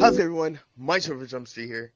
How's everyone? My server Jumpsy here.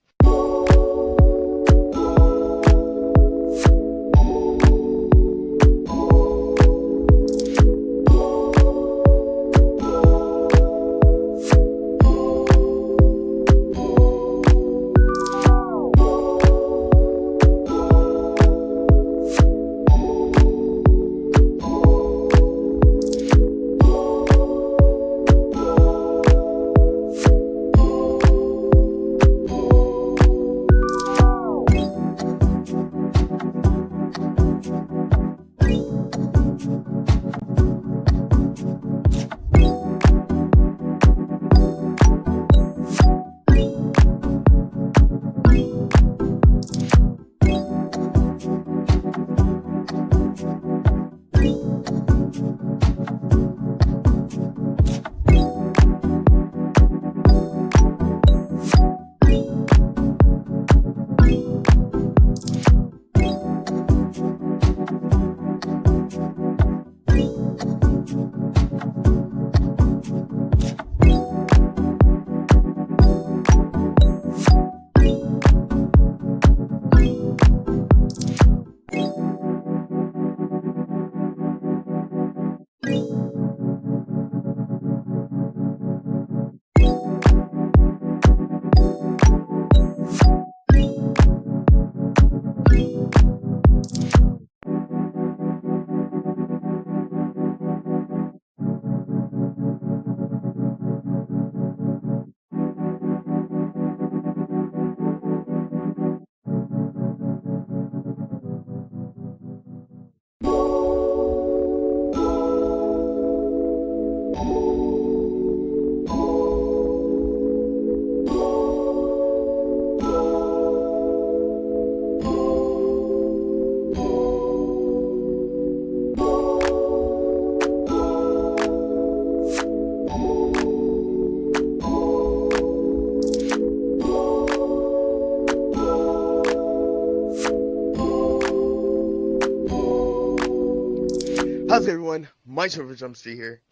How's everyone? My server Jumpsy here.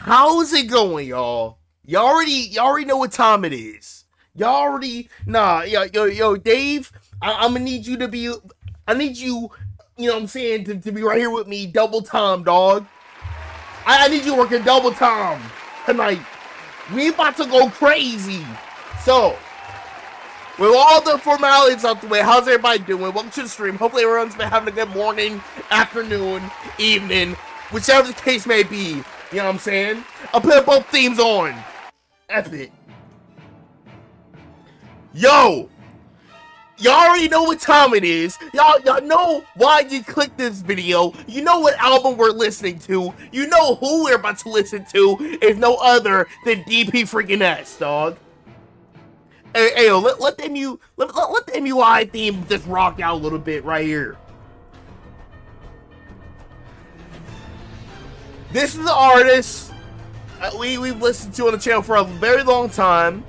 How's it going, y'all? Y'all already know what time it is. Y'all already yo, Dave. I'm gonna need you to be. I need you. You know what I'm saying to be right here with me, double time, dog. I need you working double time tonight. We about to go crazy. So, with all the formalities out the way, how's everybody doing? Welcome to the stream. Hopefully everyone's been having a good morning, afternoon, evening, whichever the case may be. You know what I'm saying? I'll put both themes on. Epic. Yo! Y'all already know what time it is. Y'all know why you clicked this video. You know what album we're listening to. You know who we're about to listen to is no other than DP freaking S, dog. Hey, yo, let the MUI theme just rock out a little bit right here. This is the artist we've listened to on the channel for a very long time.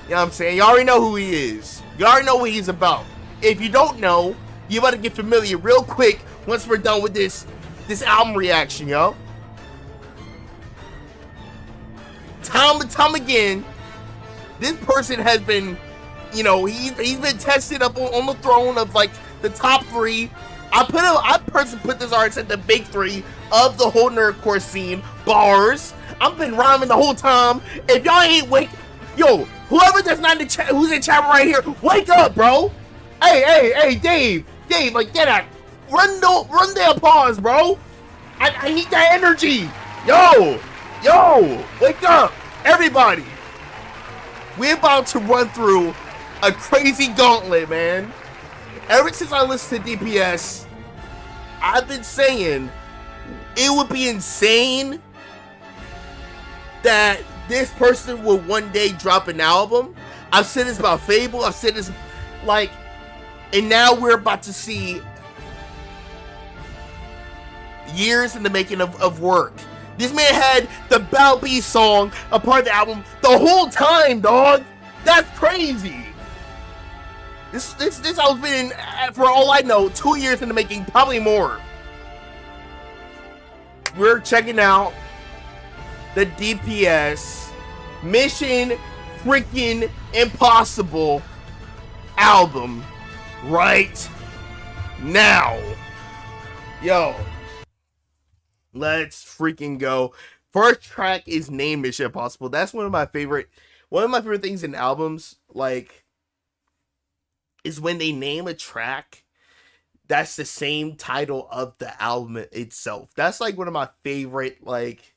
You know what I'm saying? You already know who he is. You already know what he's about. If you don't know, you better get familiar real quick once we're done with this album reaction, yo. Time and time again, this person has been, you know, he's been tested up on the throne of like the top 3. I personally put this artist at the big 3 of the whole nerdcore scene. Bars. I've been rhyming the whole time. If y'all ain't yo, whoever that's not in the chat, who's in chat right here, wake up, bro. Hey, Dave, like get out. Run the applause, bro. I need that energy. Yo, wake up, everybody. We're about to run through a crazy gauntlet, man. Ever since I listened to DPS, I've been saying it would be insane that this person will one day drop an album. I've said this about Fable. I've said this, like, and now we're about to see years in the making of work. This man had the Battle Beast song a part of the album the whole time, dog. That's crazy. This album's been, for all I know, 2 years in the making, probably more. We're checking out the DPS Mission Freaking Impossible album right now. Yo, let's freaking go. First track is named Mission Impossible. That's one of my favorite things in albums, like, is when they name a track that's the same title of the album itself. That's like one of my favorite, like,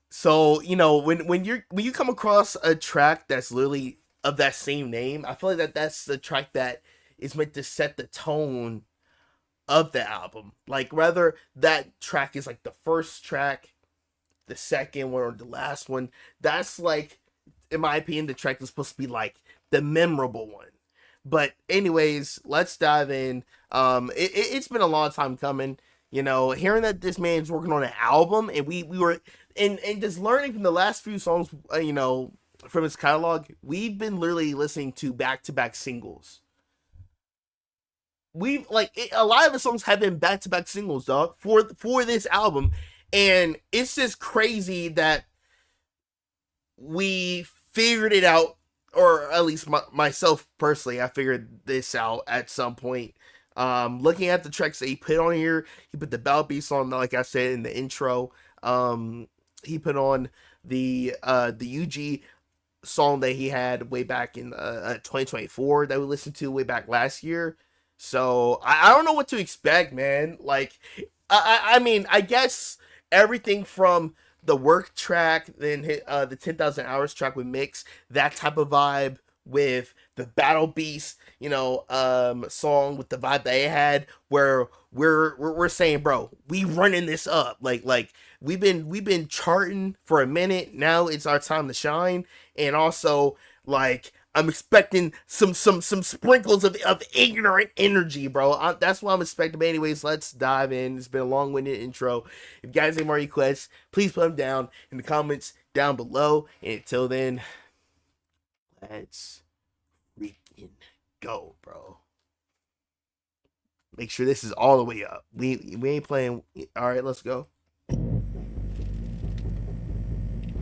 so, you know, when you come across a track that's literally of that same name, I feel like that's the track that is meant to set the tone of the album. Like, whether that track is like the first track, the second one, or the last one, that's like, in my opinion, the track is supposed to be like the memorable one. But anyways, let's dive in. It's been a long time coming, you know, hearing that this man's working on an album, and we were and just learning from the last few songs, you know, from his catalog. We've been literally listening to back-to-back singles. A lot of the songs have been back-to-back singles, dog, for this album, and it's just crazy that we figured it out. Or at least myself personally, I figured this out at some point. Looking at the tracks that he put on here, he put the Battle Beast on, like I said in the intro. He put on the UG song that he had way back in 2024 that we listened to way back last year. So I don't know what to expect, man. Like, I mean, I guess everything from the work track, then the 10,000 hours track with Mix, that type of vibe, with the Battle Beast, you know, song with the vibe they had, where we're saying, bro, we running this up, like we've been charting for a minute. Now it's our time to shine. And also, like, I'm expecting some sprinkles of ignorant energy, bro. That's what I'm expecting. But anyways, let's dive in. It's been a long-winded intro. If you guys have more requests, please put them down in the comments down below. And until then, let's freaking go, bro. Make sure this is all the way up. We ain't playing. All right, let's go.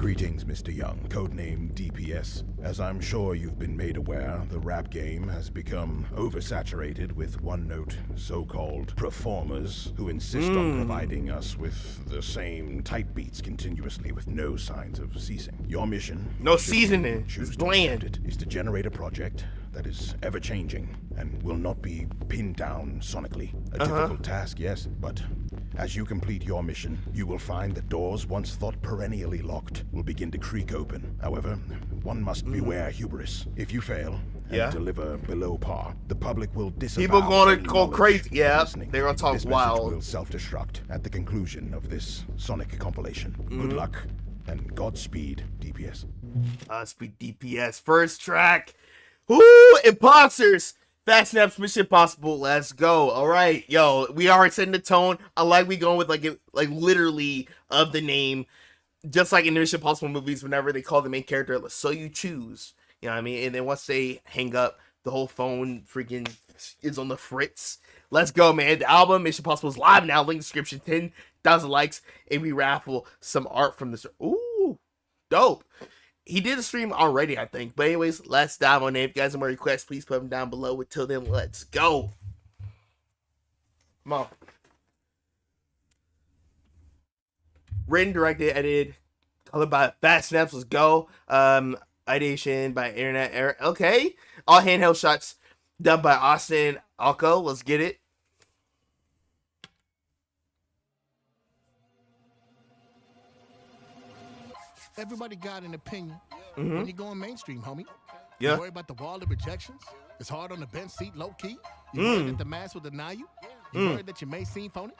Greetings, Mr. Young, codename DPS. As I'm sure you've been made aware, the rap game has become oversaturated with one-note so-called performers who insist on providing us with the same type beats continuously with no signs of ceasing. Your mission, no seasoning, choose it's to bland, accept it, is to generate a project that is ever-changing and will not be pinned down sonically. A difficult task, yes, but as you complete your mission, you will find that doors once thought perennially locked will begin to creak open. However, one must beware hubris. If you fail and deliver below par, the public will disavow. People gonna any go knowledge crazy. of Yeah, listening. they're gonna talk This wild. message will self-destruct at the conclusion of this sonic compilation. Good luck and Godspeed, DPS. Speed DPS first track. Whoo, imposters. Fast Snaps Mission Impossible. Let's go. All right, yo, we are setting the tone. I like we going with like literally of the name, just like in the Mission Impossible movies. Whenever they call the main character, so you choose. You know what I mean? And then once they hang up, the whole phone freaking is on the fritz. Let's go, man. The album Mission Impossible is live now. Link description. 10,000 likes, and we raffle some art from this. Ooh, dope. He did a stream already, I think. But anyways, let's dive on in. If you guys have more requests, please put them down below. Until then, let's go. Come on. Written, directed, edited, colored by Fast Snaps. Let's go. Ideation by Internet Error. Okay. All handheld shots done by Austin Alco. Let's get it. Everybody got an opinion when you're going mainstream, homie. Yeah. You worry about the wall of rejections? It's hard on the bench seat, low key. You worried that the mass will deny you? You worried that you may seem phony?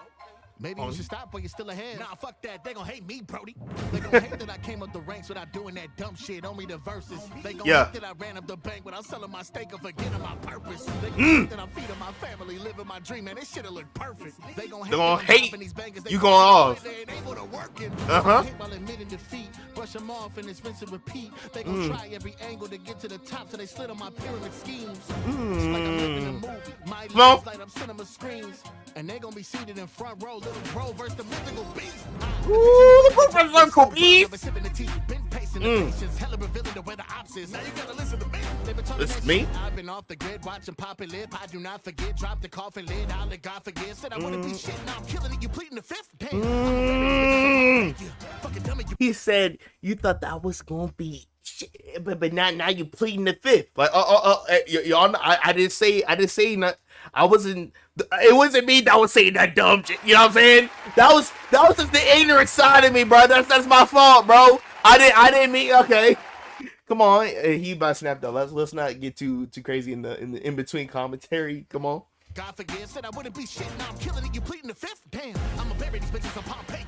Maybe you should stop while you're still ahead. Nah, fuck that. They gon' hate me, Brody. They gon' hate that I came up the ranks without doing that dumb shit. Only the verses. They gon' hate that I ran up the bank without selling my steak or forgetting my purpose. They gon' hate that I'm feeding my family, living my dream, man. This shit'll look perfect. They gon' hate these bangers. They You going off. They ain't able to work it. Uh-huh. While admitting defeat, brush them off and it's rinse and repeat. They gon' try every angle to get to the top till they slid on my pyramid schemes. It's like I'm living a movie. My lights light up cinema screens. And they gon' be seated in front row, little bro versus the mythical beast. Ooh, the mythical beast. This is me. I've been off the grid watching Poppy Lip. I do not forget. Drop the coffin lid. I'll let God forgive. Said I wanna be shit. Now I'm killing it. You pleading the fifth. Damn. He said you thought that was gonna be shit, but now you pleading the fifth. Like y'all. I didn't say not. I wasn't. It wasn't me that was saying that dumb shit. You know what I'm saying? That was just the ignorant side of me, bro. That's my fault, bro. I didn't mean. Okay, come on. He about to snap though. Let's not get too crazy in the in between commentary. Come on. God forgive, said I wouldn't be shit. Now I'm killing it. You pleading the fifth. Damn, I'ma bury these bitches on Pompeii.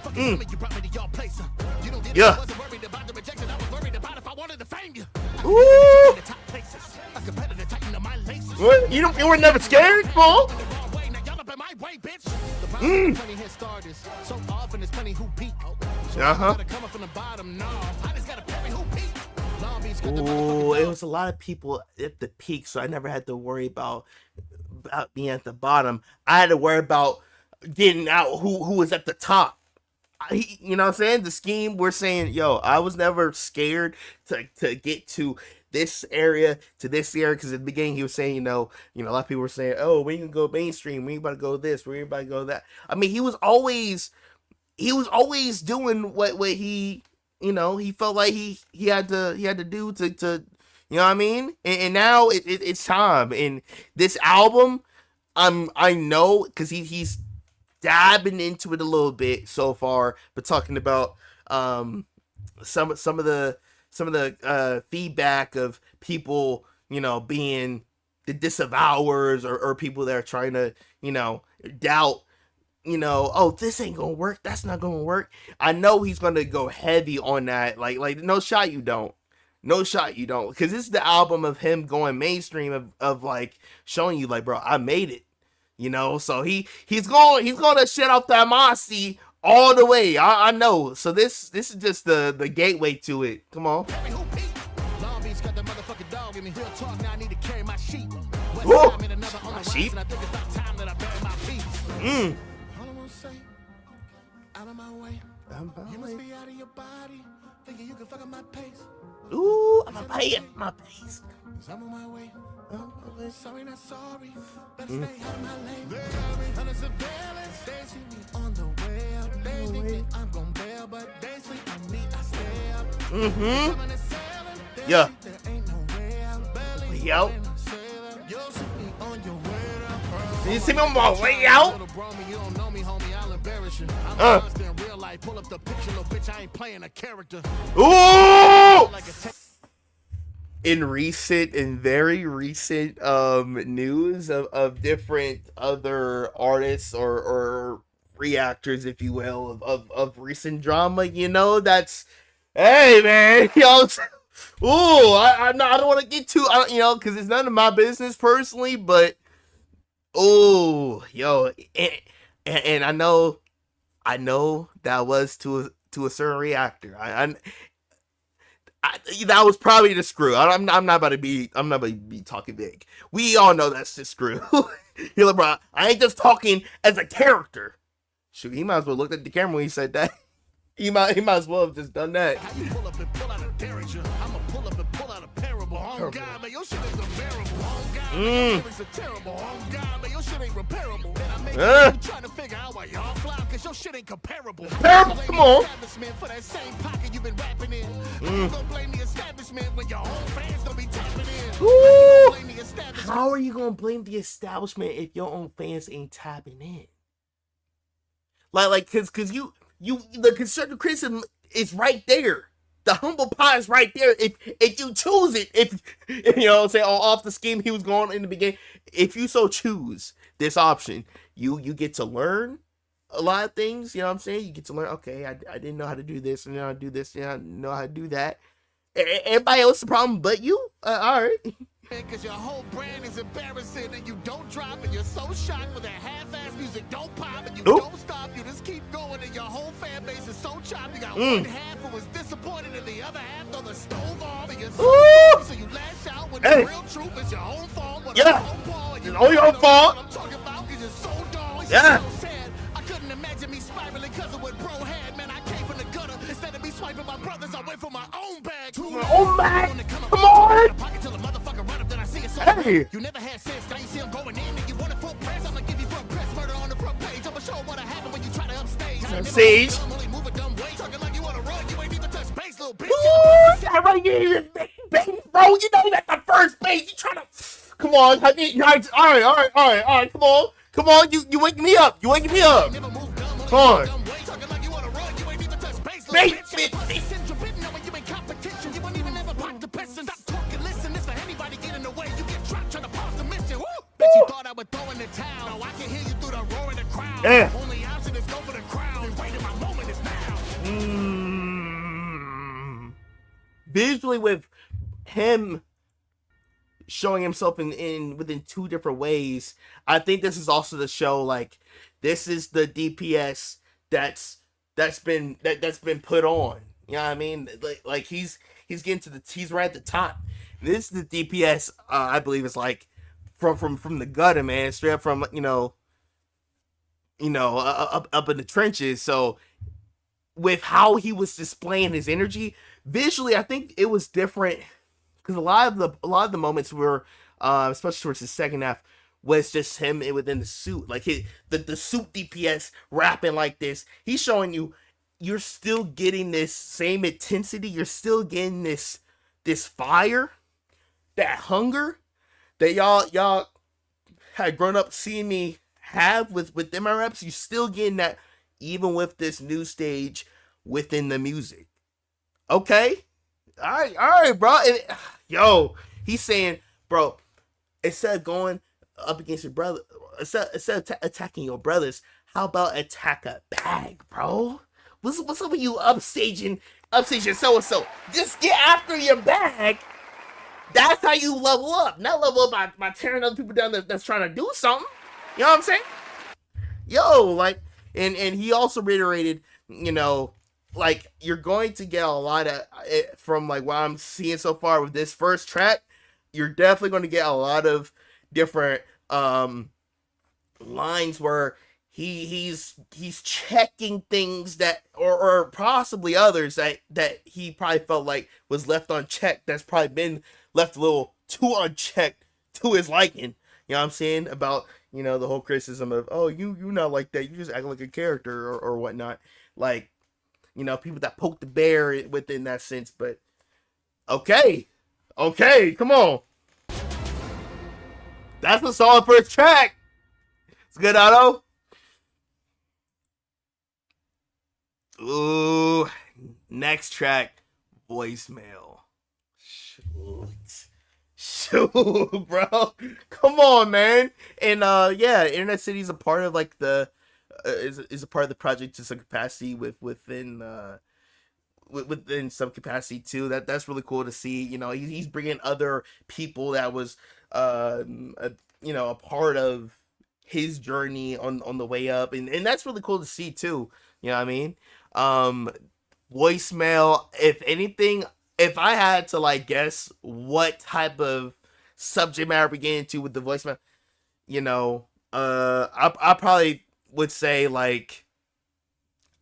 Fucking you brought me to your place. You don't get it. I wasn't worried about the rejection. I was worried about if I wanted to fame you. Ooh. The top places. A competitor tighten my laces. What? You were never scared, Paul? Plenty hit starters. So often there's plenty who peak. So gotta come up from the bottom. No, I just gotta bury who peak. Ooh, it was a lot of people at the peak, so I never had to worry about being at the bottom. I had to worry about getting out who was at the top. You know what I'm saying? The scheme, we're saying, yo, I was never scared to get to this area, because at the beginning he was saying, you know, a lot of people were saying, oh, we can go mainstream, we about to go this, we about to go that. I mean, he was always doing what he, you know, he felt like he had to do to you know what I mean? And now it's time. And this album, I know, because he's dabbing into it a little bit so far, but talking about some of the feedback of people, you know, being the disavowers or people that are trying to, you know, doubt, you know, oh, this ain't gonna work, that's not gonna work. I know he's gonna go heavy on that, like no shot you don't, because this is the album of him going mainstream, of like showing you, like, bro, I made it, you know. So he's gonna shut off that mossy all the way. I know. So this is just the gateway to it. Come on. Woo! My sheep. Out of my way. You must be out of your body. Thinking you can fuck up my pace. Ooh, I'm gonna pay it my pace. Cause I'm on my way. Sorry, not sorry. Better stay out of my lane. They got me under surveillance. They see me on the way up. They thinking I'm gon' bail, but they sleep on me. I stay up. Yeah. There ain't no way out. Barely Yo. you'll see me on your way up. You see me on my way out? You don't know me, homie. I'll embarrass you. I'm a monster in real life. Pull up the picture, little bitch. I ain't playing a character. Ooh! Like a In very recent news of different other artists or reactors, if you will, of recent drama, you know, that's, hey man, yo, ooh, I don't want to get too, you know, because it's none of my business personally, but oh, yo, and I know that was to a certain reactor. That was probably the screw. I'm not about to be talking big. We all know that's the screw. You're like, bro, I ain't just talking as a character. Shoot, he might as well look at the camera when he said that. He might as well have just done that. How you pull up and pull out a derringer? I'ma pull up and pull out a parable. Oh God, man, your shit is unbearable. Oh God, man, your lyrics are terrible. Oh God, man, your shit ain't repairable. And I make you trying to figure out why y'all fly, cause your shit ain't comparable. Comparable? Come on. Establishment for that same pocket you been rapping in. You gonna blame the establishment when your own fans don't be tapping in. Ooh. Blame the establishment. How are you gonna blame the establishment if your own fans ain't tapping in? Like, cause the constructive criticism is right there. The humble pie is right there. If you choose it, if you know, say off the scheme he was going in the beginning, if you so choose this option, you get to learn a lot of things. You know what I'm saying? You get to learn. Okay, I didn't know how to do this, and now I do this, and I know how to do that. Everybody else the problem, but you. All right. Cause your whole brand is embarrassing and you don't drop and you're so shocked when that half-ass music don't pop and you don't stop, you just keep going and your whole fan base is so chopped. You got one half who was disappointed and the other half throw the stove off and you're so sorry, so you lash out when the real truth is your own fault. It's all your fault. I'm talking about cause you're so dull. It's Yeah. so sad. I couldn't imagine me spiraling cause of what bro had. Man, I came from the gutter. Instead of me swiping my brothers, I went for my own bag. My own bag. Come on. Hey. You never had sense, now you see I'm going in and you want a full press. I'ma give you front press, murder on the front page. I'ma show what'll happen when you try to upstage. Sage. Only move a dumb way, talking like you wanna run, you ain't even touch base, little bitch. Ooh, that right here, baby, bro. You know you at the first base. You trying to? Come on, all right. Come on. You waking me up. Come on. Bet you thought I would throw in the towel. Now I can hear you through the roar of the crowd. Yeah. Only option is go for the crowd. And waiting, my moment is now. Visually, with him showing himself in within two different ways, I think this is also the show. Like, this is the DPS that's been put on. You know what I mean? Like he's getting to he's right at the top. This is the DPS. I believe it's like from the gutter, man, straight up from up in the trenches. So with how he was displaying his energy visually, I think it was different because a lot of the moments were, especially towards the second half, was just him within the suit, like the suit DPS rapping like this. He's showing you're still getting this same intensity. You're still getting this fire, that hunger that y'all had grown up seeing me have with them reps. You still getting that even with this new stage within the music. Okay, all right, bro. And, he's saying, bro, instead of going up against your brother, instead of attacking your brothers, how about attack a bag, bro? What's up with you upstaging so? Just get after your bag. That's how you level up. Not level up by tearing other people down that's trying to do something. You know what I'm saying? And he also reiterated, like, you're going to get a lot of from like what I'm seeing so far with this first track. You're definitely going to get a lot of different lines where he's checking things that or possibly others that he probably felt like was left unchecked, that's probably been left a little too unchecked to his liking. You know what I'm saying? About, the whole criticism of, oh, you not like that, you just act like a character or whatnot. Like, people that poke the bear within that sense. But okay, come on. That's a solid first track. It's good, Otto. Ooh, next track, Voicemail. Shoot, bro. Come on, man. And yeah, Internet City is a part of like the is a part of the project to some capacity within some capacity too. That's really cool to see. He's bringing other people that was a part of his journey on the way up, and that's really cool to see too. You know what I mean? Voicemail, if anything, if I had to like guess what type of subject matter we get into with the voicemail, I probably would say like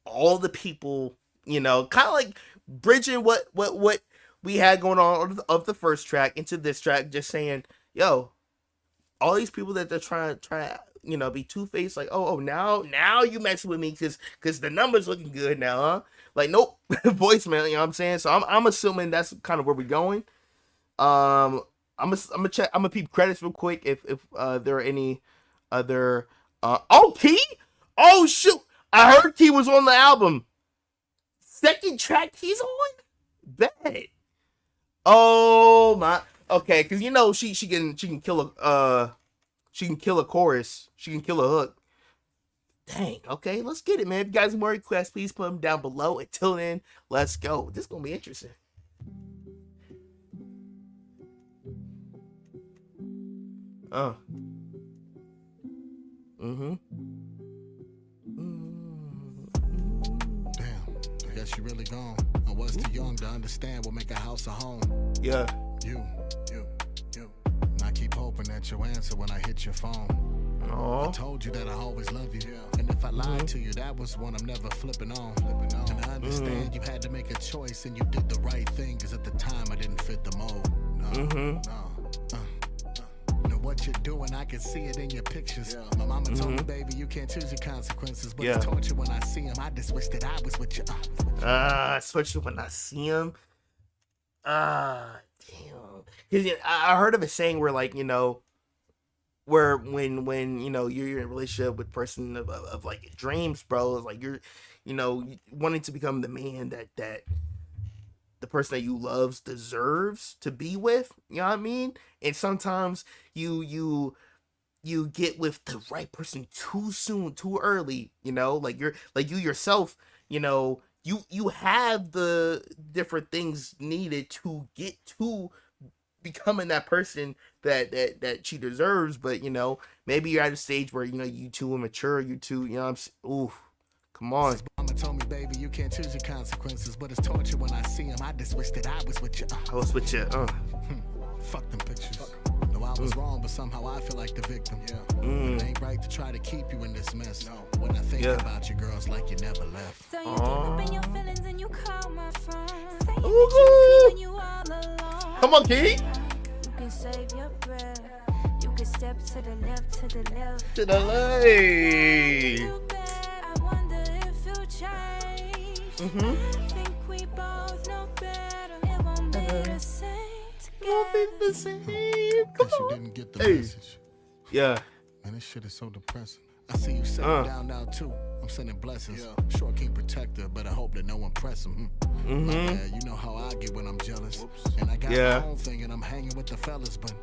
all the people, kind of like bridging what we had going on of the first track into this track, just saying, yo, all these people that they're trying to be two-faced, like, oh, now you messing with me because the numbers looking good now, huh? Like, nope. Voicemail, you know what I'm saying? So I'm assuming that's kind of where we're going. I'm gonna peep credits real quick if there are any other T? Oh shoot, I heard T was on the album. Second track he's on? Bet. Oh my, okay, because she can kill a she can kill a chorus. She can kill a hook. Dang, okay, let's get it, man. If you guys have more requests, please put them down below. Until then, let's go. This is going to be interesting. Damn, I guess you really gone. I was too young to understand what make a house a home. Yeah. You. And I keep hoping that you'll answer when I hit your phone. Aww. I told you that I always love you. And if I lied to you, that was one I'm never flipping on. And I understand you had to make a choice and you did the right thing, because at the time I didn't fit the mold. Know what you're doing, I can see it in your pictures. My mama told me, baby, you can't choose your consequences. But it's torture when I see him. I just wish that I was with you. Especially when I see him. Damn. Because I heard of a saying where, like, where when you're in a relationship with a person of like dreams, bro, it's like you're wanting to become the man that the person that you loves deserves to be with, you know what I mean? And sometimes you get with the right person too soon, too early, like you yourself, you have the different things needed to get to becoming that person that she deserves, but maybe you're at a stage where you too immature, you too, ooh, come on. Mama told me, baby, you can't choose your consequences, but it's torture when I see him. I just wish that I was with you. I was with you. Fuck them pictures. No, I was wrong, but somehow I feel like the victim. But it ain't right to try to keep you in this mess. No. When I think about you, girls, like you never left. So you keep up in your feelings and you call my phone. Say you when you all alone. Come on, Key. You can save your breath. You can step to the left, to the left. To the left. I wonder if you change. I think we both know better. It won't be the same. Won't be the same. Come Guess you on. didn't get the message. Yeah. Man, this shit is so depressing. I see you sitting down now too. I'm sending blessings. Sure can't protect her, but I hope that no one press him. My bad, you know how I get when I'm jealous. And I got my own thing and I'm hanging with the fellas, but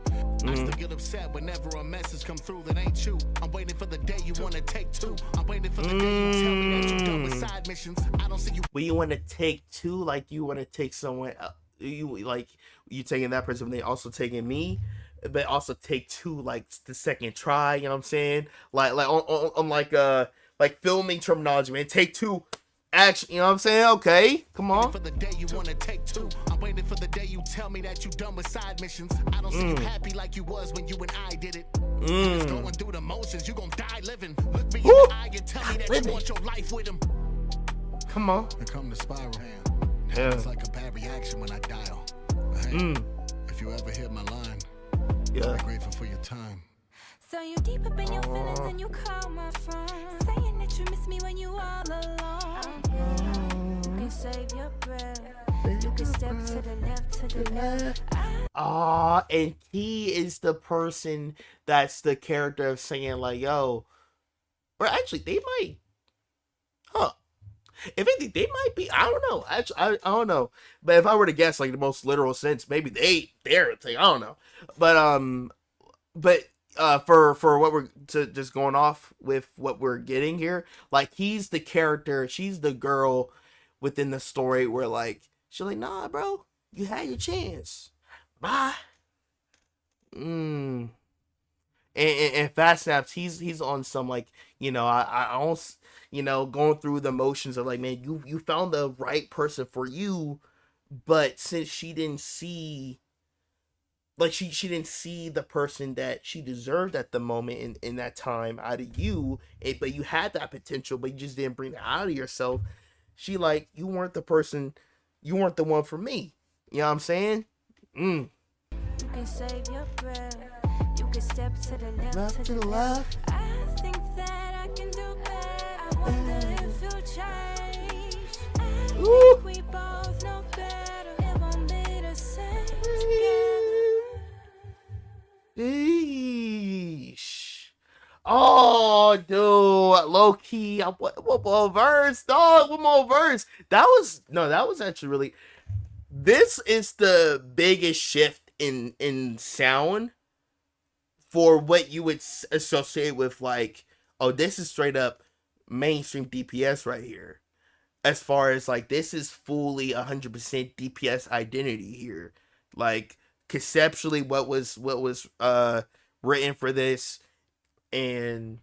I still get upset whenever a message come through that ain't you. I'm waiting for the day you wanna take two. I'm waiting for the day you tell me that you done with side missions. I don't see you. When you want to take two, like you want to take someone, you taking that person, but they also taking me, but also take two, like the second try. You know what I'm saying? Like on like filming terminology, man. Take two. Action, you know what I'm saying? Okay, come on. For the day you wanna take two. I'm waiting for the day you tell me that you done with side missions. I don't see you happy like you was when you and I did it. Just going through the motions, you gon' die living. Look me in the eye and tell me that you want your life with him. Come on. I come to spiral. Yeah. It's like a bad reaction when I dial. Hey, if you ever hit my line, Yeah. I'm grateful for your time. So you deep up in your feelings and you call my phone, saying that you miss me when you all alone. You can save your breath. You can step to the left, to the left. And he is the person that's the character of saying like, yo, or actually they might, if anything, they might be. I don't know. Actually, I don't know. But if I were to guess, like the most literal sense, maybe they're a thing. I don't know. But for what we're just going off with what we're getting here, like he's the character, she's the girl within the story where like she's like, nah, bro, you had your chance. Bye. And Fast Snaps, he's on some like, you know, I don't, you know, going through the motions of like, man, you found the right person for you, but since she didn't see, like she didn't see the person that she deserved at the moment in that time out of you, but you had that potential, but you just didn't bring it out of yourself. She like, you weren't the person, you weren't the one for me. You know what I'm saying? You can save your breath. You can step to the left, Left to the left. I think that I can do better. I wonder if you'll change. I think we both know better. It won't be the same together. Sheesh. Oh, dude, low key. What more verse, dog? What more verse? That was actually really. This is the biggest shift in sound for what you would associate with like, oh, this is straight up mainstream DPS right here. As far as like, this is fully 100% DPS identity here. Like conceptually, what was written for this, and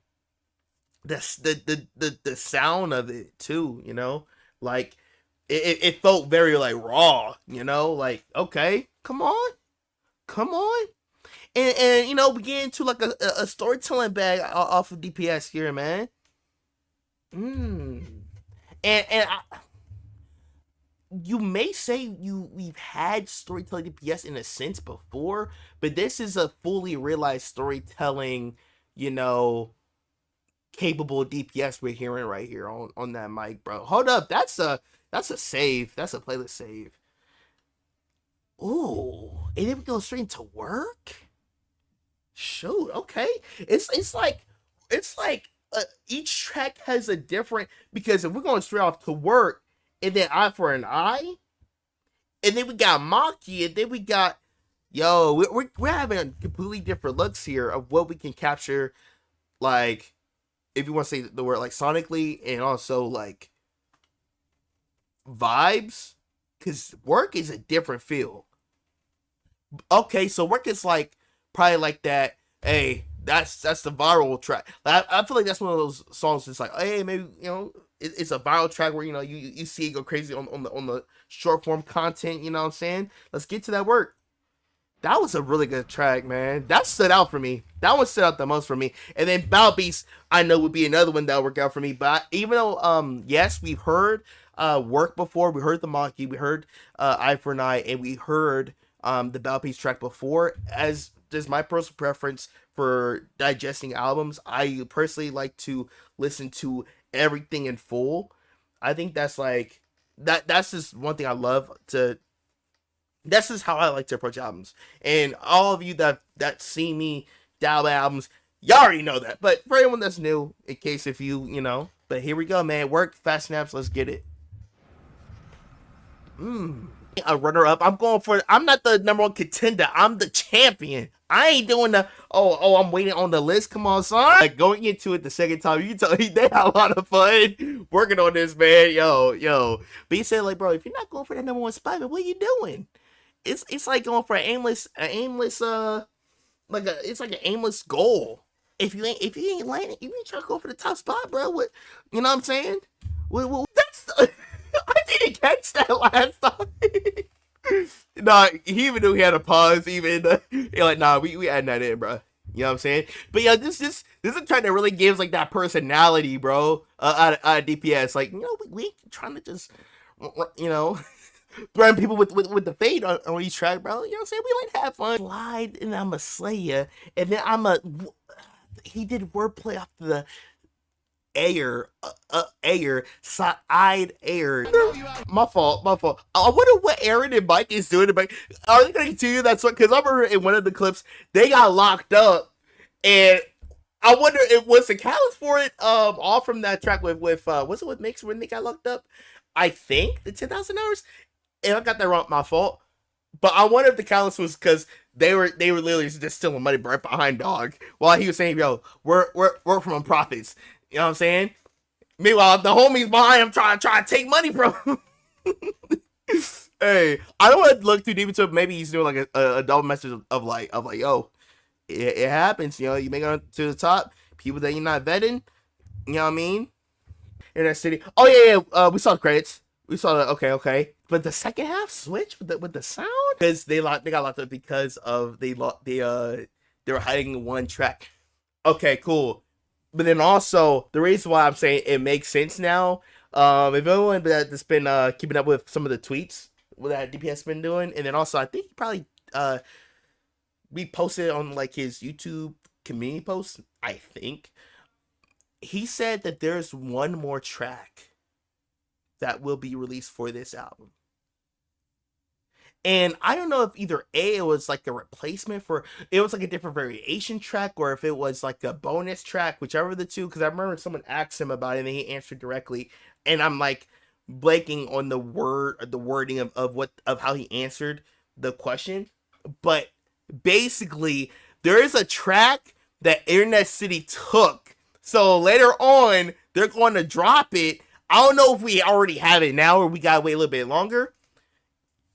the sound of it too. You know, like it felt very like raw. You know, like okay, come on. And you know, we get into like a storytelling bag off of DPS here, man. You may say we've had storytelling DPS in a sense before, but this is a fully realized storytelling, you know, capable DPS we're hearing right here on that mic, bro. Hold up, that's a save. That's a playlist save. Ooh, and then we go straight into work. Shoot, okay. It's like each track has a different, because if we're going straight off to work, and then Eye for an Eye, and then we got Maki, and then we got we're having completely different looks here of what we can capture, like if you want to say the word like sonically, and also like vibes, because work is a different feel. Okay, so work is like probably like that. Hey, that's the viral track. I feel like that's one of those songs that's like, hey, maybe, you know, it's a viral track where, you know, you see it go crazy on the short form content. You know what I'm saying? Let's get to that work. That was a really good track, man. That stood out for me. That one stood out the most for me. And then Bow Beast, I know, would be another one that would work out for me. But even though, yes, we've heard work before, we heard the Maki, we heard Eye for an Eye, and we heard the Bow Beast track before. As just my personal preference for digesting albums, I personally like to listen to everything in full. I think that's like that's just one thing I love to. That's just how I like to approach albums. And all of you that see me download albums, y'all already know that. But for anyone that's new, in case if you know. But here we go, man. Work, Fast Snaps, let's get it. A runner up. I'm not the number one contender. I'm the champion. I ain't doing the I'm waiting on the list. Come on, son. Like going into it the second time, you can tell they had a lot of fun working on this, man. Yo. But he said, like, bro, if you're not going for that number one spot, man, what are you doing? It's like going for it's like an aimless goal. If you ain't landing, if you ain't trying to go for the top spot, bro, what, you know what I'm saying? That's that last time. Nah, he even knew he had a pause. Even you're like, nah, we adding that in, bro. You know what I'm saying? But yeah, this is a track that really gives like that personality, bro. Out of DPS, like we trying to just threaten people with the fade on each track, bro. You know what I'm saying? We like to have fun. Slide and I'm a slayer, and then he did wordplay off the side air. My fault. I wonder what Aaron and Mike is doing. Are they gonna continue that song? Because I remember in one of the clips they got locked up, and I wonder if was the catalyst for it. All from that track with was it with Mix when they got locked up? I think the 10,000 hours. If I got that wrong, my fault. But I wonder if the catalyst was because they were literally just stealing money right behind Dog while he was saying, "Yo, we're from profits." You know what I'm saying? Meanwhile, the homies behind him trying to take money from him. Hey, I don't want to look too deep into it. Maybe he's doing like a double message of like, yo, it happens. You know, you make it to the top. People that you're not vetting. You know what I mean? In that city. Oh yeah. We saw the credits. We saw the okay. But the second half switch with the sound because they got locked up because of they were hiding one track. Okay, cool. But then also the reason why I'm saying it makes sense now. If anyone that's been keeping up with some of the tweets that DPS been doing, and then also I think he probably reposted on like his YouTube community post. I think he said that there's one more track that will be released for this album. And I don't know if either A, it was like a replacement for, it was like a different variation track, or if it was like a bonus track, whichever of the two, because I remember someone asked him about it and he answered directly. And I'm like blanking on the wording of how he answered the question. But basically, there is a track that Internet City took. So later on, they're going to drop it. I don't know if we already have it now or we gotta wait a little bit longer.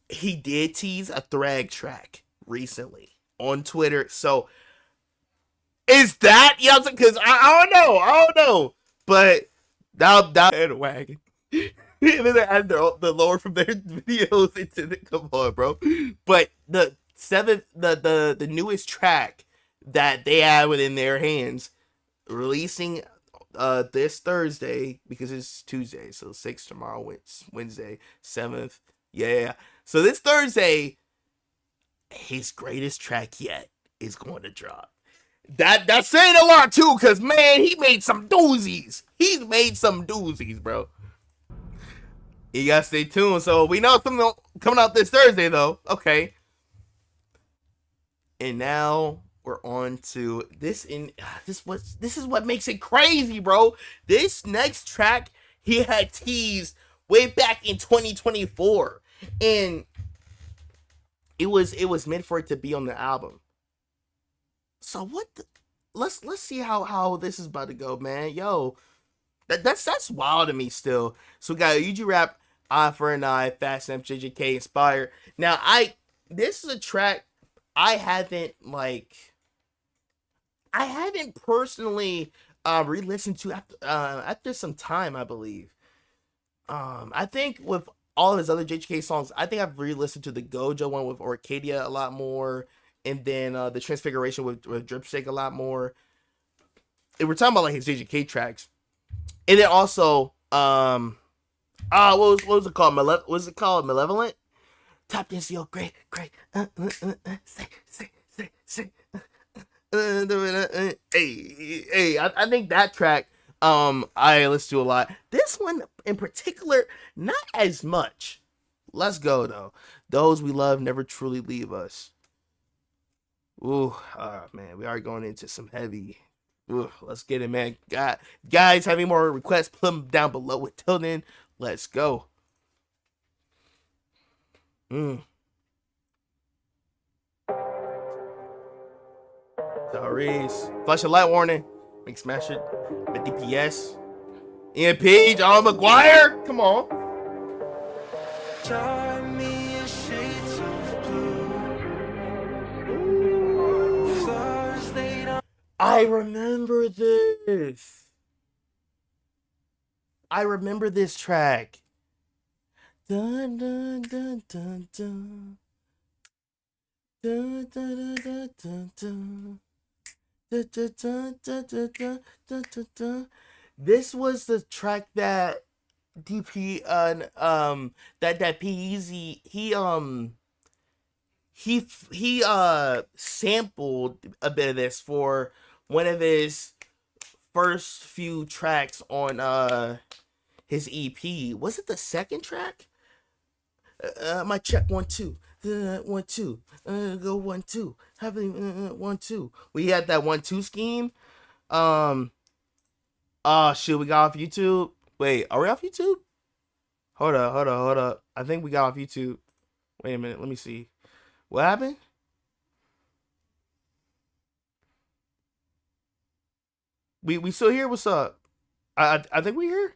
He did tease a Thrag track recently on Twitter. So is that because I don't know. But that bandwagon. And then they add the lower from their videos into the come on, bro. But the newest track that they had within their hands, releasing this Thursday, because it's Tuesday, so 6 tomorrow, Wednesday, 7th. Yeah. So this Thursday, his greatest track yet is going to drop. That's saying a lot too, because man, he made some doozies. He's made some doozies, bro. You gotta stay tuned. So we know something coming out this Thursday, though. Okay. And now we're on to this. This is what makes it crazy, bro. This next track he had teased way back in 2024, and it was meant for it to be on the album. So let's see how this is about to go, man. Yo, that's wild to me still. So we got UG Rap, Eye for an Eye, Fast Snap, JJK, Inspired. Now this is a track I haven't personally re-listened to after some time, I believe. I think with all of his other JJK songs, I think I've re-listened to the Gojo one with Orcadia a lot more, and then the Transfiguration with Dripstick a lot more. And we're talking about like his JJK tracks, and then also what was it called? What was it called? Malevolent. Top this, yo, great. Say. Hey, I think that track, I listen to a lot. This one in particular, not as much. Let's go though. Those we love never truly leave us. Ooh, man, we are going into some heavy. Ooh, let's get it, man. Guys, have any more requests? Put them down below. Until then, let's go. Tyrese. Flash a light warning. Make smash it. The DPS. EMP. John McGuire. Come on. I remember this. I remember this track. Dun, dun, dun, dun, dun. Dun, dun, dun, dun, dun. Dun, dun, dun, dun, dun, dun, dun, dun, dun. This was the track that DP that Peasy he sampled a bit of this for one of his first few tracks on his EP. Was it the second track? My check 1 2 1 2 go 1 2 having 1 2. We had that 1 2 scheme. Oh shit, we got off YouTube. Wait, are we off YouTube? Hold up. I think we got off YouTube. Wait a minute, let me see. What happened? We still here? What's up? I think we here.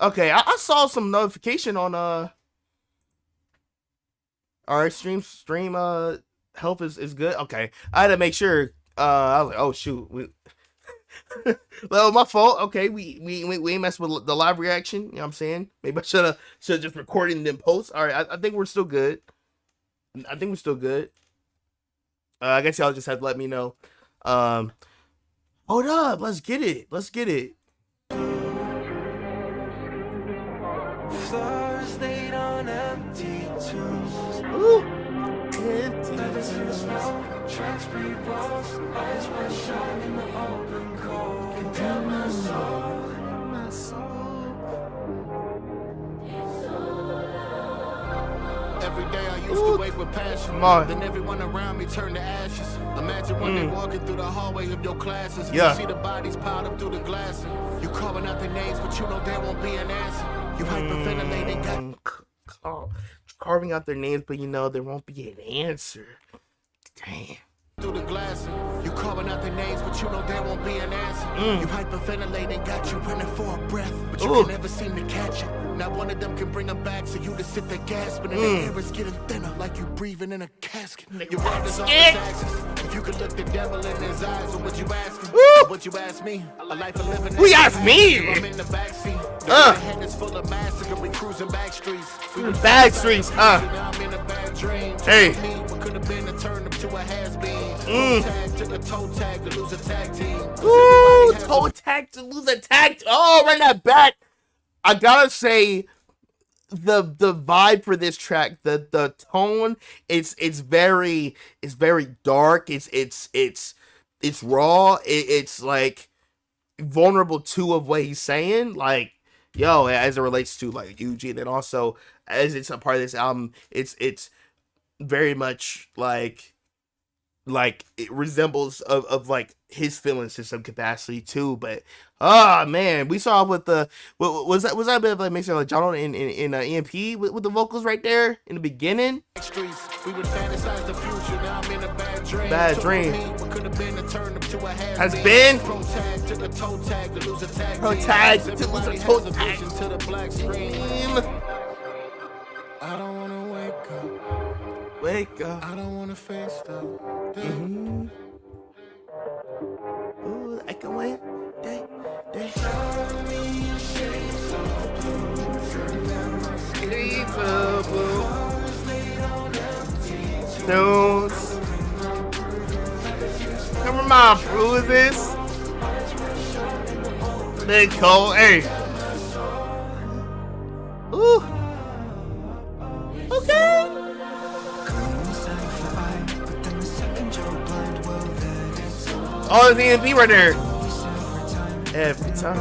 Okay, I saw some notification on our stream health is good. Okay, I had to make sure. I was like, oh shoot, well, my fault. Okay, we ain't messed with the live reaction. You know what I'm saying? Maybe I should have just recorded and then post. All right, I think we're still good. I think we're still good. I guess y'all just had to let me know. Hold up, let's get it. Floors laid on empty tombs. Ooh. Empty Letters tracks break walls. Eyes wide shut in the open cold. Condemn my soul. Every day I used to wake with passion. Then everyone around me turned to ashes. Imagine one day walking through the hallway of your classes. Yeah. You see the bodies piled up through the glass. You calling out their names, but you know there won't be an answer. You hyperventilating, carving out their names, but you know there won't be an answer. Damn. Through the glass, you calling out their names, but you know there won't be an answer. You hyperventilating, got you running for a breath, but you can never seem to catch it. Not one of them can bring them back, so you just sit there gasping, and the air is getting thinner, like you breathing in a casket. Your world is on the axis. If you could look the devil in his eyes, what would you ask him? Would you ask me? A life of living. We asked me. I'm in the backseat. My head is full of massacre. We cruising back streets. Back streets. I'm in a bad dream. Hey. What could have been to turn up to a has-been. Tag to the toe tag to lose a tag team. Ooh, toe tag to lose a tag. Oh, run that back. I gotta say, the vibe for this track, the tone, it's very dark. It's raw. It's like vulnerable too of what he's saying. Like, yo, as it relates to like Eugene, and also as it's a part of this album, it's very much like it resembles of like his feelings to some capacity too. But man, we saw with the was that a bit of like mixing like John in EMP with the vocals right there in the beginning. We would fantasize the future. Now I'm in a bad dream. Bad dream. What could have been to turn up to a Has been. Pro tag to the toe tag to lose a tag. Pro tag to lose a Everybody toe has a tag. vision to the black screen. I don't wanna wake up. Wake up. I don't wanna face the day. Ooh, I can wait. Day. Shades of blue. Dudes. Come on, who is this? Big Cole, hey. Ooh. Okay. Oh, the EMP right there. Every time.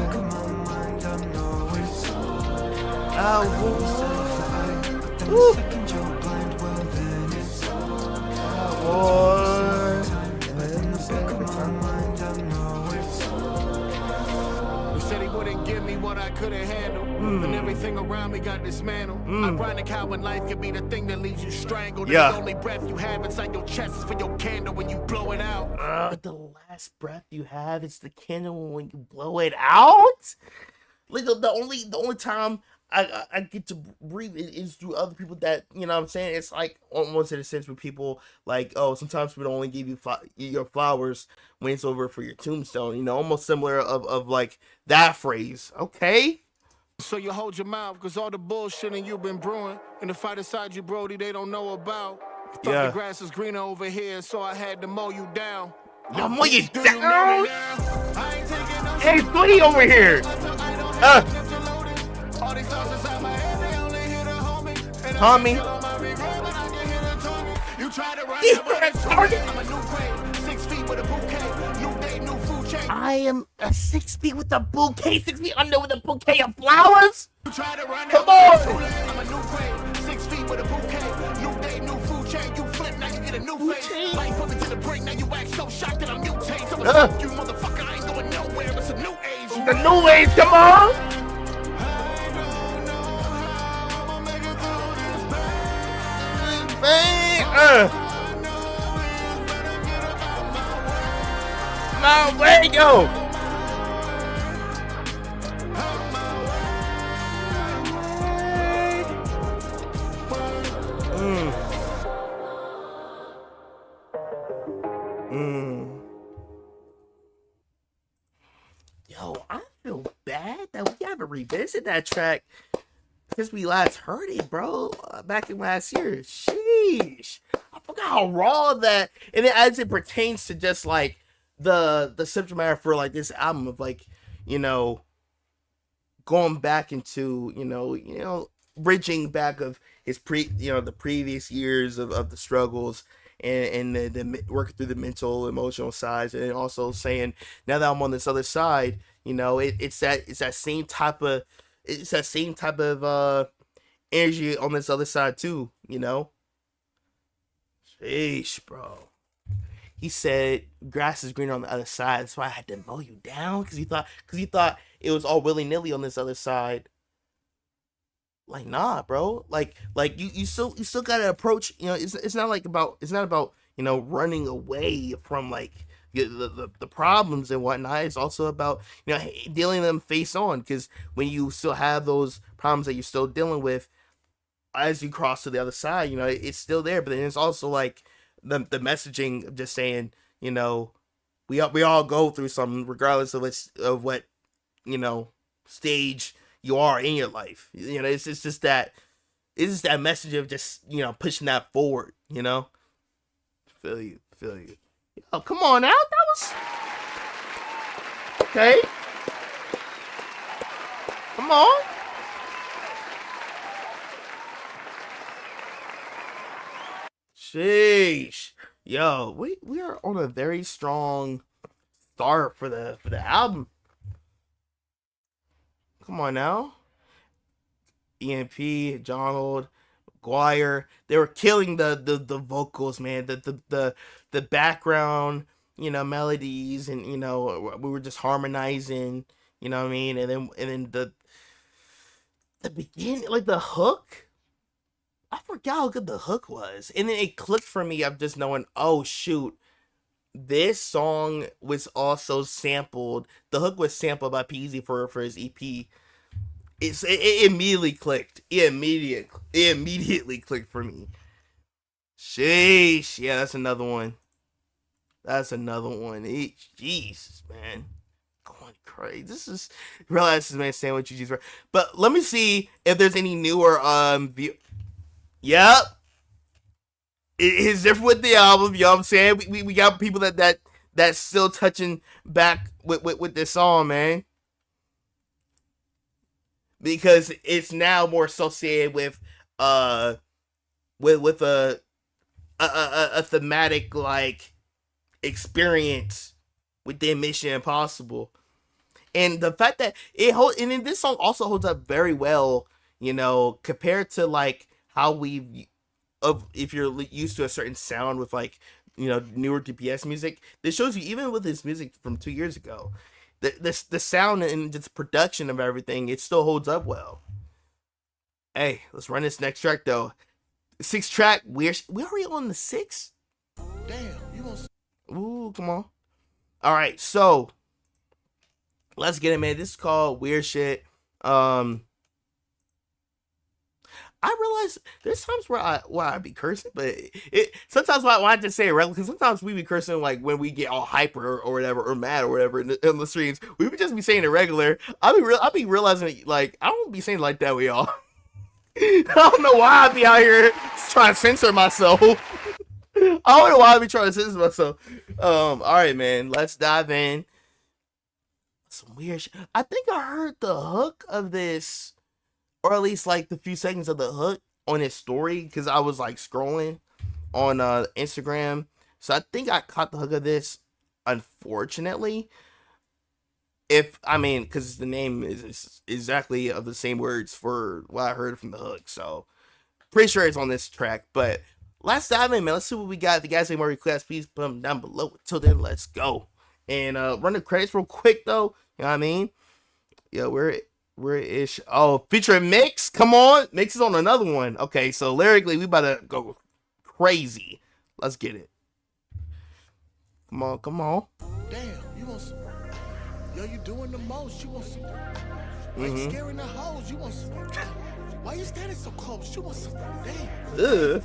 He said he wouldn't give me what I couldn't handle. And everything around me got dismantled. Ironic how when life can be the thing that leaves you strangled. Yeah. And the only breath you have inside your chest is for your candle when you blow it out. But the last breath you have is the candle when you blow it out. Like the only time I get to breathe is through other people that, you know what I'm saying? It's like almost in a sense with people like, oh, sometimes we don't only give you your flowers when it's over for your tombstone, you know, almost similar of like that phrase. Okay. So you hold your mouth, cause all the bullshitting you've been brewing and the fight inside you, Brody, they don't know about. Thought Yeah. the grass is greener over here, so I had to mow you down. I'm mow you Do you know down. me now? I ain't taking no Hey, shit Sweetie over here. all these thoughts inside my head, they only hit a homie. And Tommy. You try to run He it, but hit it's a too target. late. I'm a new grade, 6 feet with a bouquet. New day, new food chain. I am a 6 feet with a bouquet, 6 feet under with a bouquet of flowers. You try to run Come it, but it's on. too late. I'm a new grade, 6 feet with a bouquet. New day, new food chain. You flip, now you get a new face. chain. Life put me to the brink, now you act so shocked that I'm mutate. So you motherfucker, I ain't going nowhere. It's a new age. The new age, come on. My way, yo. Yo, I feel bad that we haven't revisited that track since we last heard it, bro. Back in last year. Sheesh. I forgot how raw that, and then as it pertains to just like the subject matter for like this album of like, you know, going back into, you know, bridging back of his the previous years of the struggles and the working through the mental, emotional sides, and also saying now that I'm on this other side, you know, it's that same type of energy on this other side too, you know. Sheesh, bro. He said grass is greener on the other side. That's why I had to mow you down, because he thought it was all willy-nilly on this other side. Like, nah, bro. Like you still gotta approach, you know, it's not about, you know, running away from like the problems and whatnot. It's also about, you know, dealing them face on, because when you still have those problems that you're still dealing with as you cross to the other side, you know, it's still there. But then it's also like the messaging of just saying, you know, we all go through something regardless of what, you know, stage you are in your life. You know, it's just that message of just, you know, pushing that forward, you know. Feel you. Oh, come on now. That was okay. Come on. Sheesh. Yo, we are on a very strong start for the album. Come on now. EMP, Donald, McGuire, they were killing the vocals, man. The background, you know, melodies, and you know, we were just harmonizing, you know what I mean? And then the beginning, like the hook, I forgot how good the hook was. And then it clicked for me of just knowing, oh shoot, this song was also sampled. The hook was sampled by Peasy for his EP. It immediately clicked. It immediately clicked for me. Sheesh. Yeah, that's another one. Jesus, man. Going crazy. This is realize this man saying what you choose. But let me see if there's any newer Yep. It's different with the album, you know what I'm saying? We got people that's still touching back with this song, man. Because it's now more associated with a thematic like experience within Mission Impossible. And the fact that and then this song also holds up very well, you know, compared to like how if you're used to a certain sound with like, you know, newer DPS music, this shows you even with his music from 2 years ago, the sound and just production of everything, it still holds up well. Hey, let's run this next track though. 6th track, we already on the 6th? Damn, you gonna... Ooh, come on. All right, so let's get it, man. This is called Weird Shit. I I realize there's times where I be cursing, but it sometimes when I just say it regular, because sometimes we be cursing like when we get all hyper or whatever or mad or whatever in the streams. We would just be saying it regular. I be realizing like I don't be saying it like that with y'all. I don't know why I be out here trying to censor myself. I don't know why I be trying to censor myself. All right, man. Let's dive in. Some weird shit. I think I heard the hook of this, or at least like the few seconds of the hook on his story, because I was like scrolling on Instagram. So I think I caught the hook of this. Unfortunately, because the name is exactly of the same words for what I heard from the hook. So pretty sure it's on this track. But let's dive in, man. Let's see what we got. If you guys have more requests, please put them down below. Until then, let's go. And run the credits real quick though. You know what I mean? Yeah, where is featuring Mix? Come on. Mix is on another one. Okay, so lyrically we about to go crazy. Let's get it. Come on. Damn, you want some? Yo, you doing the most. You want some? Why you scaring the hoes? You want some? Why you standing so close? You want some? Damn.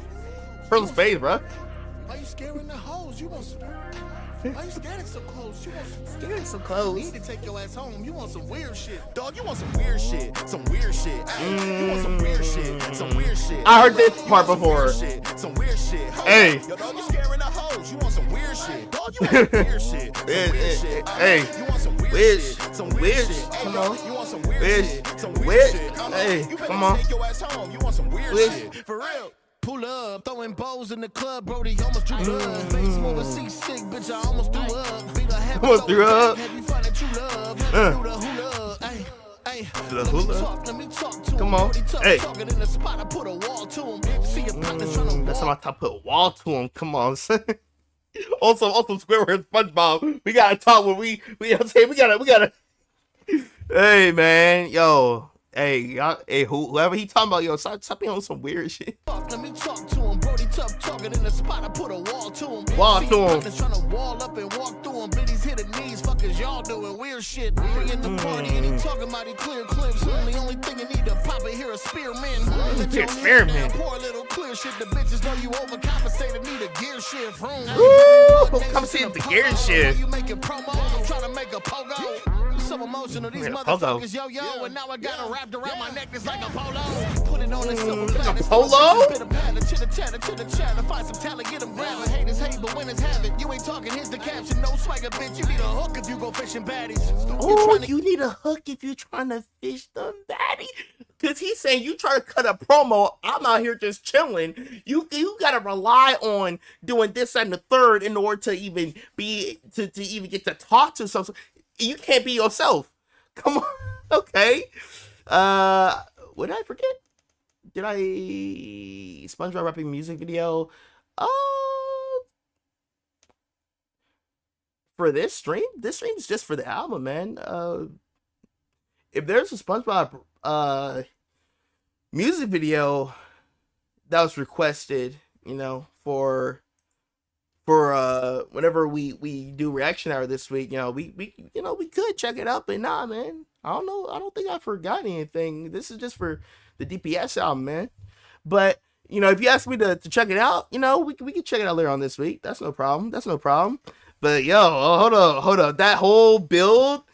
Pearl space, bro. Why you scaring the hoes? You want some? Why you standing so close? You want some? Standing so close. We need to take your ass home. You want some weird shit, dog? You want some weird shit? Some weird shit. You want some weird shit? Some weird shit. I heard this part before. Some weird shit. Hey. Yo, dog, you scaring the hoes? You want some weird shit, dog? You want some weird shit? Some weird shit. Hey. You want some weird Weird shit? Some weird weird shit. shit. Come on. You want some weird Weird. shit? Some Weird. weird shit. Hey, You better come on. take your ass home. You want some weird Weird. shit? For real. Pull up, throwing bows in the club, Brody almost drew blood. Face moving seasick, bitch, I almost threw up. Beat a habit, Almost threw up. Have you found that true love? Have you do the hula? Ay, ay. The Let hula? me talk to him. Come on. Brody tough, Hey. talking in the spot, I put a wall to him. See your partner trying to That's how walk. I put a wall to him. Come on. also Squidward and SpongeBob. We gotta talk when we gotta. Hey man, yo. Hey, y'all, hey, whoever he talking about, yo, stop being on some weird shit. Let me talk to him. Brody tough, talking in the spot, I put a wall to him. Wall See to your him. partner trying to wall up and walk through him. Biddies hit the knees, fuck is y'all doing weird shit. We in the party and he talking about he clear clips. The only thing you need to pop it here is spearmint. Let your hair down, Spearmint. pour a little clear shit. The bitches know you overcompensated, need a gear shift. Woo! Compensated the gear shift. You making promos, I'm trying to make a pogo. So emotional, these Yeah, pogo. motherfuckers, yo, and now I got it wrapped around my neck, it's like a polo. Put it on a silver like a platter, polo? Bit of patter, chitter-chatter, find some talent, get them grabbing. Haters hate, but winners have it. You ain't talking, here's the caption, no swagger, bitch. You need a hook if you go fishing baddies. Oh, you need a hook if you're trying to fish the baddie. Cause he's saying you try to cut a promo. I'm out here just chilling. You gotta rely on doing this and the third in order to even be to even get to talk to someone. You can't be yourself. Come on. Okay. What did I forget? Did I SpongeBob rapping music video? For this stream is just for the album, man. If there's a SpongeBob music video that was requested, you know, for whenever we do reaction hour this week, you know, we could check it out, but nah, man. I don't know. I don't think I forgot anything. This is just for the DPS album, man. But you know, if you ask me to check it out, you know, we can check it out later on this week. That's no problem. But yo, hold up. That whole build.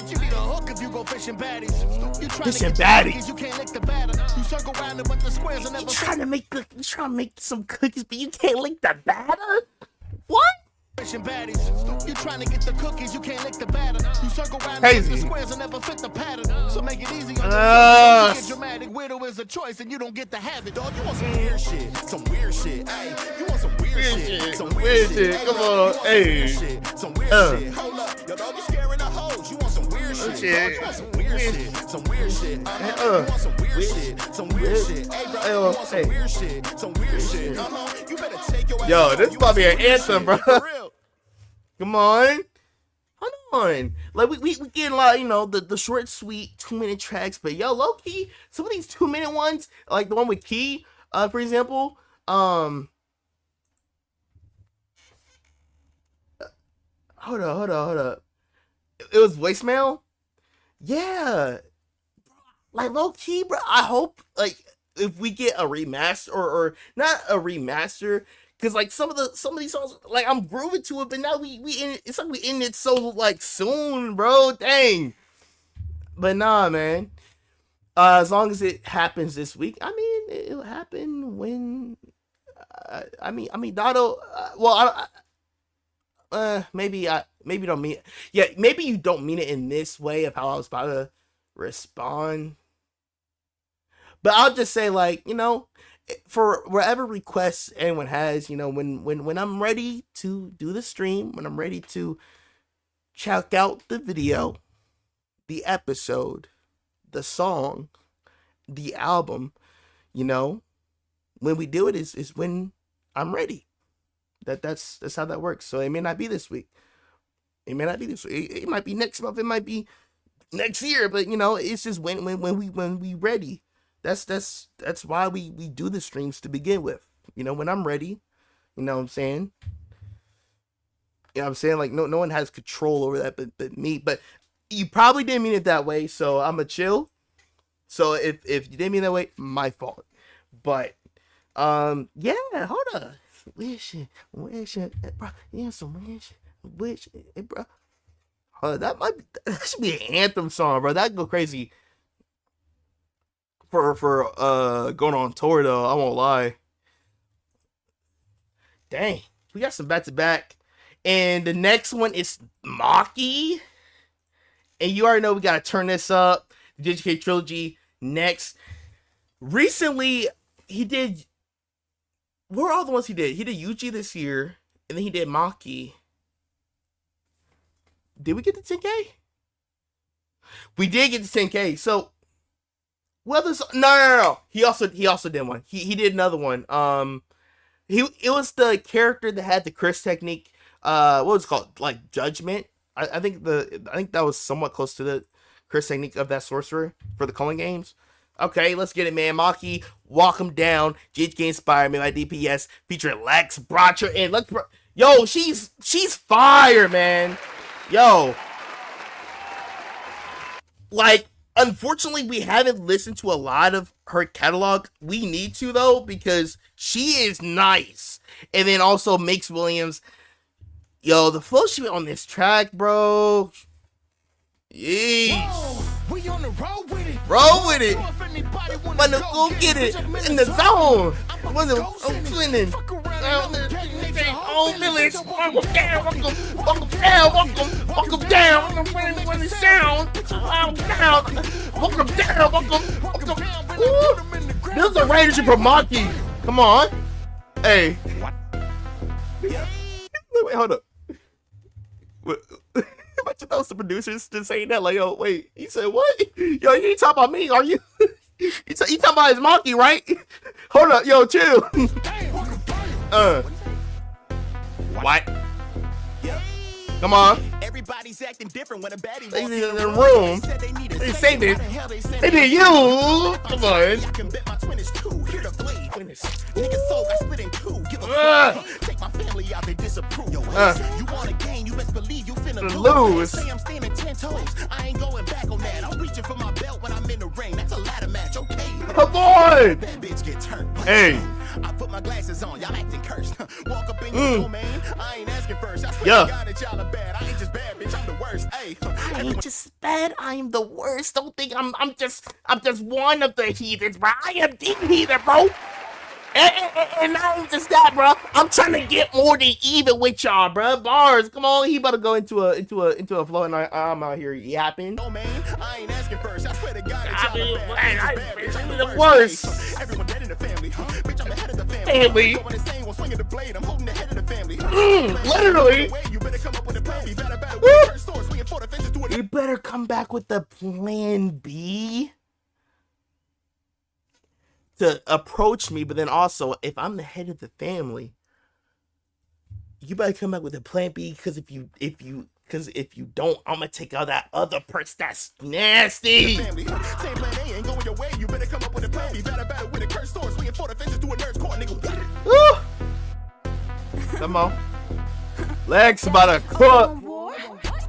You need a hook if you go fishing baddies. You trying Fishing to get baddies. cookies, you can't lick the batter. You circle around a bunch of squares and You never trying to make some cookies, but you can't lick the batter? What? fishing baddies. You trying to get the cookies, you can't lick the batter. You circle around a bunch Crazy. of squares and never fit the pattern. So make it easy on yourself. You get dramatic, weirdo is a choice and you don't get to have it. Dog, you want some weird shit, some weird shit. Ay, you want some weird shit, some weird shit. Come Ay, on, you want some hey. weird shit, some weird shit. Hold up, yo, dog, you scaring the hoes. You want some weird shit. Dog, you want some weird shit, some weird shit. You want some weird shit, some weird shit. Hey, bro, you want some weird shit, some weird shit. You better take your ass Yo, home. this You probably want an some weird anthem, shit, bro. for real. Come on. Hold on. Like we getting a lot, you know, the short, sweet 2-minute tracks, but yo, low key, some of these 2-minute ones, like the one with Key, for example, hold up. It was voicemail? Yeah. Like low key, bro. I hope like if we get a remaster or not a remaster, because like some of these songs, like I'm grooving to it, but now we in it's like we in it so like soon, bro. Dang. But nah, man. As long as it happens this week, I mean, it'll happen when. I mean, Dotto. Maybe don't mean. Yeah, maybe you don't mean it in this way of how I was about to respond. But I'll just say, like, you know, for whatever requests anyone has, you know, when I'm ready to do the stream, when I'm ready to check out the video, the episode, the song, the album, you know, when we do it is when I'm ready. That's how that works. So it may not be this week. It may not be this week. It might be next month. It might be next year. But you know, it's just when we ready. That's why we do the streams to begin with. You know, when I'm ready. You know what I'm saying? You know what I'm saying? Like no one has control over that but me. But you probably didn't mean it that way, so I'ma chill. So if you didn't mean that way, my fault. But yeah, hold on. Wish it, bro. Yeah, some wish it, bro. That should be an anthem song, bro. That'd go crazy for going on tour though. I won't lie. Dang, we got some back to back, and the next one is Maki, and you already know we gotta turn this up. The JJK trilogy next. Recently, he did. What are all the ones he did? He did Yuji this year, and then he did Maki. Did we get the 10K? We did get the 10K. So, well, no. He also did one. He did another one. It was the character that had the curse technique. What was it called? Like Judgment. I think that was somewhat close to the curse technique of that sorcerer for the Culling games. Okay, let's get it, man. Maki, Walk 'em Down, JJK inspired me by DPS, featuring Lex, Brocher, and yo, she's fire, man. Yo, like, unfortunately, we haven't listened to a lot of her catalog. We need to though, because she is nice. And then also Makes Williams, yo, the flow she went on this track, bro. Yeesh. We on the road with it. Roll with it. Wanna go get it in the zone. I'm swinging. Oh, village. Welcome down. Welcome down. When the sound. Welcome down. Welcome. This is a Raiders for Maki. Come on. Hey. Wait, hold up. Imagine those the producers just saying that, like, yo, wait, he said what? Yo, you ain't talking about me, are you? you talking about his Maki, right? Hold up, yo, chill. What? Come on. Everybody's acting different when a baddie They walks in the room. They say this. They did you. Come on. I can bet my twin is two. Here to bleed. Nigga soul got split in two. Give a fuck. Take my family out, they disapprove. Yo, you want a game, you best believe you finna lose. Say I'm standing 10 toes. I ain't going back on that. I'm reaching for my belt when I'm in the ring. That's a ladder match, okay? Come on. That bitch get turned. Hey. I put my glasses on, y'all acting cursed. Walk up in your door, man. I ain't asking first. I swear Yeah. to God that y'all are bad. I ain't just bad, bitch. I'm the worst. Hey, I ain't just bad. I am the worst. Don't think I'm just one of the heathens, bro. I am the heathen, bro. And not even just that, bro. I'm trying to get more than even with y'all, bro. Bars, come on. He about to go into a flow, and I'm out here yapping. no man. I ain't asking first. I swear to God that I y'all mean, are bad. I I'm just bad, bitch. I'm the worst. Hey, everyone dead in the family. Bitch, I'm the head of the family. Family. Going insane while swinging the blade. I'm holding the head of the family. Literally. You better come up with a plan. You better with the first sword, swinging for the fences, do it. You better come back with the plan B to approach me, but then also, if I'm the head of the family, you better come back with a plan B, because if you don't, I'm gonna take out that other person that's nasty. Family. Same plan A ain't going your way. You better come up with a plan. You better with a cursed sword, swinging for the fences, do a nerd's court, nigga. Woo. Come on. Lex about to cook.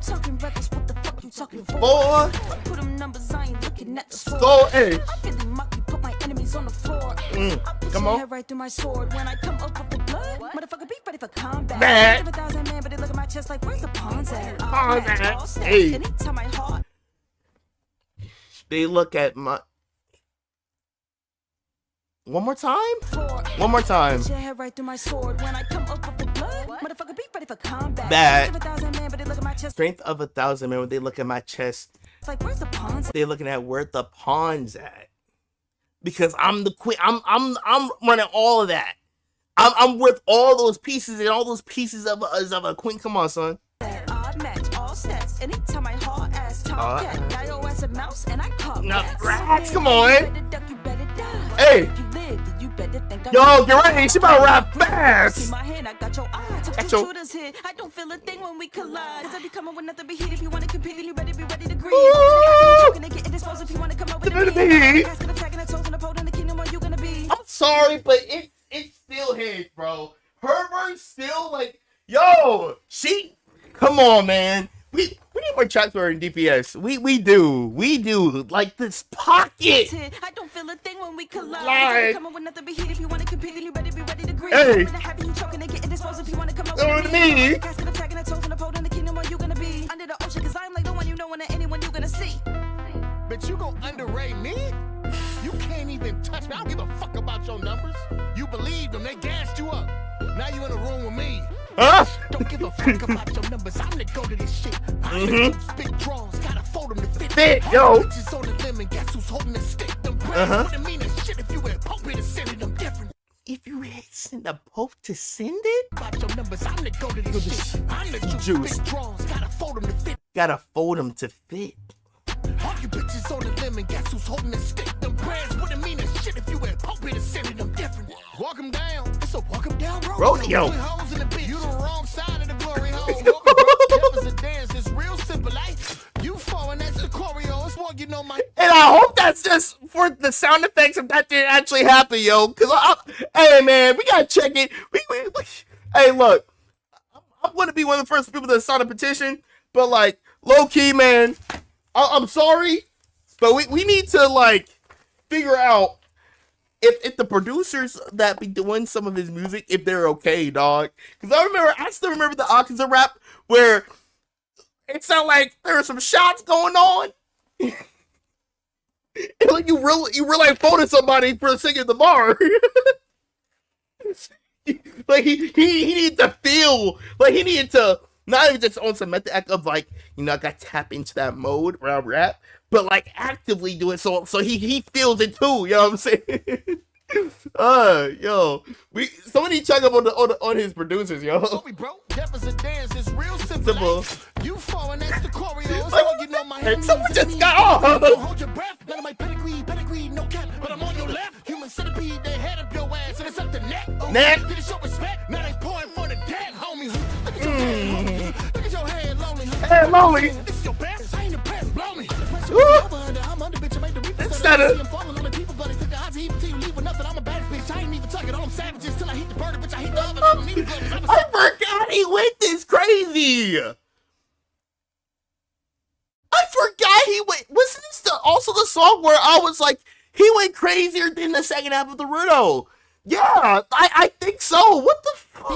Talking reckless, what the fuck you talking for? Boy. Put them numbers, I ain't looking at the score. Go, hey. I really mucky, put my enemy rollies on the floor. Come on. Right through my sword when I come up with the blood. Motherfucker, be ready for combat. Bad. 1,000 man, but they look at my chest like, where's the pawns at? Pawns at. All steps. Hey. Anytime my heart. They look at my. One more time? One more time. Right through my sword when I come up with the blood. Motherfucker, be ready for combat. Bad. 1,000 man, but they look at my chest. Strength of 1,000 men when they look at my chest. It's like, where's the pawns at? They're looking at where the pawns at. Because I'm the queen. I'm running all of that. I'm worth all those pieces and all those pieces of a queen. Come on, son. Odd match, all stats. Anytime I haul ass, tomcat, iOS a mouse, and I caught rats. Come on. You better die. Hey. If you live, you better think Yo, get ready. She about to rap fast. See my hand, I got your eye. Got Two your- shooters hit. I don't feel a thing when we collide. Cause I be coming with nothing but heat. If you wanna compete, then you better be ready to grieve. Woo! Gonna get indisposed if you wanna come up with Better a be. beat. Casket attacking the toes in the pole in the kingdom where you gonna be. I'm sorry, but it still hits, bro. Her verse still like, yo, she. Come on, man. We need more tracks for her in DPS. We do. Like this pocket. I don't feel a thing when we collide. Like- Coming with nothing but heat. If you wanna compete, then you better be ready to grieve. Hey. Gonna have you choking and get indisposed if you wanna come up Know with what I mean? Casket attacking the toes in the pole in the kingdom where you gonna be. Under the ocean, cause I'm like the one you know and anyone you gonna see. But you gon' underrate me? You can't even touch me. I don't give a fuck about your numbers. You believed them. They gassed you up. Now you in a room with me. Huh? Don't give a fuck about your numbers. I'm the go to this shit. I'm the big draws. Gotta fold them to fit. Fit, yo. Bitches on the limb and guess who's holding the stick? Them brands wouldn't mean a shit if you had Pope to send it. Them different. If you had sent the Pope to send it, About your numbers. I'm the go to this shit. I'm the Juice. big draws. Gotta fold them to fit. gotta fold them to fit. All you bitches on the limb and guess who's holding the stick? Them brands wouldn't mean a shit if you had Pope to send it. Them different. Walk 'em down. It's a walk 'em down Rodeo. Put hoes in the bitch. You the wrong side of the glory hole. That was a dance. It's real simple. You falling, that's the choreo. It's what you know my. And I hope that's just for the sound effects if that didn't actually happen, yo. Cause hey man, we gotta check it. Hey, look, I'm gonna be one of the first people to sign a petition, but like low key, man, I'm sorry, but we need to like figure out if the producers that be doing some of his music, if they're okay, dog. Cause I still remember the Arkansas rap where it sounded like there were some shots going on. And like you really like phoning somebody for singing the bar. Like he needed to feel like he needed to not even just on some method act of like, you know, I got to tap into that mode where I rap, but like actively do it so he feels it too, you know what I'm saying? Yo, somebody check up on his producers, yo. Bro, that was a dance. It's real simple. You falling, that's the choreo. It's Like, all you know my and hands. someone just got off. Don't hold your breath. None of my pedigree, no cap. But I'm on your left. Human centipede, they head up your ass, and it's up the neck. Neck. Did it show respect? Now they pouring for the dead, homies. Look at your head, homie. Look at your head, lonely. Hey, lonely. This is your best. I ain't the best. Blow me. Woo. I'm under, bitch. I made the reaper. Instead of- I'm falling on the people, but it took a hot to even till you leave with nothing. I'm a bad bitch. I ain't even talking. All them savages till I hit the burner, bitch. I hit the oven. I don't need the gloves. I'm a I forgot he went this crazy. I forgot he went. Wasn't this also the song where I was like, he went crazier than the second half of the Rudo? Yeah, I think so. What the fuck?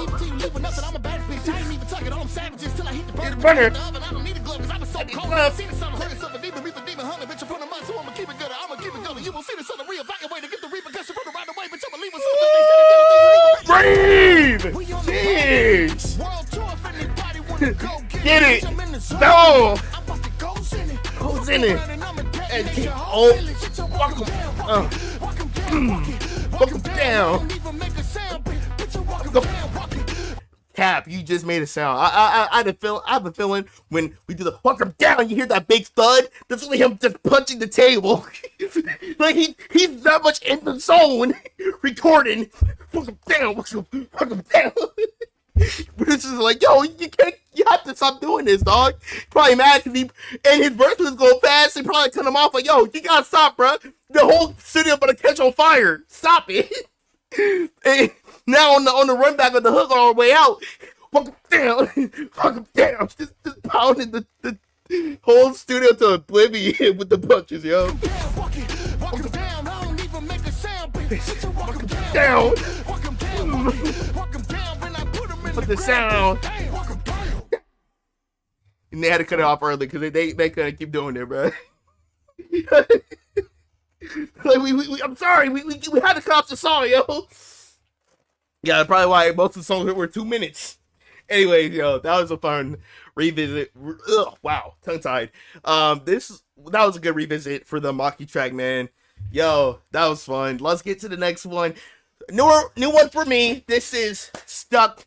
I'm a bad bitch. I ain't even talking. All them savages till I hit the burner. Burner. I don't need a glove. I'm so cold. glove. See the sun, heard it's something deeper. Reaper, demon, hunter, bitch. In front of mine, so I'ma keep it good. I'ma keep it going. You will see the sun reevaluate to get the repercussion from the right away. Bitch, I'ma leave with something. Breathe. Jeez. World tour, if anybody wanna go Get it. I'm in the zone. No. I'm about to go in it. Goes in it. And keep walk him down. Go. Cap, you just made a sound. I have a feeling when we do the walk him down, you hear that big thud. That's really him just punching the table. Like he's that much in the zone, recording. Walk him down, walk him down. But it's just like, yo, you have to stop doing this, dog. Probably mad because his birth was going fast. They probably cut him off like, yo, you gotta stop, bro. The whole studio about to catch on fire. Stop it. And now on the run back of the hook all the way out, walk him down, just pounding the whole studio to oblivion with the punches, yo. Walk him down. I don't even make a sound. Down. Put the sound. And they had to cut it off early because they couldn't keep doing it, bro. Like I'm sorry, we had to cut off the song, yo. Yeah, that's probably why most of the songs were 2 minutes. Anyway, yo, that was a fun revisit. Ugh, wow, tongue tied. That was a good revisit for the Maki track, man. Yo, that was fun. Let's get to the next one. New one for me. This is Stuck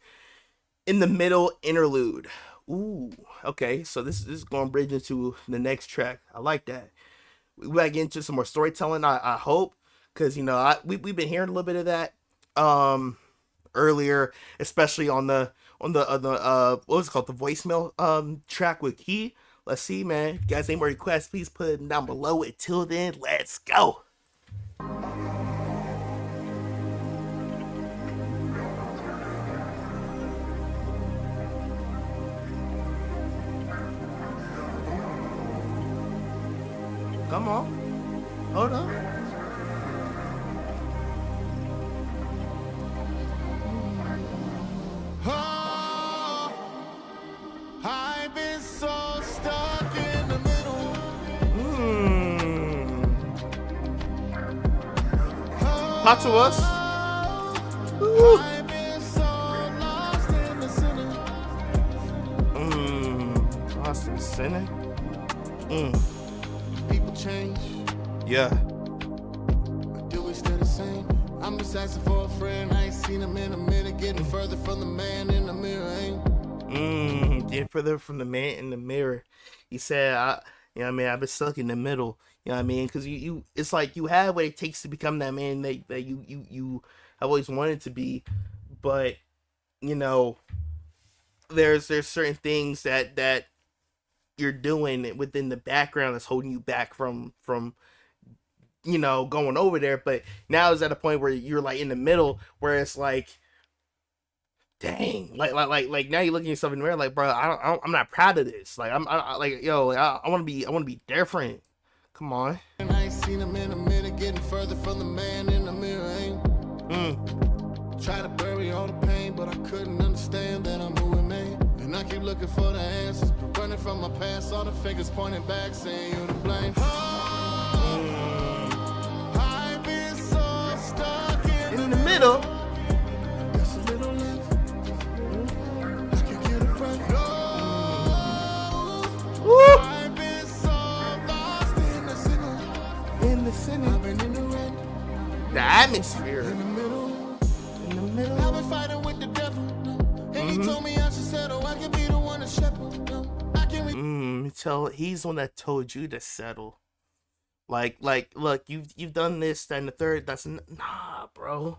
in the Middle interlude. Ooh, okay. So this is going to bridge into the next track. I like that. We might get into some more storytelling. I hope, because we've been hearing a little bit of that earlier, especially on the what was it called, the voicemail track with Key. Let's see, man. If you guys any more requests, please put them down below. Until then, let's go. Come on. Hold on. Oh, I've been so stuck in the middle. Talk to us. I've been so lost in the center. Lost in the center. People change. Yeah. Do we stay the same? I'm just asking for a friend. I ain't seen him in a minute. Getting further from the man in the mirror, ain't? Getting further from the man in the mirror. He said, I've been stuck in the middle. You know what I mean? Because you it's like you have what it takes to become that man that you have always wanted to be, but there's certain things that you're doing within the background that's holding you back from going over there. But now it's at a point where you're like in the middle, where it's like, dang, like now you're looking at yourself in the mirror like, bro, I'm not proud of this. Like I want to be different. Come on. I ain't seen him in a minute. Getting further from the man in the mirror, ain't? Try to bury all the pain, but I couldn't understand that I'm who I made. And I keep looking for the answers, but running from my past, all the fingers pointing back, saying you to blame. I've been so stuck In the middle. Just a little left. I can get a breath. Woo! I've been so lost in the center. In the center. I've been in the red. The atmosphere. In the middle. In the middle. I've been fighting with the devil. No. And he told me I should settle. I can be the one to shepherd. No. I can He's the one that told you to settle. Like, look, you've done this, that, and the third. That's nah, bro.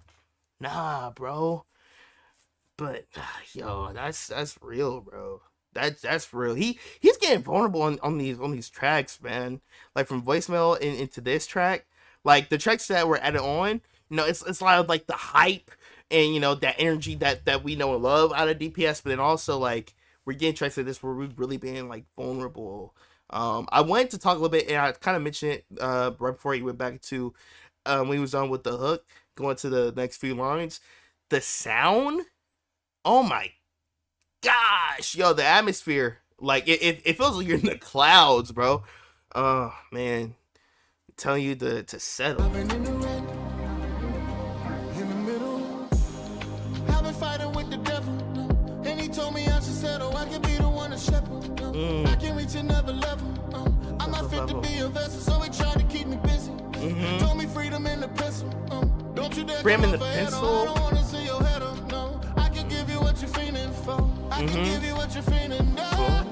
But yo, that's real, bro. That's real. He's getting vulnerable on these tracks, man. Like from voicemail into this track, like the tracks that were added on. It's a lot of like the hype and that energy that we know and love out of DPS, but then also like we're getting tracks like this where we've really been like vulnerable. I wanted to talk a little bit, and I kind of mentioned it right before he went back to when he was on with the hook, going to the next few lines. The sound, oh my gosh, yo, the atmosphere, like it feels like you're in the clouds, bro. Oh man, I'm telling you to settle. I've been in the red. In the middle. I've been fighting with the devil. No. And he told me I should settle. I can be the one to shepherd. No. I can reach another level. No. I'm not fit to be a vessel, so he tried to keep me busy. Told me freedom in the pencil. Don't you dare Freedom in the come over pencil? head on. I don't wanna see your head up. No. I can give you what you're feeling for. I can give you what you're feeling now.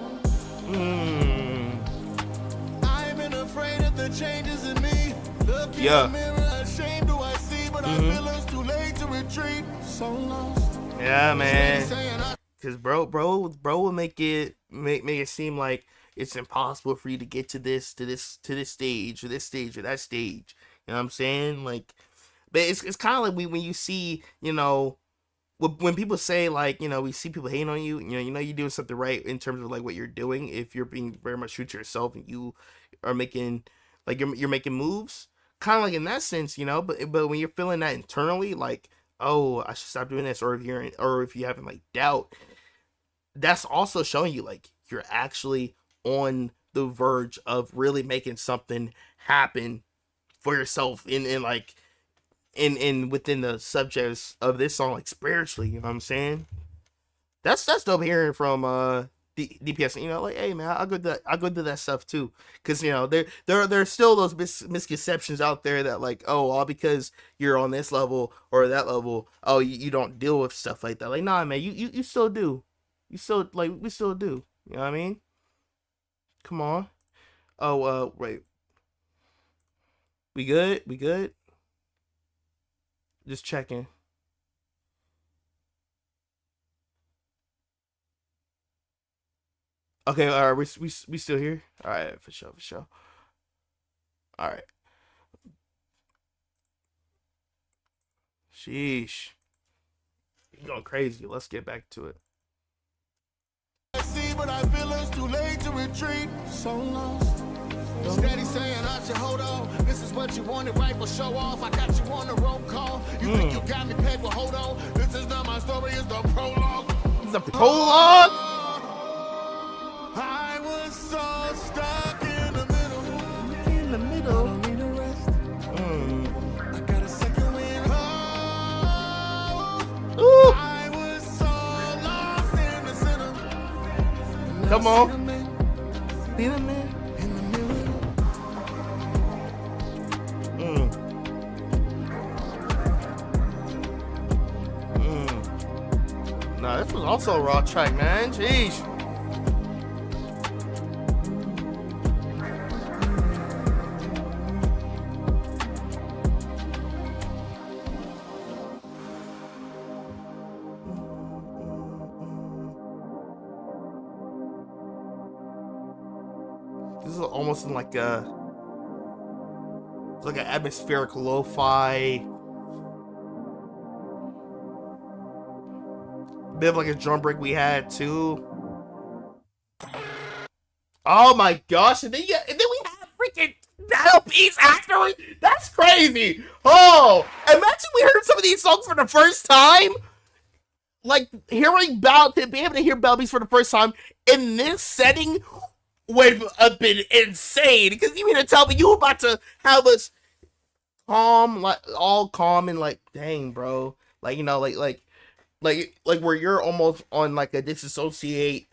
I've been afraid of the changes in me. Look in the mirror, ashamed do I see, but I feel it's too late to retreat. So lost. Yeah, man. Cause bro will make it seem like it's impossible for you to get to this stage or this stage or that stage. You know what I'm saying? Like, but it's kind of like when you see, when people say like, we see people hating on you, you're doing something right in terms of like what you're doing. If you're being very much true to yourself and you are making like you're making moves, kind of like in that sense, you know, but when you're feeling that internally, like, oh, I should stop doing this, or if you having like doubt, that's also showing you like you're actually on the verge of really making something happen for yourself in like in within the subjects of this song, like spiritually, you know what I'm saying? That's dope hearing from DPS, you know, like, hey man, I'll go do that stuff too, because you know there's still those misconceptions out there that like, oh, all because you're on this level or that level, oh, you don't deal with stuff like that. Like, nah, man, you still do, we still do, you know what I mean? Come on. Oh, wait, we good, just checking. Okay, all right, we still here? All right, for sure. All right. Sheesh. You're going crazy. Let's get back to it. See, but I feel it's too late to retreat. So lost. Steady saying I should hold on. This is what you wanted, right? But show off. I got you on the roll call. You think you got me pegged? Well, hold on. This is not my story. It's the prologue. It's the prologue. I was so stuck in the middle. In the middle. I don't need a rest. I got a second wind. Oh, I was so lost in the center. Come on. See the man. In the middle. Nah, this was also a raw track, man. Jeez. This is almost in like a, it's like an atmospheric lo-fi, bit of like a drum break we had too. Oh my gosh! And then we have freaking battle piece afterwards. That's crazy. Oh, imagine we heard some of these songs for the first time. Like hearing to be able to hear battle piece for the first time in this setting would have been insane, because you mean to tell me you about to have us calm, like all calm and like, dang, bro, like, you know, like where you're almost on like a disassociate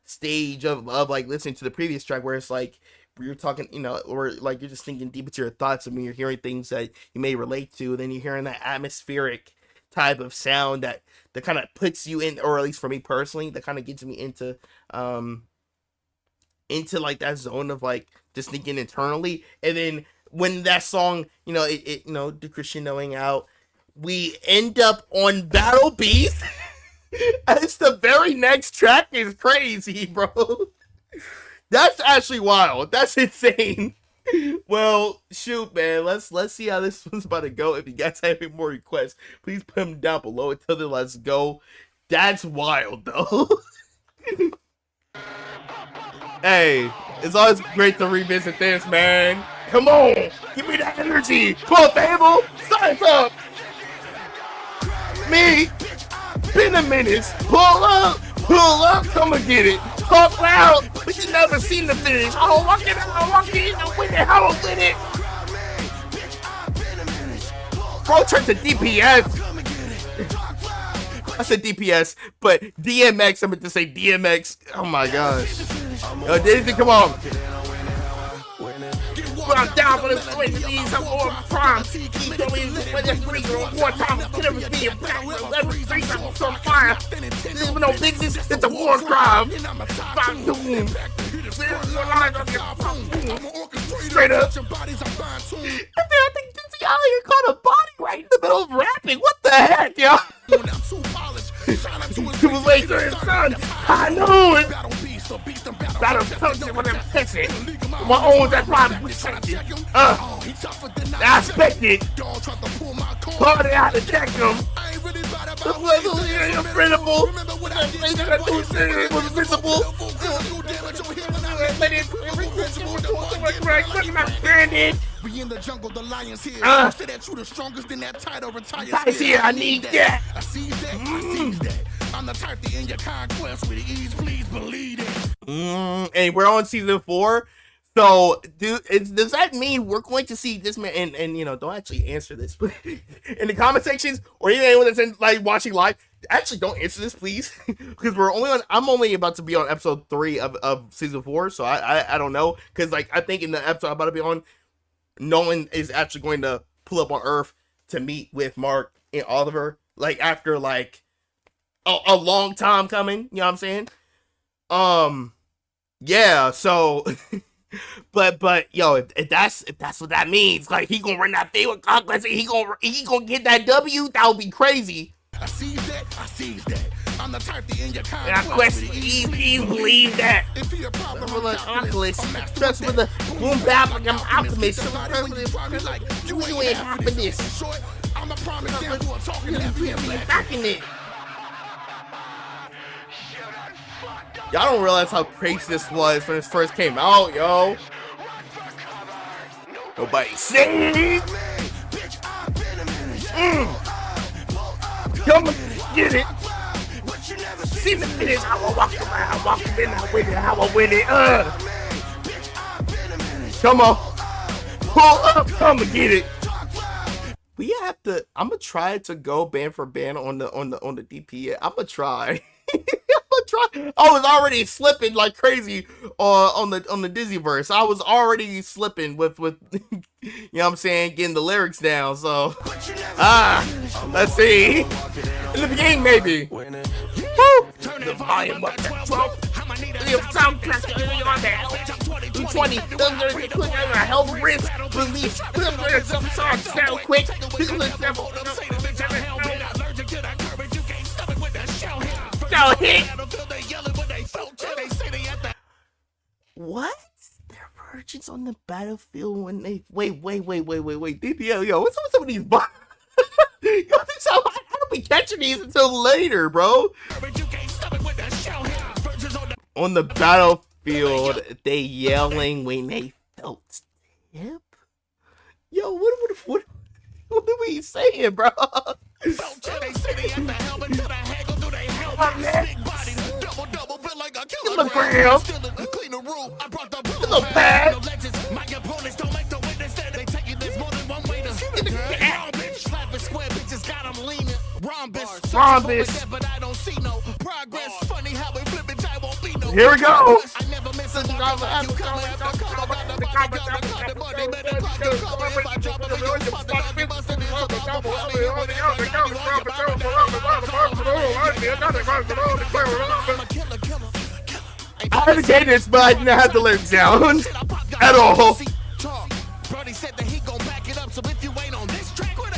stage of like listening to the previous track, where it's like you're talking, you know, or like you're just thinking deep into your thoughts, and when you're hearing things that you may relate to, then you're hearing that atmospheric type of sound that kind of puts you in, or at least for me personally, that kind of gets me into like that zone of like just thinking internally. And then when that song, you know, it you know, the crescendoing out, we end up on Battle Beast as the very next track. Is crazy, bro. That's actually wild. That's insane. Well, shoot, man. Let's see how this one's about to go. If you guys have any more requests, please put them down below. Until then, let's go. That's wild, though. Hey, it's always great to revisit this, man. Come on, give me that energy. Come on, Fable, sign up. Me, been a minute. Pull up, come and get it. Talk loud, but you never seen the finish. I'm walking, I'm with it, I'm with it. Bro, turn to DPS. I said DPS, but DMX, I meant to say DMX. Oh my gosh. Yo, Daisy, come on. But I'm down for the way these I'm on prime. Keep going with this one time. Can never be a black every three times on fire. Even though business, it's a war crime. Find the womb. Straight up. I think this y'all here caught a body right in the middle of rapping. What the heck, y'all? Too late to his son. I knew it. Battle punching when I'm pissing. My own that problem protected. I expected. Party out to check him. The was incredible. It was visible. We in the jungle, the lions here. You say that you the strongest, then that title retires here. I need that. I seize that, I seize that. I'm the type to end your conquest with ease, please believe it. And we're on season 4. So, dude, does that mean we're going to see this man? And you know, don't actually answer this, but in the comment sections or even anyone that's in, like watching live, actually don't answer this, please, because I'm only about to be on episode 3 of season 4, so I don't know, because like I think in the episode I'm about to be on, no one is actually going to pull up on Earth to meet with Mark and Oliver, like after like a long time coming. You know what I'm saying? Yeah. So. But yo, if that's what that means, like he gonna run that thing with Conquest, he gonna get that W, that would be crazy. I seize that, I seize that. I'm the type to end your conquest. Please believe that. If you're a problem, I'm like Oculus, trust with the boom bap like I'm Optimus. You ain't hopping this. I'm a prime example of talking to that back in it. Y'all don't realize how crazy this was when it first came out, yo. Nobody sings. Come on, get it. See the finish. How I walk in, I win it. How I win it. Come on, pull up. Come and get it. We have to. I'm gonna try to go band for band on the DPS. I'm gonna try. I was already slipping like crazy on the Disneyverse. I was already slipping with you know what I'm saying, getting the lyrics down. So let's see. In the beginning, maybe. Woo! The volume up to 12. Sound classic on that. 220. Health risk release. Sound quick. Go hit. What? There are virgins on the battlefield when they wait. DPL, yo, what's up with some of these bugs? Yo, how do we catching these until later, bro? On the battlefield, they yelling when they felt tip. Yo, what are we saying, bro? Kilogram. Little pad. Rhombus. Here we go. I haven't seen this, but I didn't have the lyrics down at all.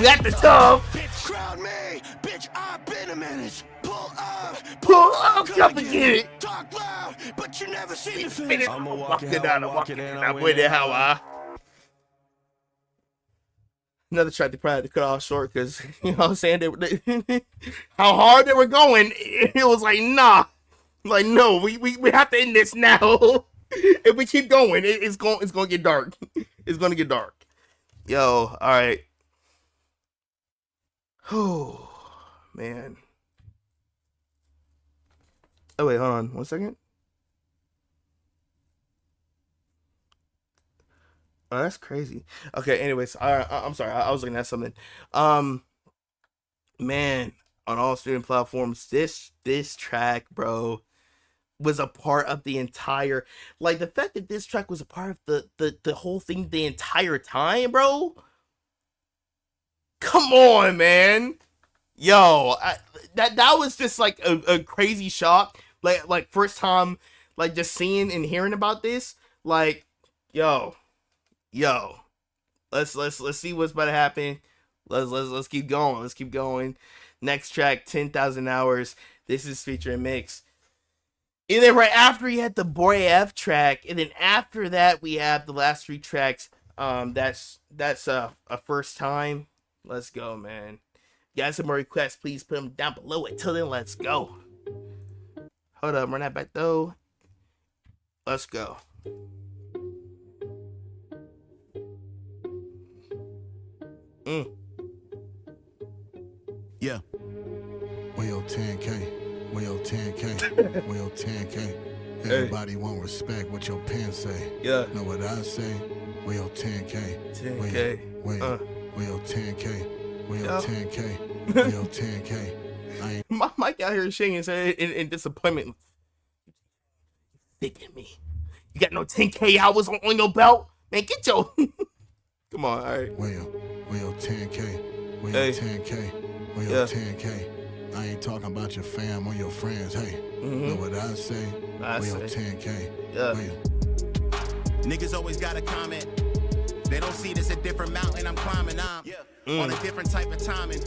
At the top. Crowd me, bitch, I've been a menace. Pull up, come and get it. Talk loud, but you never see the finish. I'ma walk it down, I'm with it, how I. Another track they probably had to cut off short because, you know what I'm saying, they how hard they were going, it was like, nah. Like, no, we have to end this now. If we keep going, it's going to get dark. It's going to get dark. Yo, all right. Oh, man. Oh, wait, hold on 1 second. Oh, that's crazy. Okay, anyways, I'm sorry. I was looking at something. Man, on all streaming platforms, this track, bro, was a part of the entire, like, the fact that this track was a part of the whole thing the entire time, bro. Come on, man. Yo, that was just like a crazy shock. Like first time, like, just seeing and hearing about this. Like, yo, let's see what's about to happen. Let's keep going. Let's keep going. Next track, 10,000 Hours. This is featuring Mix. And then right after he had the Boy F track, and then after that we have the last 3 tracks. That's a first time. Let's go, man. You guys have more requests, please put them down below. Until then, let's go. Hold up, run that back though. Let's go. Yeah. Well, yo, 10K. Well, yo, 10K. Well, yo, 10K. Everybody want respect what your pen say. Yeah. Know what I say? Well, yo, 10K. 10K. Well, yo, 10K. Well, yo, Yeah. 10K. Well, yo, 10K. I ain't My Mike out here shaking his head in disappointment. Thick at me. You got no 10K hours on your belt? Man, get your... Come on, all right. well, yo, 10K. Well, Hey. yo, 10K. Well, yo, Yeah. 10K. I ain't talking about your fam or your friends. Hey, know what I say? I Well, yo, say. 10K. Yeah. Well, yo, Niggas always gotta comment. They don't see this a different mountain I'm climbing. I'm on a different type of timing.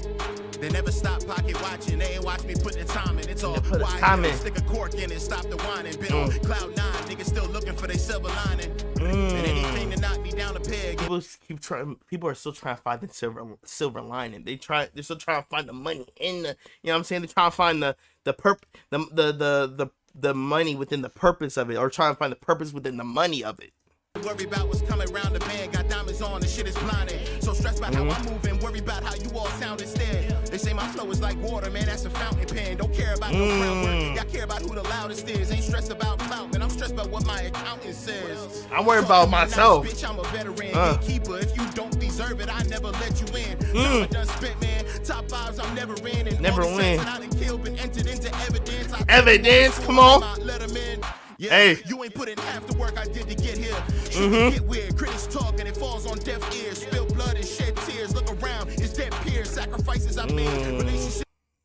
They never stop pocket watching. They ain't watch me put the time in. It's all put the why time in. stick a cork in and stop the whining. Been on cloud 9. Niggas still looking for their silver lining. And anything to knock me down a peg. People are still trying to find the silver lining. They're still trying to find the money in the, you know what I'm saying? They're trying to find the money within the purpose of it, or trying to find the purpose within the money of it. Worry about what's coming around the band. Got diamonds on, the shit is blinding. So stressed about how I'm moving. Worry about how you all sound instead. They say my flow is like water, man. That's a fountain pen. Don't care about no groundwork. Y'all care about who the loudest is. Ain't stressed about clout, man. I'm stressed about what my accountant says. I'm worried about myself. Bitch, I'm a veteran. Gatekeeper. If you don't deserve it, I never let you in. Time I done spent, man. Top 5s, I'm never in. And Never all the win. sets that I done killed been entered into evidence. Evidence, come on. Let 'em in. Yeah, Hey. you ain't put in half the work I did to get here. Shit can get weird, critics talk and it falls on deaf ears. Spill blood and shed tears. Look around, it's dead peers. Sacrifices I made. Relationships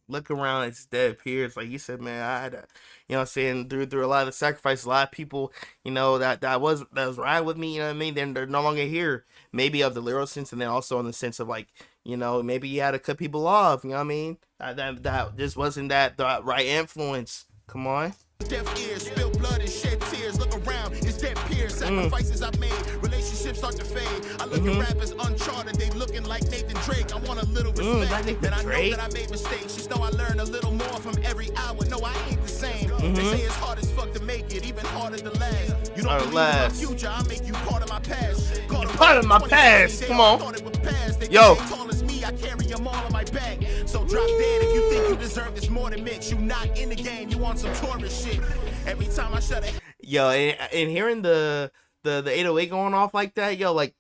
Look around, it's dead peers. Like you said, man, I had to, you know what I'm saying, through a lot of sacrifices, a lot of people, you know, that was riding with me, you know what I mean? They're no longer here. Maybe of the literal sense, and then also in the sense of, like, you know, maybe you had to cut people off, you know what I mean? That just wasn't the right influence. Come on. deaf ears. Spill blood and shed tears. Look around, it's dead peers. Sacrifices I made. Relationships start to fade. I look at rappers uncharted. They looking like Nathan Drake. I want a little respect. like Nathan And I Drake? know that I made mistakes. Just know I learn a little more from every hour. No, I ain't the same. They say it's hard as fuck to make it, even harder to last. You don't Hard to believe last. in my future, I'll make you part of my past. Part of my past. Come on. Yo. Yo. Tall as me, I carry them all on my back. So drop dead if you think you deserve this more than mix. You not in the game, you want some tourist shit. Every time I shut it. Yo, and hearing the 808 going off like that, yo, like,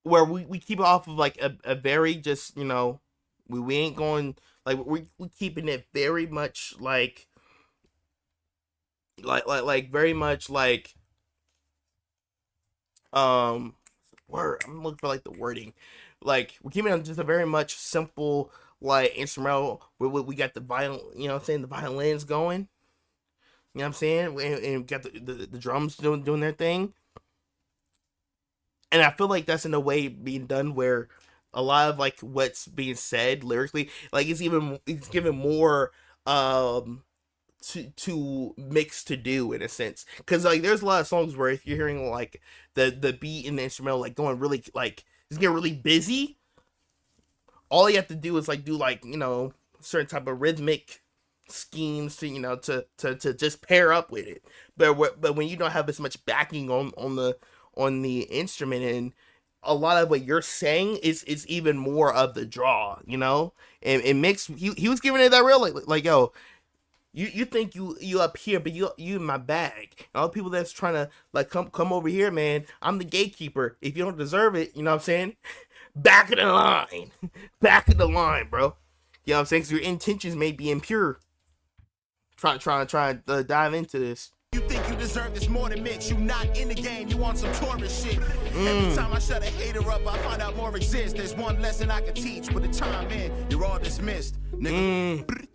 where we keep it off of, like, a very just, you know, we ain't going, like, we keeping it very much, like very much, like, word, I'm looking for, like, the wording. Like, we're keeping it just a very much simple, like, instrumental, where we got the violin, you know what I'm saying, the violins going. You know what I'm saying? And got the drums doing their thing. And I feel like that's in a way being done where a lot of, like, what's being said lyrically, like, it's given more to mix to do, in a sense. Because, like, there's a lot of songs where if you're hearing, like, the beat and the instrumental, like, going really, like, it's getting really busy, all you have to do is, like, do, like, you know, certain type of rhythmic schemes to, you know, to just pair up with it. But when you don't have as much backing on the instrument, and a lot of what you're saying is even more of the draw, you know. And Mix, he was giving it that real, like yo, you think you up here, but you in my bag. And all the people that's trying to, like, come over here, man, I'm the gatekeeper. If you don't deserve it, you know what I'm saying, back of the line, bro. You know what I'm saying? Because your intentions may be impure. Trying to dive into this. You think you deserve this more than mix. You not in the game, you want some tourist shit. Every time I shut a hater up, I find out more exists. There's one lesson I can teach, but the time in, you're all dismissed. Nigga.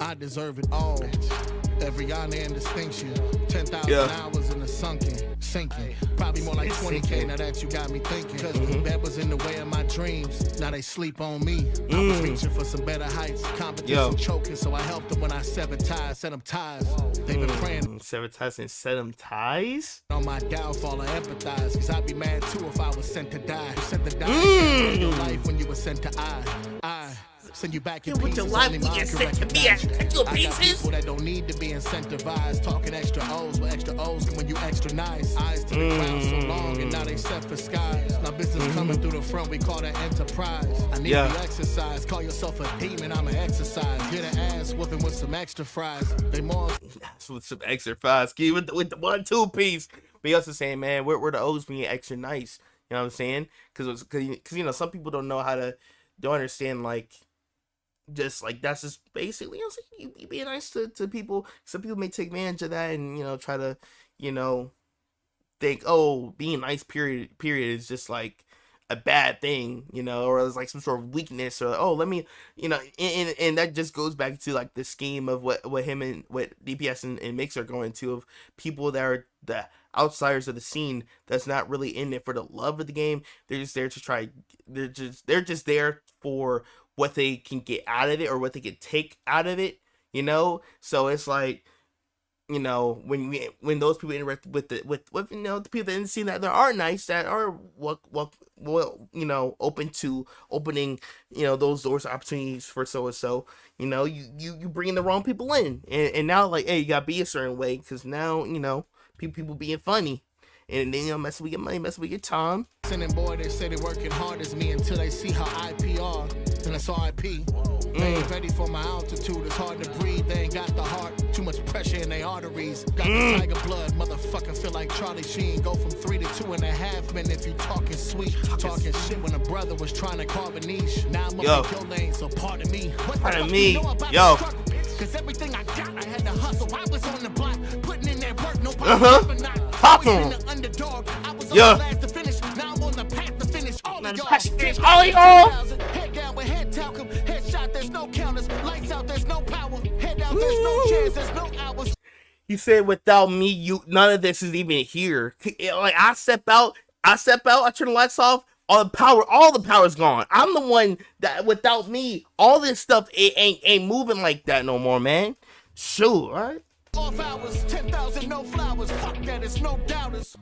I deserve it all. Every honor and distinction. 10,000 hours in the sinking. Probably more like 20K now that you got me thinking. Cause the bed was in the way of my dreams. Now they sleep on me. I was reaching for some better heights. Competition choking, so I helped them when I severed ties, set them ties. They've been praying. Sever ties and set them ties? On my downfall, I empathize. Cause I'd be mad too if I was sent to die. Sent to die. Your life when you were sent to I. Send you back in With pieces. your life Only when mine you can sent to me recognize you. at your I got pieces. people that don't need to be incentivized. Talking extra O's with extra O's when you extra nice. Eyes to the ground so long and now they set for skies. Now business coming through the front, we call that enterprise. I need the exercise. Call yourself a demon, I'm an exercise. Get an ass whooping with some extra fries. They more with some extra fries, with the 1-2 piece. But he also saying, man, we're the O's being extra nice. You know what I'm saying? Because you know, some people don't know how to, don't understand, like, just like that's just basically, you know, you being nice to people. Some people may take advantage of that and, you know, try to, you know, think, oh, being nice period is just like a bad thing, you know, or it's like some sort of weakness, or oh, let me, you know, and that just goes back to like the scheme of what him and what DPS and Mix are going to, of people that are the outsiders of the scene, that's not really in it for the love of the game. They're just there to try, they're just there for what they can get out of it, or what they can take out of it, you know. So it's like, you know, when those people interact with you know, the people that didn't see that there are nice, that are well, you know, open to opening, you know, those doors, opportunities for so and so, you know, you bringing the wrong people in, and now, like, hey, you gotta be a certain way, because now, you know, people being funny, and then, you know, mess with your money, mess with your time. and boy, they say they working hard as me until they see how IPR, and it's RIP. They ain't ready for my altitude, it's hard to breathe. They ain't got the heart, too much pressure in their arteries. Got the tiger blood, motherfucker feel like Charlie Sheen. Go from 3 to 2.5 minutes if you talking sweet. Talking shit when a brother was trying to carve a niche. Now I'm up in your lane, so pardon me. Pardon me, yo. Cause everything I got, I had to hustle. I was on the block, putting in that work, nobody Pop been the underdog. I was on the last to finish, now I'm on the path to finish. All of y'all, head down with head talcum, headshot, there's no counters, lights out, there's no power, head out, there's no chance, there's no hours. He said, without me, none of this is even here. Like, I step out, I turn the lights off, all the power's gone. I'm the one that, without me, all this stuff, it ain't moving like that no more, man. Shoot, right? Off hours, 10,000, no flowers, fuck that, it's no doubters.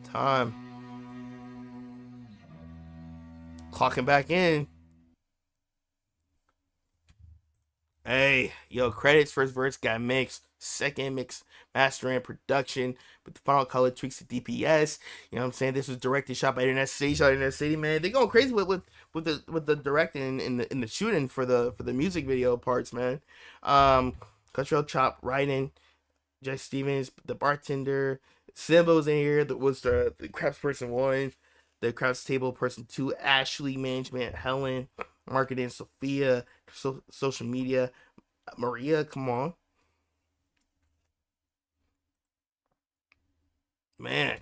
Time. Clocking back in. Hey, yo, credits first verse got mixed, second mix, mastering, production, with the final color tweaks to DPS. You know what I'm saying? This was directed, shot by Internet City, man. They going crazy with the directing and the shooting for the music video parts, man. Control Chop, writing, Jess Stevens, the bartender, Simbo's in here. That was the craps person 1, the craps table person 2, Ashley, management, Helen, marketing, Sophia, social media, Maria. Come on, man.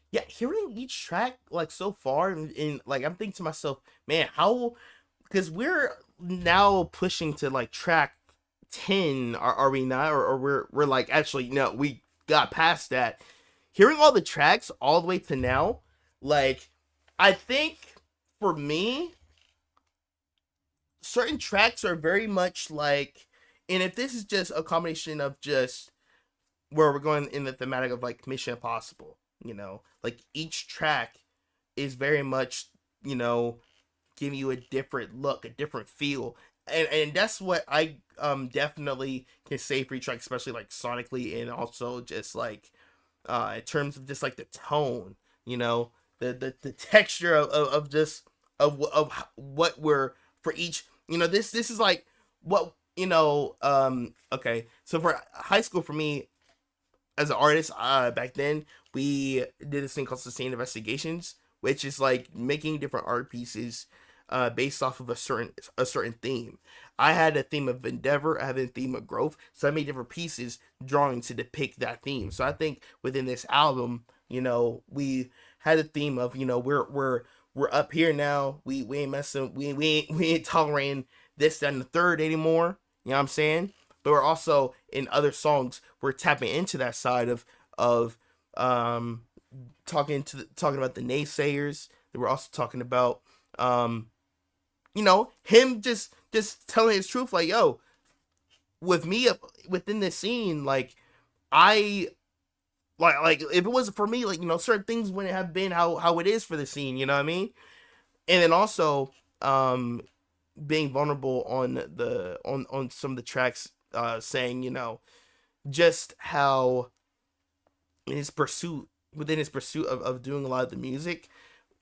Yeah, hearing each track like so far, and like I'm thinking to myself, man, how, because we're now pushing to like track 10, are we not? Or we're like, actually no, we got past that. Hearing all the tracks all the way to now, like, I think for me, certain tracks are very much like, and if this is just a combination of just where we're going in the thematic of like Mission Impossible, you know, like each track is very much, you know, giving you a different look, a different feel, and that's what I definitely can say for each track, especially like sonically, and also just like in terms of just like the tone, you know, the texture of just of what we're for each, you know, this is like what, you know, okay, so for high school, for me as an artist, back then we did this thing called Sustained Investigations, which is like making different art pieces based off of a certain theme. I had a theme of endeavor, I had a theme of growth, so I made different pieces drawing to depict that theme. So I think within this album, you know, we had a theme of, you know, we're up here now, we ain't messing, we ain't tolerating this, that, and the third anymore, you know what I'm saying? But we're also, in other songs, we're tapping into that side of talking about the naysayers. That we're also talking about you know, him just telling his truth, like, yo, with me up within this scene, like, I Like if it wasn't for me, like, you know, certain things wouldn't have been how it is for the scene, you know what I mean? And then also being vulnerable on some of the tracks, saying, you know, just how within his pursuit of doing a lot of the music,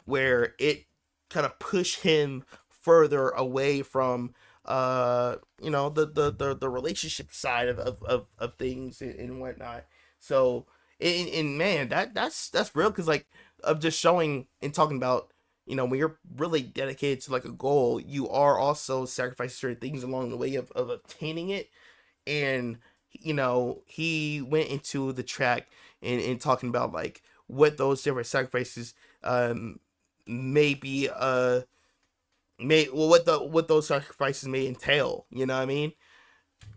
where it kind of pushed him further away from you know, the relationship side of things and whatnot. So and man, that's real, because like of just showing and talking about, you know, when you're really dedicated to like a goal, you are also sacrificing certain things along the way of obtaining it. And you know, he went into the track and talking about like what those different sacrifices may be what those sacrifices may entail, you know what I mean?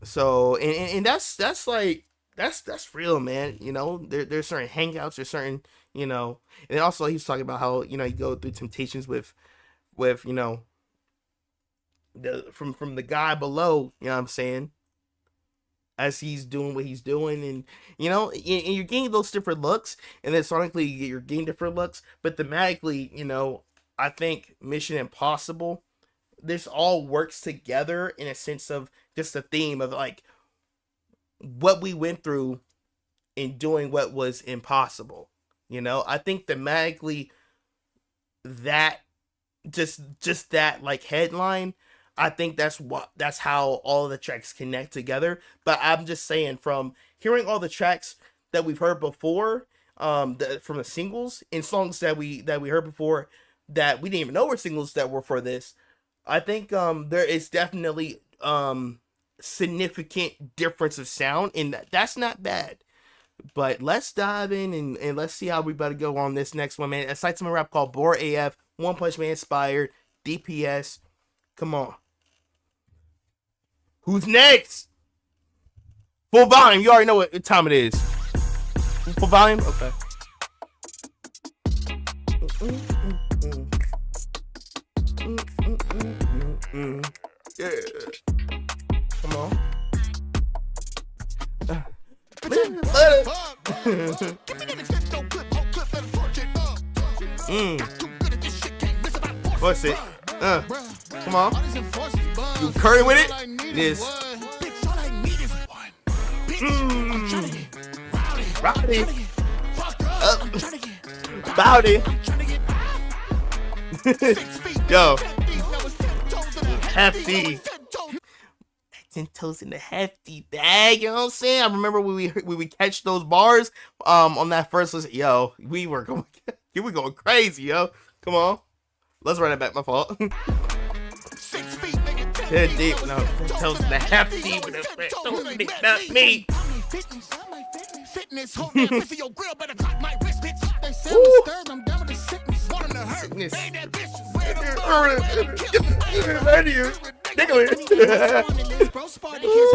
So and that's like that's real, man. You know, there's certain hangouts, there's certain, you know, and then also he's talking about how, you know, you go through temptations with you know, from the guy below, you know what I'm saying, as he's doing what he's doing. And you know, and you're getting those different looks, and then sonically you're getting different looks, but thematically, you know, I think Mission Impossible, this all works together in a sense of just the theme of like what we went through in doing what was impossible. You know, I think thematically that just that like headline, I think that's how all the tracks connect together. But I'm just saying, from hearing all the tracks that we've heard before, from the singles and songs that we heard before that we didn't even know were singles that were for this, I think there is definitely significant difference of sound, and that's not bad. But let's dive in and let's see how we better go on this next one, man. A Sight Summer rap called Bored AF, One Punch Man inspired, DPS. Come on. Who's next? Full volume. You already know what time it is. Full volume? Okay. Yeah. Come on. What's it? Come on. You curry with it? This. Rowdy. Bowdy. Yo. Hefty. 10 toes in the hefty bag, you know what I'm saying? I remember when we catch those bars on that first list. Yo, we were going crazy, yo. Come on. Let's run it back, my fault. 10 deep, no, 10 toes in the hefty, but it's not me. Fitness, hold that pussy, your grill better clock my wrist, bitch. They say I'm disturbed, I'm down with the sickness. Water to hurt, ain't that bitch.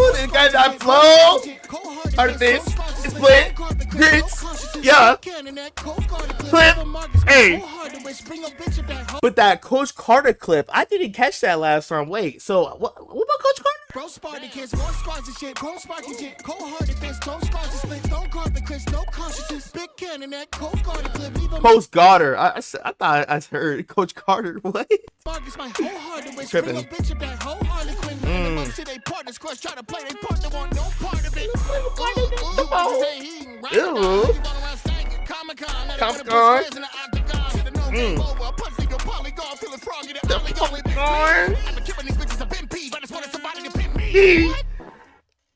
This guy that flow, artist, split, grits, yeah, clip, hey. But that Coach Carter clip, I didn't catch that last time. Wait, so what about Coach Carter? Bro, Spartacus, more squads and shit, cold sparking shit, cold hearted fist, don't scars and split, don't carpet Chris, no consciousness, big cannon, that Coach Carter clip, Coach Carter, I thought I heard Coach Carter, what? Spartacus, my whole heart to wish, bring a bitch up that whole Harlequin, and the see they partners crush, try to play, they partner want no part of it. Comic-Con.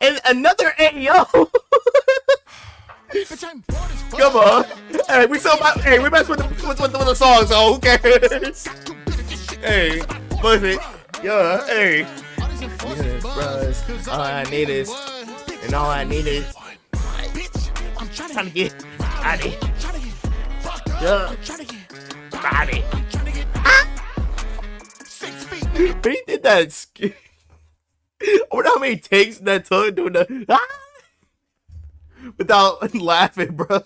And another AO. Come on. Hey, we mess with the songs, so who cares? Hey, pussy. Yeah, hey. Yes, bros. All I need is, and all I need is, I'm trying to get out of here. Yeah. Body. He did that. I wonder how many takes that took doing the without laughing, bro.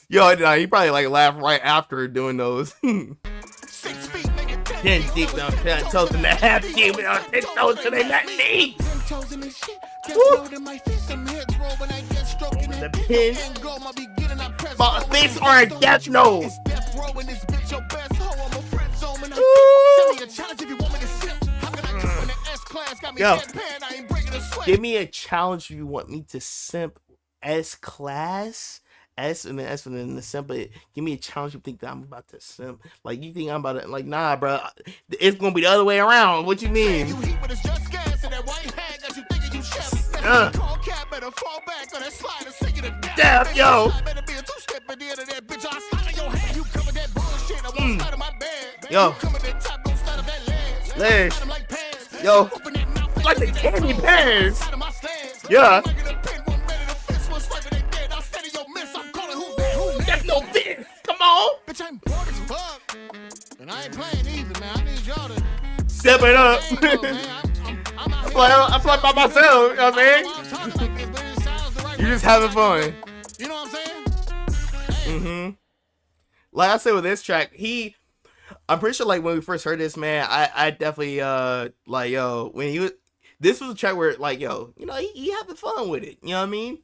Yo, no, he probably like laughed right after doing those. 10 deep now, 10 toes in the half deep without 10 toes in the neck deep. The pin. My face are a death note. It's death row in this bitch, your best hoe. I'm a friend zone. Send me a challenge if you want me to sip. How can I jump in the S class? Got me Yo. deadpan, I ain't breaking a sweat. Give me a challenge if you want me to simp S class. S and then S and then the simp. But give me a challenge if you think that I'm about to simp. Like you think I'm about to like nah, bro. It's gonna be the other way around. What you mean? You heat with us just gas and that white hag that you thinking you chef. Call cat better fall back on that slide and sing it to death. Death, yo. Better be a two-step at the end of that bitch. I'll slide on your head. You cover that bullshit. I won't slide on my bed. Yo. You come at that top, don't slide on that ledge. Ledge. Slide 'em like pants. Yo. Open that mouth Like the candy pants. Slide on my stance. Yeah. Like in a pin, one better than fist, one swipe and they dead. I'll steady your miss. I'm calling who's that? Who's that? That's no fit. Come on. Bitch, I'm bored as fuck. And I ain't playing either, man. I need y'all to Step it up. I ain't know, man. I'm out here. I fly by myself. You know what I mean? I'm talking like this, but it sounds the right You're way. just having fun. You know what I'm saying? Like I said with this track, I'm pretty sure like when we first heard this, man, I definitely like yo when he was this was a track where like yo you know he having fun with it, you know what I mean?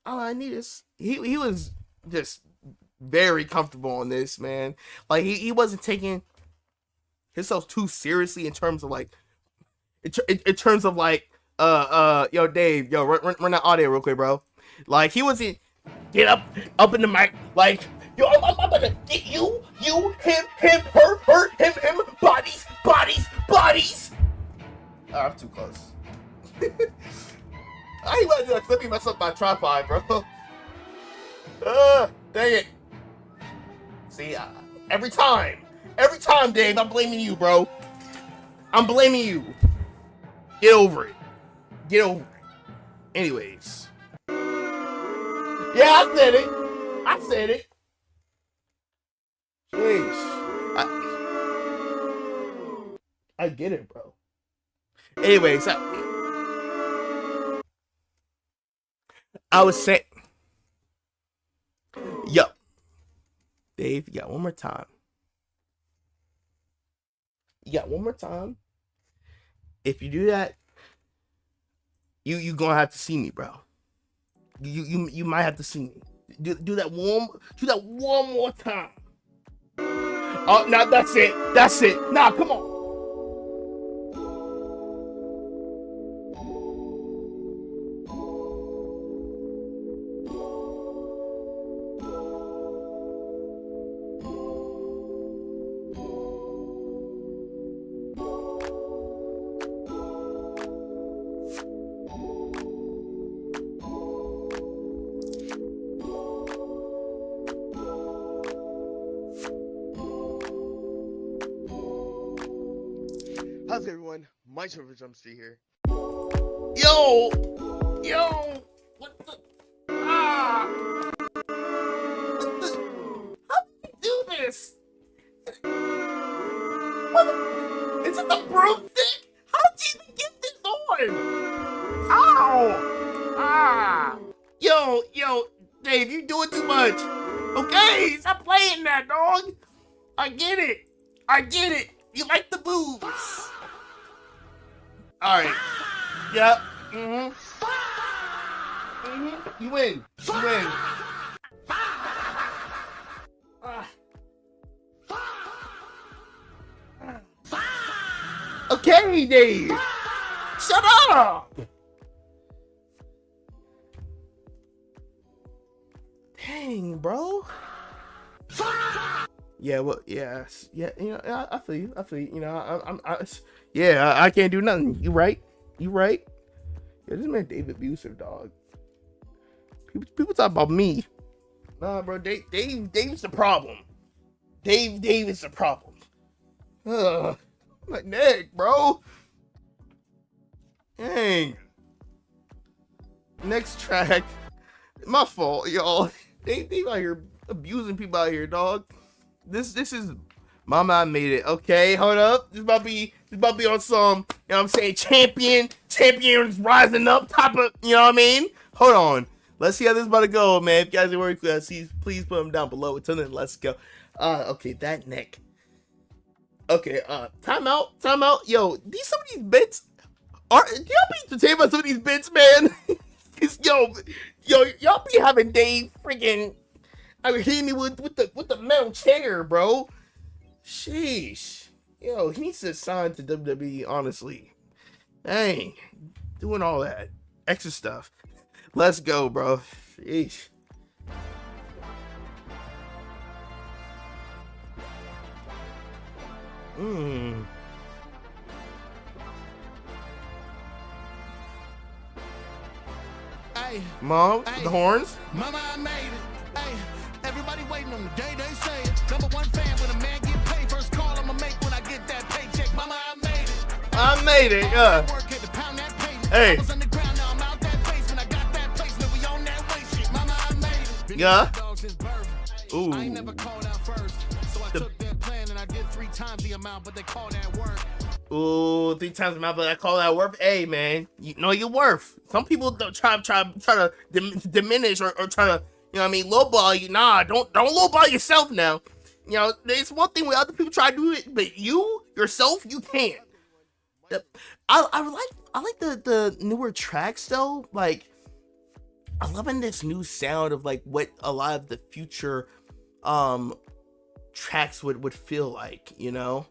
All I need is he was just very comfortable on this, man. Like he wasn't taking himself too seriously in terms of like in terms of like yo Dave, yo run that audio real quick, bro. Like he wasn't get up in the mic like yo I'm about to get you him her him bodies. Oh, I'm too close. I ain't gonna do that. Let me mess up my tripod, bro. Dang it. See, every time, Dave, I'm blaming you, bro. I'm blaming you. Get over it. Anyways. Yeah, I said it. Jeez. I get it, bro. Anyways, I was saying, yo, Dave, you got one more time. If you do that, you gonna have to see me, bro. You might have to see me. Do that one more time. Oh, no, that's it. Nah, come on. How's everyone? My Trevor Jump Street here. Yo, what the? How did you do this? Is it the broomstick? How did you even get this on? Ow! Yo, Dave, you doing too much. Okay, stop playing that, dog. I get it. You like the boobs. All right. Yep. You win. Okay, Dave. Shut up. Dang, bro. Yeah, well, yeah, you know, I feel you. You know, I can't do nothing. You right. Yeah, this man Dave abusive, dog. People talk about me. Nah, bro, Dave's the problem. Dave is the problem. My neck, bro. Dang. Next track. My fault, y'all. Dave out here abusing people out here, dog. This is Mama, I made it. Okay, hold up. This about to be on some, you know what I'm saying, champions rising up top of, you know what I mean? Hold on. Let's see how this is about to go, man. If you guys are worried, please put them down below. Until then, let's go. Okay, that neck. Okay, time out. Yo, some of these bits are, y'all be entertained by some of these bits, man. Cause y'all be having Dave freaking, hitting me with the metal chair, bro. Sheesh. Yo, he needs to sign to WWE, honestly. Dang, doing all that extra stuff. Let's go, bro. Sheesh. Hey, Mom, hey, the horns. Mama, I made it. Hey, everybody waiting on the day they say it. Number one fan when a man get paid. First call I'ma make when I get that paycheck. Mama, I made it. I made it, yeah. Work had to pound that payment. Hey. I was underground, now I'm out that basement. I got that placement, we on that way shit. Mama, I made it. Been Yeah. dog since birth. Ooh. I ain't never called out first. So I took that plan and I did 3 times the amount, but they call that work. Ooh, 3 times the amount, but I call that worth. Hey, man, you know your worth. Some people don't try to diminish or try to, you know what I mean, lowball you. Nah, don't lowball yourself now. You know, there's one thing when other people try to do it, but you yourself, you can't. I like the newer tracks though. Like, I'm loving this new sound of like what a lot of the future tracks would feel like, you know.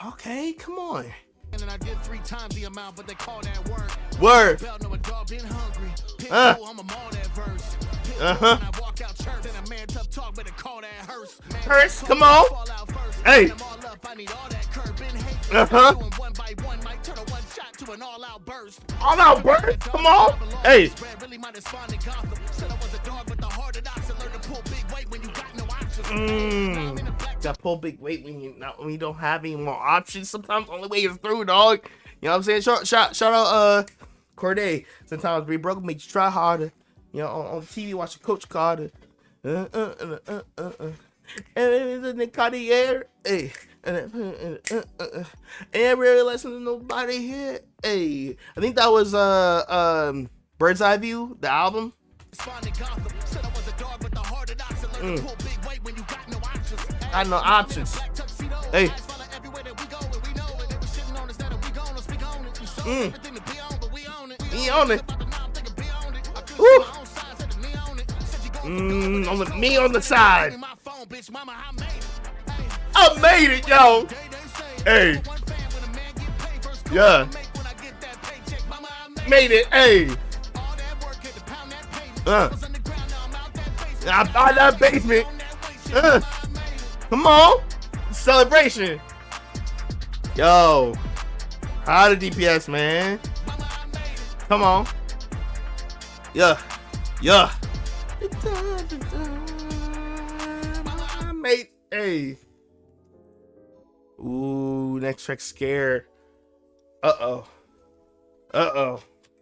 Okay, come on. And I did 3 times the amount, but they call that work. Word. Belt, no, a dog been hungry. Pitbull, I'm a mall that verse. Uh-huh. When I walk out church, and a man tough talk, better call that hearse. Man, Hearse, talk, come on. fall out first. Hey. Them all up, I need all that curb and hate. Uh-huh. Doing one by one, might turn a one shot to an all-out burst. All out burst, come on. Hey. Really might have spawned in Gotham. Said I was a dog with the heart of ox and learned to pull big weight when you got no options. Now I'm in the black. Got pull big weight when you don't have any more options. Sometimes the only way is through, dog. You know what I'm saying? Shout out Corday. Sometimes be broke make you try harder. You know, on TV watching Coach Carter. And it's in Cartier. Hey. And every lesson nobody here. Hey. I think that was Bird's Eye View, the album. I know options. Hey. We on it. Woo. Me on the side. I made it, yo. Hey. Yeah. Made it, hey. I buy that basement. Come on. Celebration. Yo. How the DPS, man. Come on. Yeah. Mate. Hey. Ooh, next track scared. Uh-oh.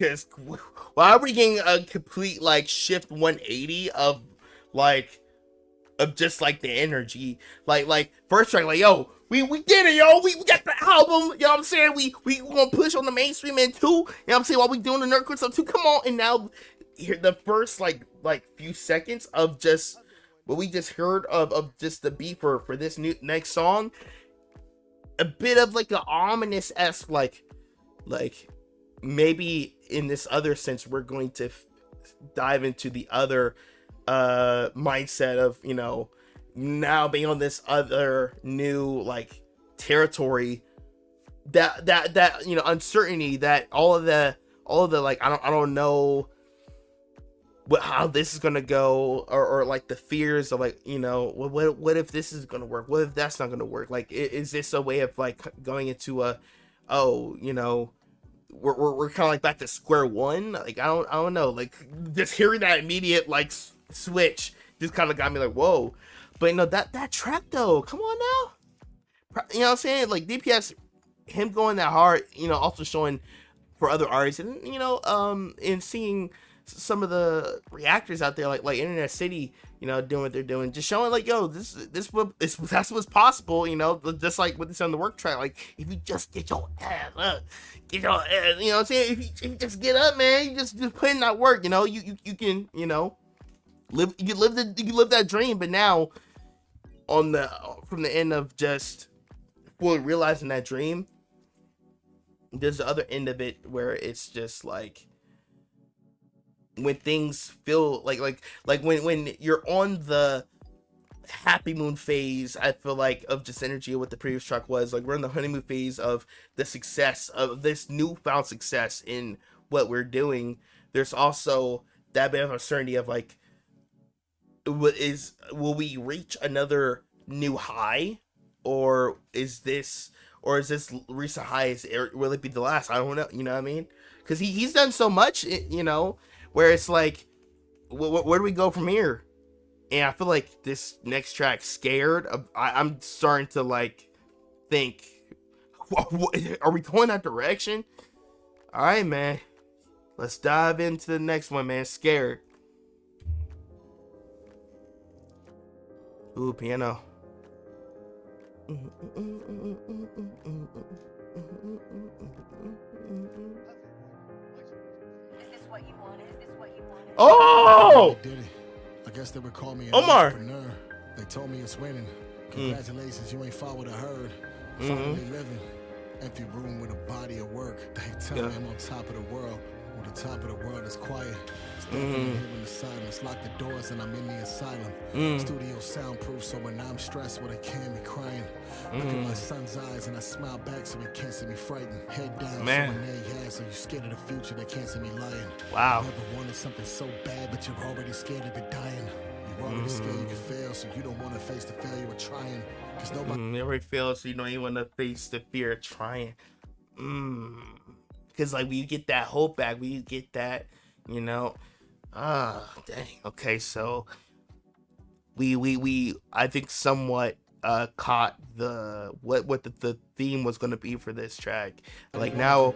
Cause why are we getting a complete like shift 180 of just like the energy? Like first track, like, yo, we did it, yo. We got the album. You know what I'm saying? We gonna push on the mainstream end too. You know what I'm saying? While we doing the nerd quiz stuff too. Come on, and now here the first like few seconds of just what we just heard of just the beat for this next song. A bit of like an ominous-esque like maybe in this other sense we're going to dive into the other mindset of, you know, now being on this other new like territory that you know, uncertainty, that all of the like I don't know how this is gonna go, or like the fears of like, you know, what if this is gonna work, what if that's not gonna work, like is this a way of like going into a, oh, you know, we're kind of like back to square one, like I don't know, like just hearing that immediate like switch just kind of got me like, whoa. But you know, that track though, come on now, you know what I'm saying, like DPS, him going that hard, you know, also showing for other artists, and you know, and seeing some of the reactors out there like Internet City, you know, doing what they're doing, just showing like, yo, that's what's possible, you know, just like with this on the work track, like if you just get your ass up, you know what I'm saying, if you just get up, man, you just put in that work, you know, you can, you know, live that dream. But now from the end of just fully realizing that dream, there's the other end of it where it's just like when things feel like when you're on the happy moon phase, I feel like, of just energy of what the previous track was. Like we're in the honeymoon phase of the success of this newfound success in what we're doing. There's also that bit of uncertainty of like, will we reach another new high, or is this recent high, will it be the last? I don't know, you know what I mean? Because he's done so much, you know, where it's like, where do we go from here? And I feel like this next track, Scared, I'm starting to like think, are we going that direction? All right, man, let's dive into the next one, man. Scared. Ooh, piano. Oh! Did it. I guess they would call me an Omar. entrepreneur. They told me it's winning. Congratulations, you ain't fought with a herd. Finally living. Empty room with a body of work. They tell me I'm on top of the world. When the top of the world is quiet. Hearing the silence. Lock the doors and I'm in the asylum. Studio soundproof, so when I'm stressed, well, they can't be crying. Look at my son's eyes and I smile back so he can't see me frightened. Head down, Man. so when they ask, are you scared of the future? They can't see me lying. Wow. You never wanted something so bad, but you're already scared of the dying. You're already scared you can fail, so you don't want to face the failure of trying. Cause nobody You already failed, so you don't even want to face the fear of trying. Because like when you get that hope back, when you get that, you know, dang. Okay, so we I think somewhat caught what the theme was going to be for this track. Like now,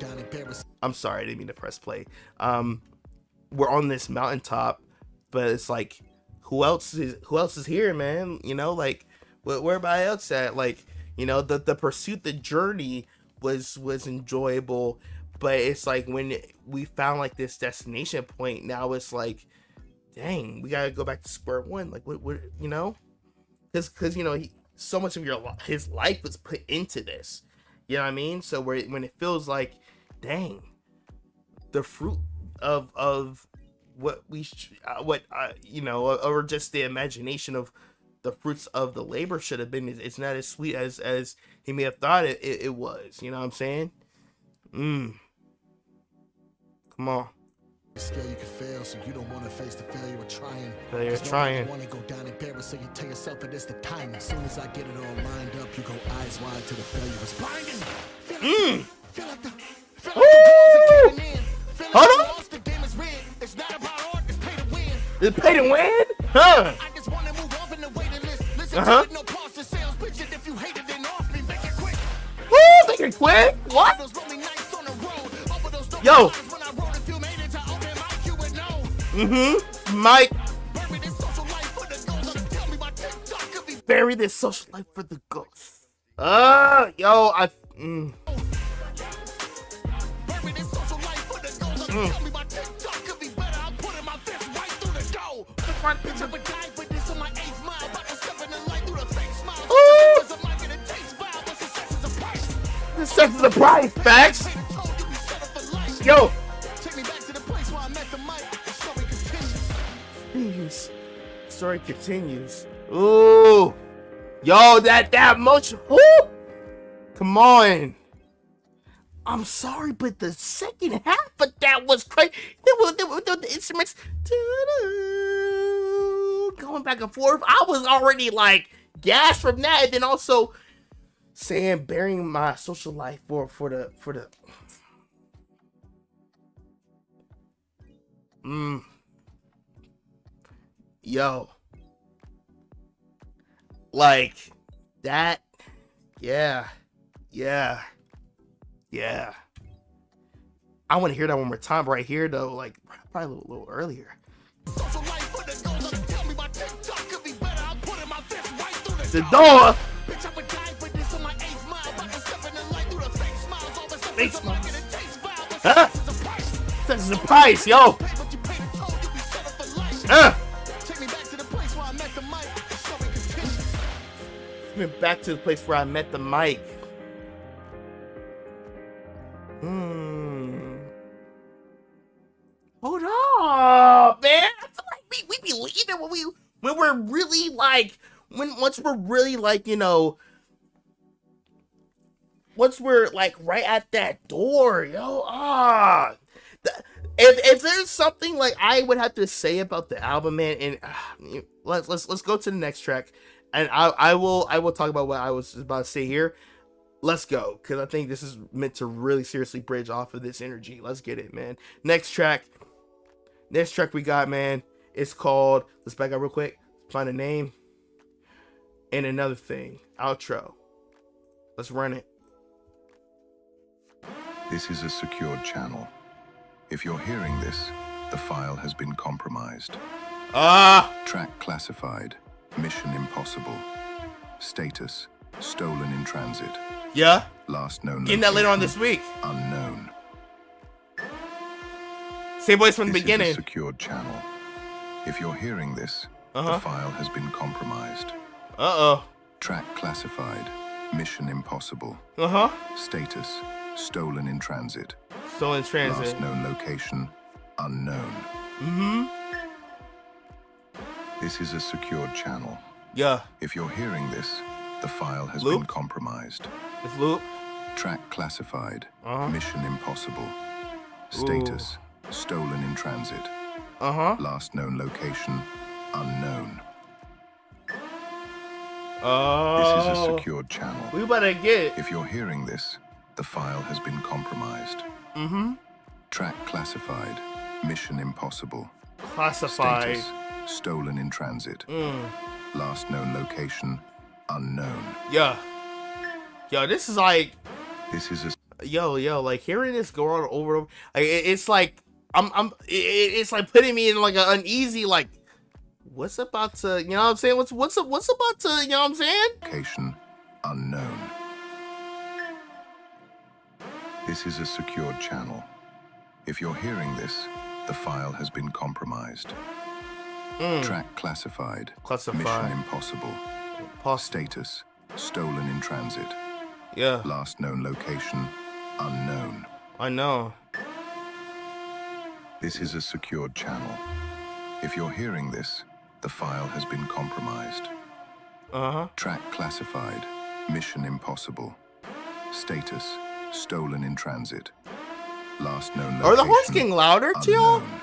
I'm sorry, I didn't mean to press play. We're on this mountaintop, but it's like, who else is here, man? You know, like where everybody else at? Like, you know, the pursuit, the journey was enjoyable, but it's like when we found like this destination point, now it's like, dang, we gotta go back to square one. Like what you know, because you know, so much of his life was put into this, you know what I mean? So when it feels like, dang, the fruit of what you know, or just the imagination of the fruits of the labor should have been, it's not as sweet as he may have thought it was, you know what I'm saying? Come on. scared you can fail, so you don't want to face the failure of trying. Failure of trying. You want to go down embarrassed, so you tell yourself that it's the time. As soon as I get it all lined up, you go eyes wide to the failure is blinding. Feel like the walls are caving in. Feel like Hold the on. lost, the game is rigged. It's not about art, it's pay to win. It's pay to win? Huh? I just want to move off in the waiting list. Listen to it, no pause to sales pitch it. If you hate it, then off me, make it quick. Woo, make it quick? What? Those lonely nights on the road. Over those dope Yo. lines when I wrote, if you made it to open mic, you would know. Mike, Bury this social life for the goals. Tell me my TikTok could be bury this social life for the ghosts. Yo, bury this social life for the goals. Tell me my TikTok could be better. I'm putting my fist right through the door. Bitch, I would die for this on my 8th mile. About to step in the light through the fake smile. Because I'm not gonna taste foul, but success is a price. this sex is a prize, facts. Told you we set up for life. Yo, Take me back to the place where I met the mic. The story continues. story continues. Ooh, yo, that motion. Ooh, come on. I'm sorry, but the second half of that was crazy. The instruments going back and forth. I was already like gassed from that, and then also saying burying my social life for the yo, like that. Yeah. I want to hear that one more time right here though, like probably a little earlier. Social life for the goals. Tell me my TikTok could be better. I'm putting my fist right through The the door. Bitch, I would die for this on my 8th mile. About to step in the light through the fake smiles. All the stuff Fake is I'm not smiles. gonna taste foul, but Huh? success is a price. This is the price, yo. Pay what you pay to toll, you be set up for life. Take me back to the place where I met the mic. The story continues. Went back to the place where I met the mic. Hold up, man. I feel like we believe it when we're really like once we're really like, you know, once we're like right at that door, yo. If there's something like I would have to say about the album, man, and let's go to the next track, and I will talk about what I was just about to say here. Let's go, because I think this is meant to really seriously bridge off of this energy. Let's get it, man. Next track we got, man. It's called. Let's back up real quick. Find a name. And another thing. Outro. Let's run it. This is a secured channel. If you're hearing this, the file has been compromised. Track classified. Mission impossible. Status stolen in transit. Yeah. Last known Getting that later on this week. Unknown. Same voice from the This beginning. is a secured channel. If you're hearing this, the file has been compromised. Track classified. Mission impossible. Status stolen in transit. Stolen in transit. Last known location unknown. This is a secured channel. Yeah. If you're hearing this, the file has been compromised. It's loop. Track classified. Mission impossible. Status stolen in transit. Last known location unknown. This is a secured channel. We better get. If you're hearing this, the file has been compromised. Track classified. Mission impossible. Classified. Status stolen in transit. Last known location unknown. Yeah. Yo, this is like. This is a Yo, like hearing this go on over. Like, it's like it's like putting me in like an uneasy like. What's about to, you know what I'm saying? What's about to, you know what I'm saying? location unknown. This is a secured channel. If you're hearing this, the file has been compromised. Track classified. Mission impossible. Status stolen in transit. Yeah. Last known location unknown. I know. This is a secured channel. If you're hearing this, the file has been compromised. Track classified. Mission impossible. Status stolen in transit. Last known location. Are the horns getting louder to y'all? unknown.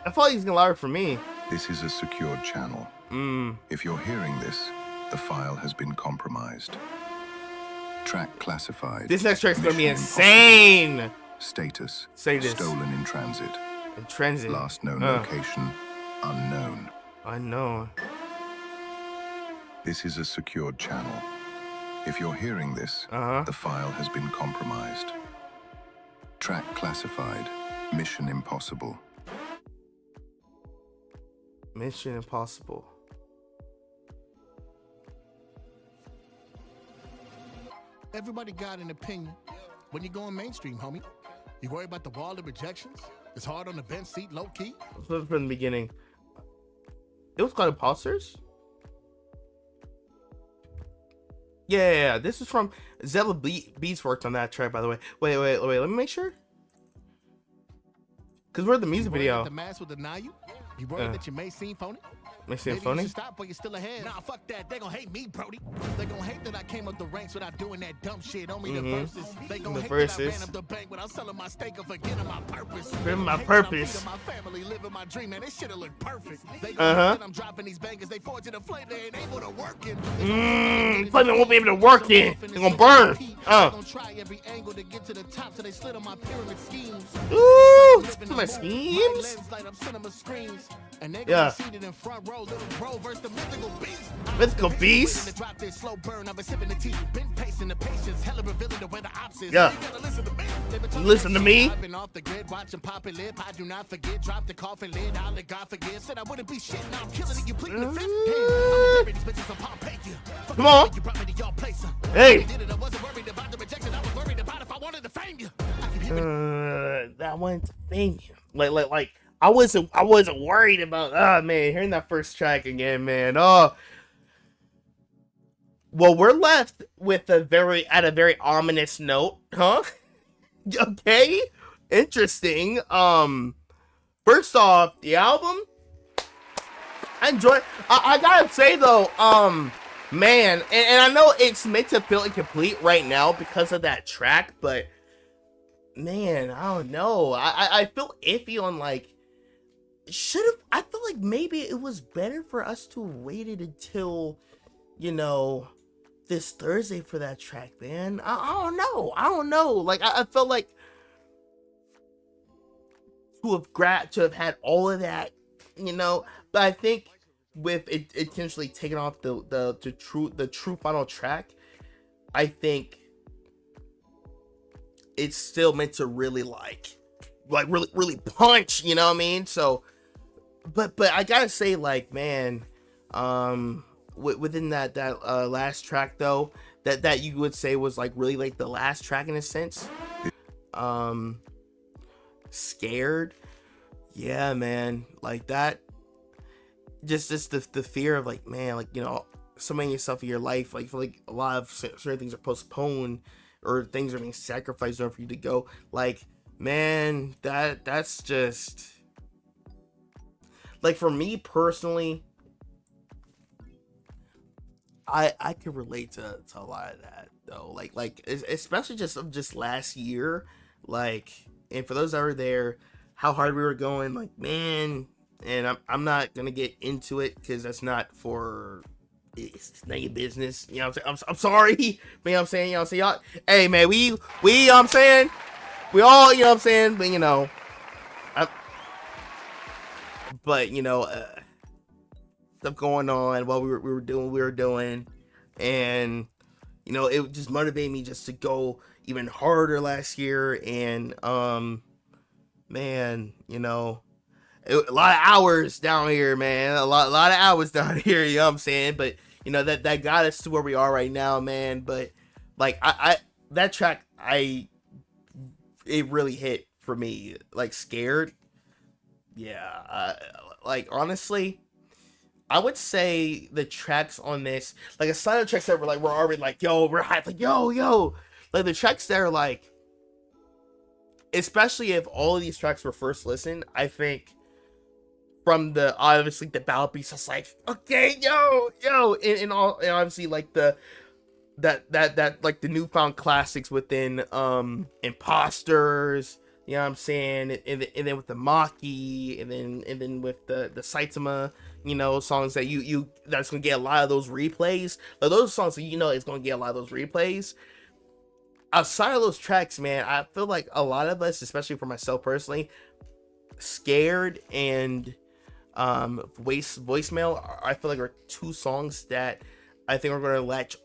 I feel like he's getting louder for me. This is a secured channel. If you're hearing this, the file has been compromised. Track classified. This next track's gonna be Mission insane. Status Say this. stolen in transit. In transit. Last known location unknown. I know. This is a secured channel. If you're hearing this, the file has been compromised. Track classified. Mission impossible. Mission Impossible. Everybody got an opinion. When you going mainstream, homie, you worry about the wall of rejections? It's hard on the bench seat, low key. From the beginning. It was called Impulsors? Yeah, this is from Zella Beats worked on that track, by the way. Wait, let me make sure. Because we're at the music video. The mask will deny you? You worried that you may seem phony? May seem Maybe funny? you should stop, but you're still ahead. Nah, fuck that. They gon' hate me, Brody. They gon' hate that I came up the ranks without doing that dumb shit. On me the verses. They gon' hate that I ran up the bank without selling my steak or forgetting my purpose. Forgetting my Hate that I'm purpose. feeding my family, living my dream, man. This shit'll look perfect. They gon' hate that I'm dropping these bangers. They forge in the flame. They ain't able to work it. Flame won't be able to work it. They're gonna burn. They gon' try every angle to get to the top, so they slid on my pyramid schemes. Ooh, my schemes. And they Yeah. seated in front row, little bro versus the mythical beast. Mythical beast? Drop this slow burn, I've been sipping the tea, been pacing the patience, hella revealing the way the ops is. Yeah. You gotta listen to me. They been talking Listen to that me. shit. I've been off the grid, watching Poppy Lip. I do not forget, drop the coffin lid. I'll let God forgive. Said I wouldn't be shit, now I'm killing it. You pleading the fifth. Damn, I'm bury these bitches from Pompeii. Come on. You brought me to your place. Hey. Did it, I wasn't worried about the rejection. I was worried about if I wanted to fame you. I can hear it. That one thing. Like I wasn't worried about man, hearing that first track again, man. Oh. Well, we're left with a very ominous note, huh? Okay, interesting. First off, the album, I enjoy. I gotta say though, man, and I know it's meant to feel incomplete right now because of that track, but man, I don't know. I feel iffy on like, I feel like maybe it was better for us to have waited until, you know, this Thursday for that track, man. I don't know. Like I felt like to have had all of that, you know. But I think with it intentionally taking off the true final track, I think it's still meant to really really punch, you know what I mean? So, but I gotta say, like, man, within that last track though, that you would say was like really like the last track in a sense, Scared, yeah, man, like that, just the fear of like, man, like, you know, summoning yourself in your life, like, feel like a lot of certain things are postponed or things are being sacrificed in order for you to go, like, man, that's just like, for me personally, I can relate to a lot of that though, like especially just last year, like, and for those that were there, how hard we were going, like, man, and I'm not gonna get into it because that's not for, it's not your business, you know what I'm saying? I'm sorry, you know what I'm saying? You know what I'm saying? Y'all, hey man, we you know what I'm saying? We all, you know what I'm saying? But you know, but you know, stuff going on while we were doing, and you know, it just motivated me just to go even harder last year, and man, you know, a lot of hours down here, man, a lot of hours down here, you know what I'm saying? But you know, that got us to where we are right now, man. But like, I that track, it really hit for me, like, Scared, yeah, like, honestly, I would say the tracks on this, like, aside of the tracks that were already like, yo, we're hyped, like, yo, like, the tracks that are like, especially if all of these tracks were first listen, I think from the, obviously, the battle beats, it's like, okay, yo, and obviously, like, that like the newfound classics within Imposters, you know what I'm saying, and then with the Maki, and then with the Saitama, you know, songs that you that's gonna get a lot of those replays, like, those songs that, you know, it's gonna get a lot of those replays. Outside of those tracks, man, I feel like a lot of us, especially for myself personally, Scared and Voicemail, I feel like are two songs that I think are gonna latch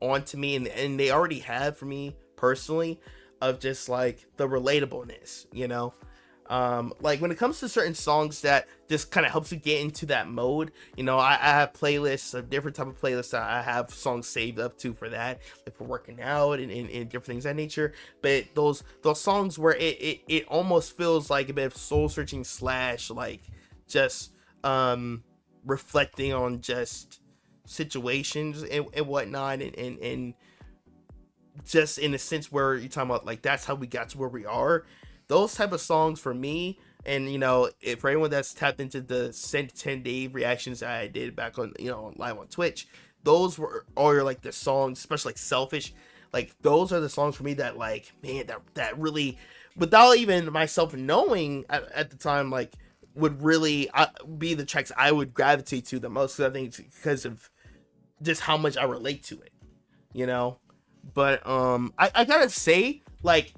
onto me, and they already have for me personally, of just like the relatableness, you know, like when it comes to certain songs that just kind of helps you get into that mode, you know, I have playlists, a different type of playlists that I have songs saved up to for that, like for working out and different things of that nature. But those songs where it almost feels like a bit of soul searching / like just reflecting on just situations and whatnot, and just in a sense where you're talking about, like, that's how we got to where we are. Those type of songs for me, and you know, for anyone that's tapped into the 10 Dave reactions that I did back on, you know, live on Twitch, those were all like the songs, especially like Selfish, like those are the songs for me that, like, man, that really, without even myself knowing at the time, like, would really be the tracks I would gravitate to the most, because I think it's because of just how much I relate to it, you know. But I gotta say, like,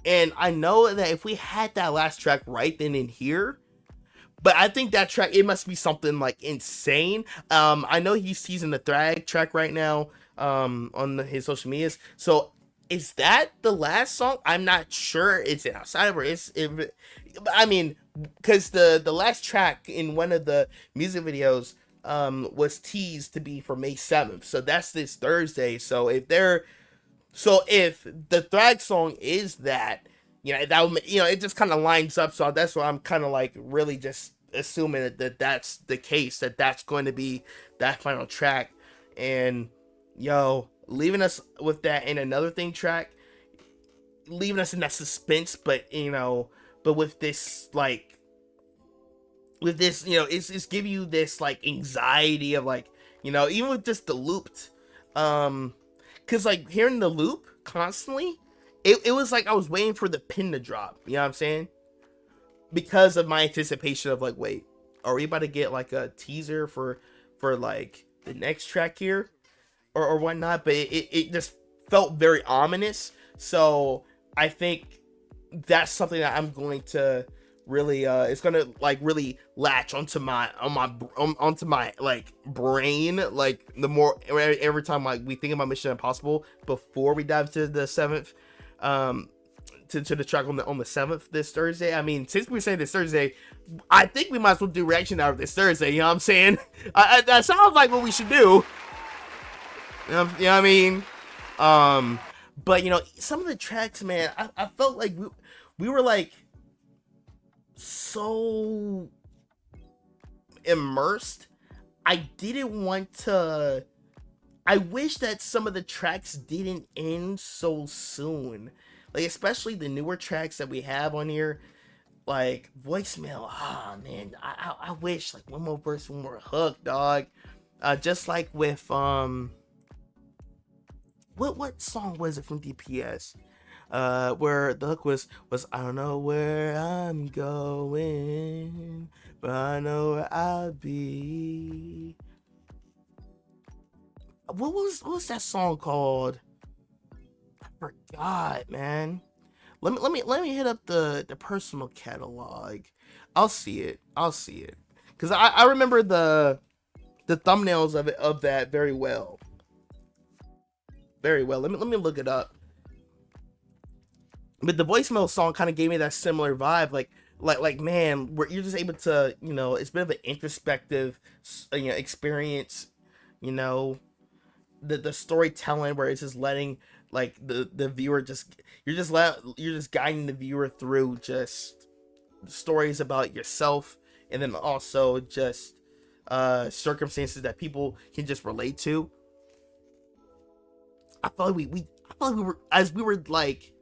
and I know that if we had that last track right then and here, but I think that track, it must be something like insane. I know he's teasing the Thrag track right now on his social medias. So is that the last song? I'm not sure. It's outside of it. I mean, because the last track in one of the music videos was teased to be for May 7th. So that's this Thursday. So if the Thrag song is that, you know, that would, you know, it just kind of lines up. So that's why I'm kind of like really just assuming that that's the case, that that's going to be that final track. And yo, leaving us with that and another thing track, leaving us in that suspense, but but with this it's give you this like anxiety of like, even with just the looped, because like hearing the loop constantly, it was like I was waiting for the pin to drop. You know what I'm saying? Because of my anticipation of like, wait, are we about to get like a teaser for like the next track here or whatnot? But it just felt very ominous. So I think that's something that I'm going to really it's gonna like really latch onto my like brain, like the more every time like we think about Mission Impossible before we dive to the 7th to the track on the 7th this Thursday. I mean, since we're saying this Thursday, I think we might as well do reaction hour this Thursday. You know what I'm saying? That sounds like what we should do. You know what I mean? But some of the tracks, man, I felt like we were like so immersed. I wish that some of the tracks didn't end so soon. Like, especially the newer tracks that we have on here, like Voicemail. Ah, man, I wish like one more verse, one more hook, dog. Just like with what song was it from DPS? Where the hook was I don't know where I'm going, but I know where I'll be. What was that song called? I forgot, man. Let me hit up the personal catalog. I'll see it. Cause I remember the thumbnails of that very well. Very well. Let me look it up. But the Voicemail song kind of gave me that similar vibe, like man, where you're just able to, it's a bit of an introspective, experience, the storytelling where it's just letting like the viewer you're just guiding the viewer through just stories about yourself, and then also just circumstances that people can just relate to. I felt like we were, as we were like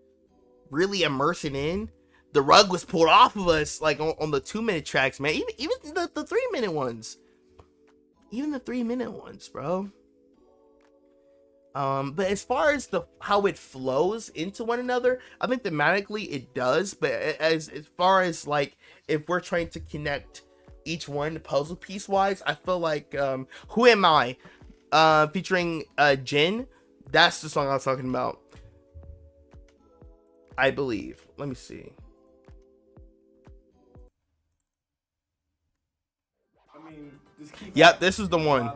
really immersing in, the rug was pulled off of us, like on the 2-minute tracks, man. Even the 3-minute ones. Even the 3-minute ones, bro. But as far as how it flows into one another, I think thematically it does. But as far as like if we're trying to connect each one puzzle piece wise, I feel like Who Am I? Featuring Jin. That's the song I was talking about, I believe. Let me see. Yep, this is the one.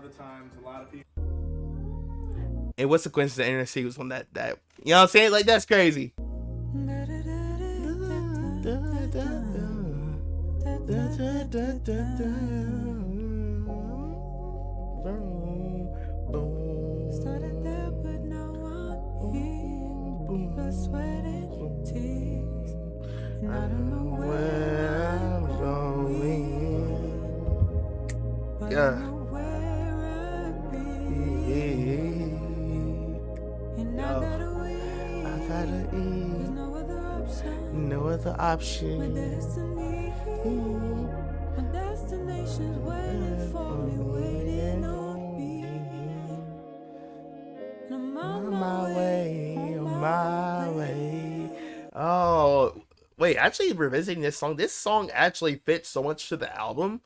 And what's the coincidence that NSC was on that you know what I'm saying? Like, that's crazy. Started there, but now I'm here. Blood, sweat, and tears. And I don't know where I'm going. But I know where I've been. And I gotta eat. There's no other option. My destiny. My destination's waiting for me, waiting on me. And I'm on my way. Oh, wait, actually revisiting this song actually fits so much to the album.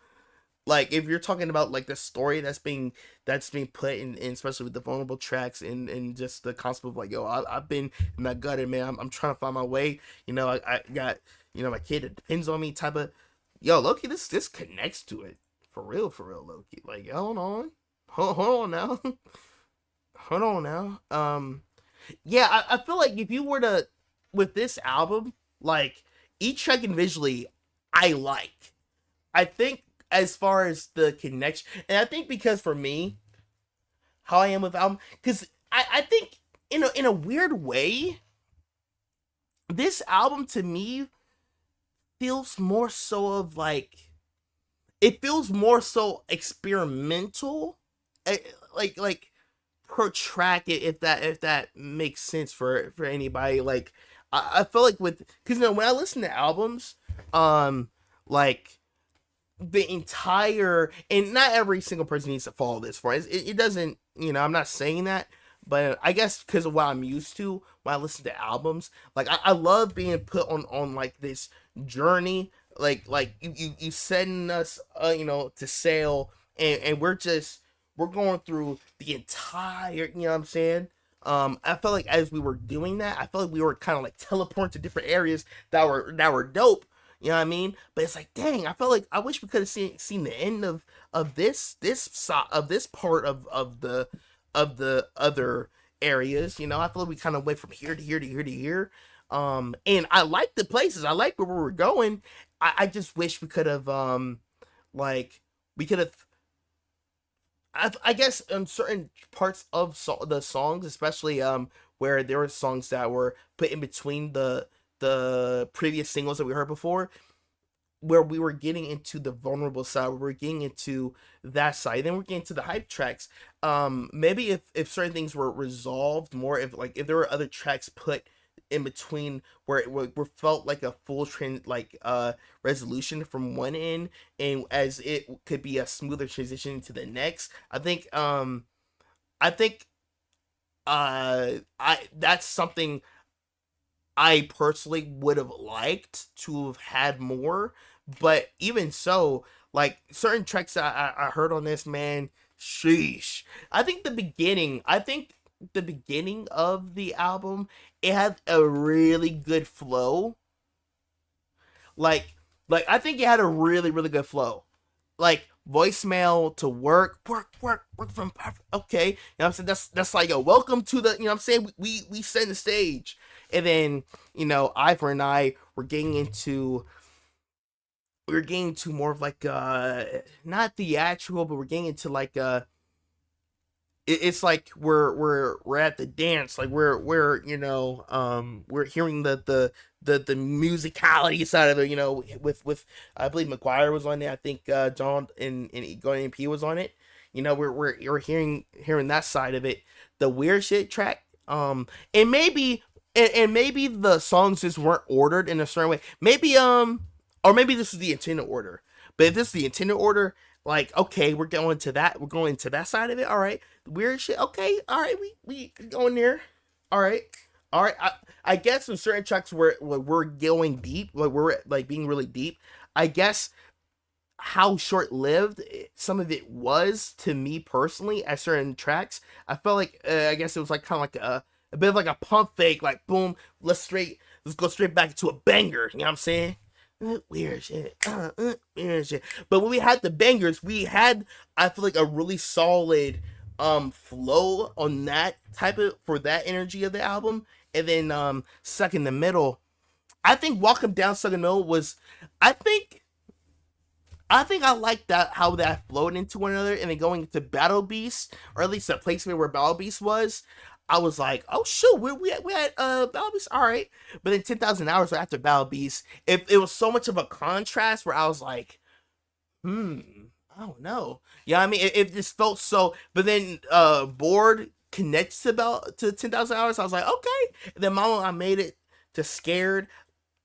Like, if you're talking about like the story that's being put in especially with the vulnerable tracks and just the concept of like, yo, I've been in that gutter, man. I'm trying to find my way. I got, my kid that depends on me type of, yo, Loki, this connects to it. For real, Loki. Like, hold on now. Hold on now. Yeah, I feel like if you were to, with this album, like, each track individually, I think as far as the connection, and I think because for me, how I am with album, because I think in a weird way, this album to me feels more so of like, it feels more so experimental, like per track, if that makes sense for anybody. Like, I feel like because when I listen to albums, like the entire, and not every single person needs to follow this for it doesn't, I'm not saying that, but I guess because of what I'm used to when I listen to albums, like I love being put on like this journey, like you sending us to sail, and we're going through the entire, what I'm saying. I felt like as we were doing that, I felt like we were kind of like teleporting to different areas that were dope. You know what I mean? But it's like, dang, I felt like I wish we could have seen the end of this part of the other areas. I feel like we kind of went from here to here to here to here. And I like the places. I like where we were going. I just wish we could have I guess in certain parts of the songs, especially where there were songs that were put in between the previous singles that we heard before, where we were getting into the vulnerable side, where we're getting into that side, then we're getting to the hype tracks. Maybe if certain things were resolved more, if there were other tracks put in between where it felt like a full resolution from one end, and as it could be a smoother transition to the next. I think that's something I personally would have liked to have had more, but even so, like certain tracks I heard on this, man, sheesh. I think the beginning of the album, it had a really good flow. Like I think it had a really, really good flow. Like voicemail to work from perfect. Okay, I'm saying? That's like a welcome to the, I'm saying, we set the stage. And then, Ivor and I were getting into more of like not theatrical, but we're getting into like it's like we're at the dance, like we're hearing the musicality side of it, with I believe McGuire was on it, I think John and Gordon P was on it. We're hearing that side of it, the weird shit track, and maybe the songs just weren't ordered in a certain way, maybe or maybe this is the intended order. But if this is the intended order, like, okay, we're going to that side of it. All right, weird shit. Okay, all right, we going there. All right. I guess in certain tracks where we're going deep, like we're like being really deep. I guess how short-lived some of it was to me personally at certain tracks. I felt like I guess it was like kind of like a bit of like a pump fake, like boom, let's go straight back to a banger. You know what I'm saying? Weird shit. Weird shit. But when we had the bangers, we had, I feel like, a really solid flow on that for that energy of the album. And then Stuck in the Middle, I think Welcome Down Stuck in the Middle was, I think I like that, how that flowed into one another. And then going into Battle Beast, or at least the placement where Battle Beast was, I was like, oh shoot, we had Battle Beast, all right. But then 10,000 Hours after Battle Beast, it was so much of a contrast where I was like, I don't know. Yeah, I mean, it just felt so. But then Bored connects to 10,000 Hours. I was like, okay. And then Mama, I made it to Scared.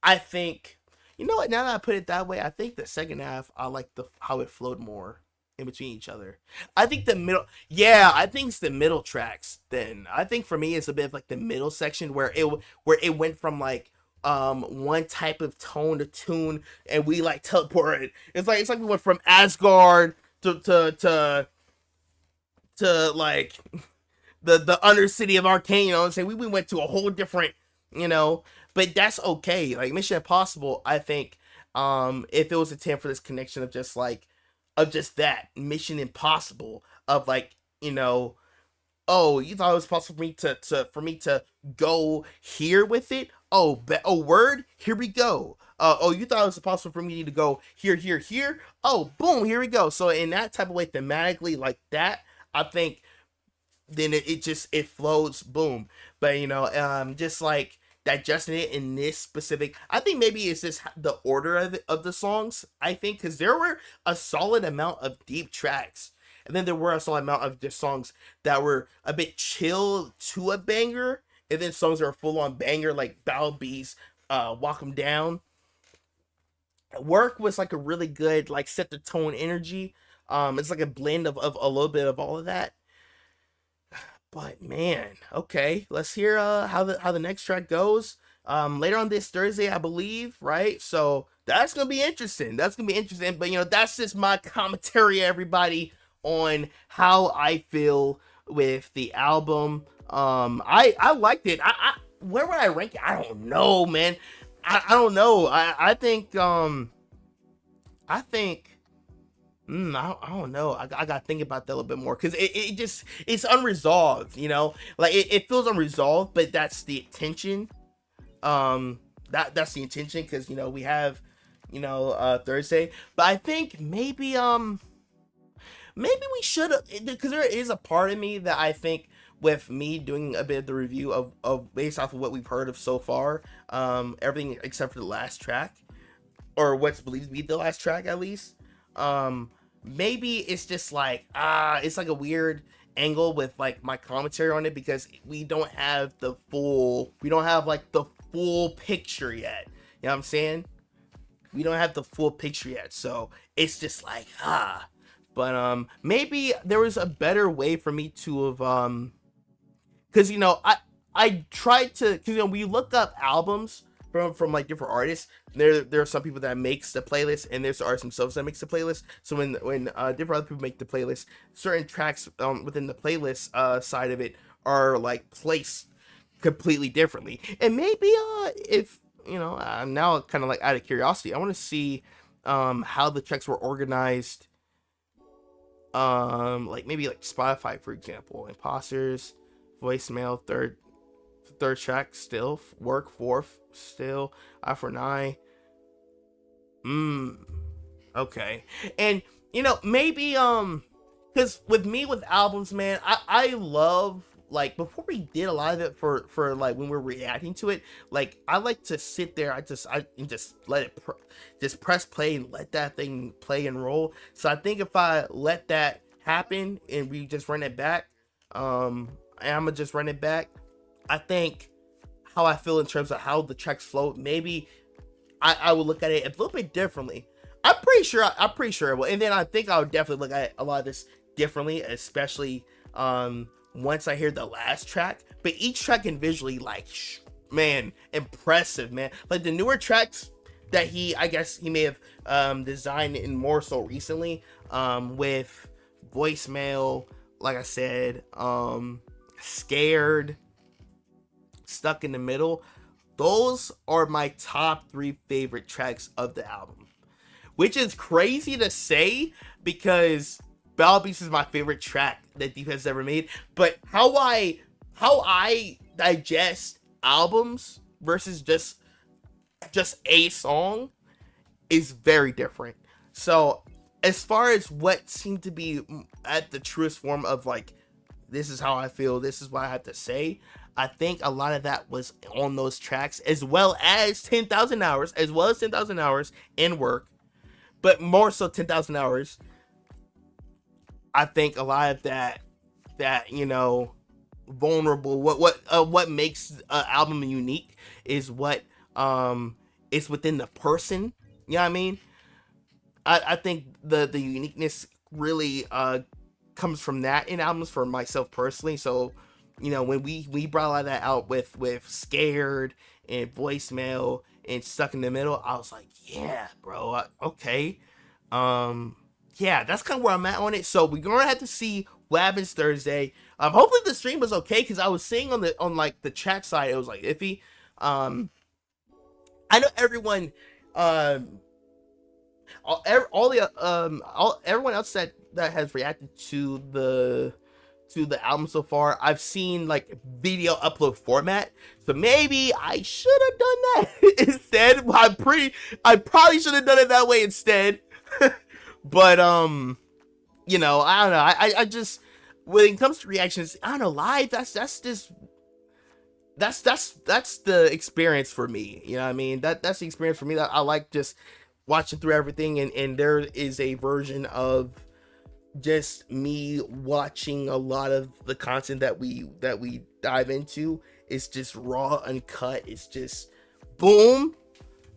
I think, you know what? Now that I put it that way, I think the second half, I like how it flowed more in between each other. I think the middle, I think it's the middle tracks. Then I think for me, it's a bit of like the middle section where it went from like one type of tone to tune, and we like teleported. It's like we went from Asgard to like the undercity of Arcane. You know what I'm saying? We went to a whole different, but that's okay. Like Mission Impossible, I think if it was a 10 for this connection of just that Mission Impossible of like, oh, you thought it was possible for me to go here with it? Oh, word, here we go. Oh, you thought it was possible for me to go here? Oh, boom, here we go. So in that type of way, thematically like that, I think then it flows, boom. But just like digesting it in this specific, I think maybe it's just the order of the songs, I think, because there were a solid amount of deep tracks, and then there were a solid amount of just songs that were a bit chill to a banger, and then songs that are full on banger like Bow Beast, Walk 'Em Down. Work was like a really good like set the tone energy. It's like a blend of a little bit of all of that. But man, okay, let's hear how the next track goes. Later on this Thursday, I believe, right? So that's gonna be interesting. That's gonna be interesting. But you know, that's just my commentary, everybody, on how I feel with the album. I liked it. I where would I rank it? I don't know, man. I don't know. I think I don't know. I gotta think about that a little bit more because it's unresolved, you know, like it feels unresolved, but that's the intention. That's the intention because you know we have, you know, Thursday, but I think maybe we should have, because there is a part of me that I think with me doing a bit of the review of based off of what we've heard of so far, everything except for the last track, or what's believed to be the last track at least. Maybe it's just like it's like a weird angle with like my commentary on it because we don't have the full picture yet. You know what I'm saying? We don't have the full picture yet, so it's just like but maybe there was a better way for me to have because you know I tried to, because you know, when you look up albums from like different artists, there are some people that makes the playlist, and there's artists themselves that makes the playlist. So when different other people make the playlist, certain tracks within the playlist side of it are like placed completely differently. And maybe if you know, I'm now kind of like out of curiosity, I want to see how the tracks were organized, like maybe like Spotify, for example. Imposters, voicemail, third track, still work, fourth, still I for 9. Okay. And you know, maybe because with me with albums, man, I love, like, before we did a lot of it for like when we're reacting to it, like I like to sit there, I just let it just press play and let that thing play and roll. So I think if I let that happen and we just run it back, and I'm gonna just run it back, I think how I feel in terms of how the tracks flow, maybe I will look at it a little bit differently. I'm pretty sure it will. And then I think I would definitely look at a lot of this differently, especially once I hear the last track. But each track individually, like, man, impressive, man. Like the newer tracks that I guess he may have designed in more so recently, with voicemail, like I said, scared, stuck in the middle. Those are my top 3 favorite tracks of the album, which is crazy to say because Battle Beast is my favorite track that DPS has ever made. But how I digest albums versus just a song is very different. So as far as what seemed to be at the truest form of like, this is how I feel, this is what I have to say, I think a lot of that was on those tracks, as well as 10,000 hours, in work, but more so 10,000 hours. I think a lot of that you know, vulnerable, what makes an album unique is what is within the person. You know what I mean? I think the uniqueness really comes from that in albums for myself personally. So you know, when we brought a lot of that out with Scared and Voicemail and Stuck in the Middle, I was like, yeah, bro, okay. Yeah, that's kind of where I'm at on it. So we're gonna have to see what happens Thursday. Hopefully the stream was okay, because I was seeing on like the chat side, it was like iffy. I know everyone, everyone else that has reacted to the album so far, I've seen like video upload format, so maybe I should have done that instead. I probably should have done it that way instead. But you know, I don't know. I just, when it comes to reactions, I don't know, live, that's the experience for me. You know what I mean? That's the experience for me, that I like just watching through everything, and there is a version of just me watching a lot of the content that we dive into It's just raw, uncut. It's just boom.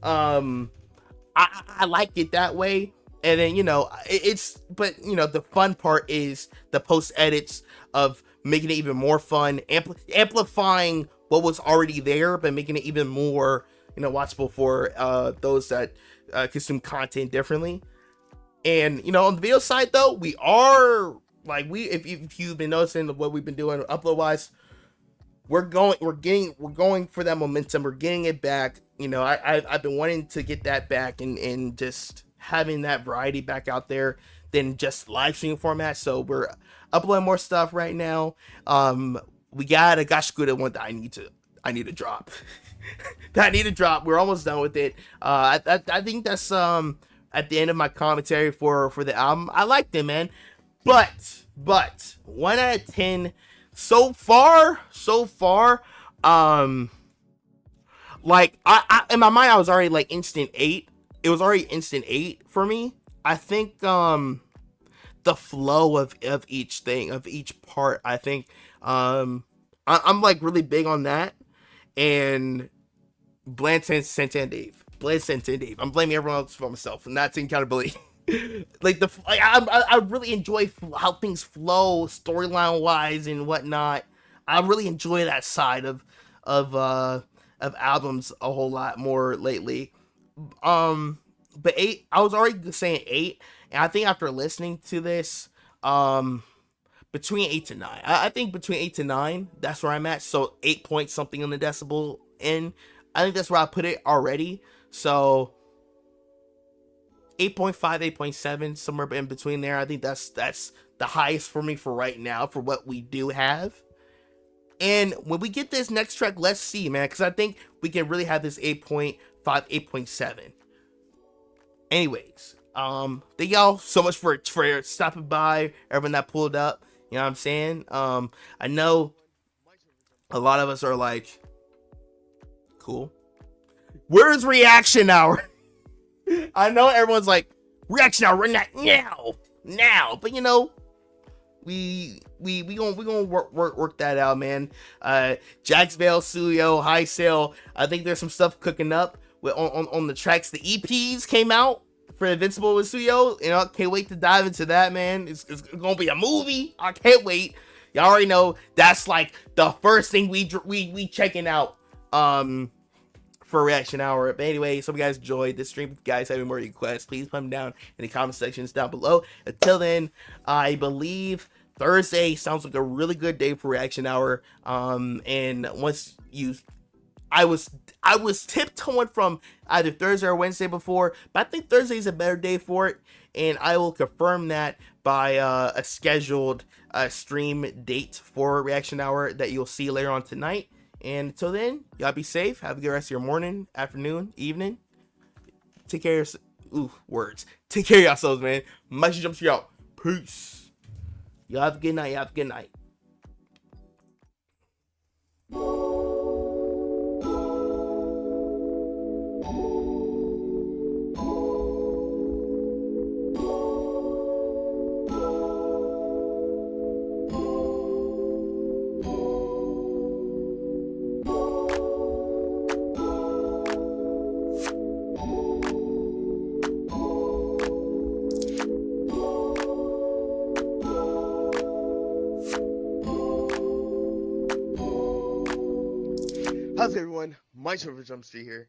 I like it that way. And then, you know, but you know, the fun part is the post edits of making it even more fun, amplifying what was already there, but making it even more, you know, watchable for those that consume content differently. And, you know, on the video side though, we are like, if you've been noticing what we've been doing upload wise, we're going for that momentum. We're getting it back. You know, I've been wanting to get that back and just having that variety back out there than just live stream format. So we're uploading more stuff right now. We got a Gashikuda one that I need to drop. That I need to drop. We're almost done with it. I think that's at the end of my commentary for the album. I liked it, man. But 1 out of 10 so far. Like I in my mind I was already like instant 8. It was already instant 8 for me. I think the flow of each thing, of each part, I think I'm like really big on that. And Bland Santan Dave. I'm blaming everyone else for myself, and that's accountability. I really enjoy how things flow storyline wise and whatnot. I really enjoy that side of albums a whole lot more lately. But 8, I was already saying 8, and I think after listening to this, between 8 to 9, I think between 8 to 9, that's where I'm at. So 8 point something on the decibel, and I think that's where I put it already. So 8.5, 8.7, somewhere in between there. I think that's the highest for me for right now for what we do have. And when we get this next track, let's see, man, because I think we can really have this 8.5, 8.7. Anyways, thank y'all so much for stopping by, everyone that pulled up. You know what I'm saying? I know a lot of us are like, cool. Where's reaction hour? I know everyone's like, reaction hour right now. But you know, we gonna work that out, man. Jacksville, Suyo, High Sale. I think there's some stuff cooking up on the tracks. The EPs came out for Invincible with Suyo. You know, can't wait to dive into that, man. It's gonna be a movie. I can't wait. Y'all already know that's like the first thing we checking out for reaction hour. But anyway, so if you guys enjoyed this stream, if you guys have any more requests, please put them down in the comment sections down below. Until then, I believe Thursday sounds like a really good day for reaction hour. And once I was tiptoeing from either Thursday or Wednesday before, but I think Thursday is a better day for it, and I will confirm that by a scheduled stream date for reaction hour that you'll see later on tonight. And until then, y'all be safe. Have a good rest of your morning, afternoon, evening. Take care of Take care of yourselves, man. Much jumps you out. Peace. Y'all have a good night. How's everyone? My Server Jumpstreet here.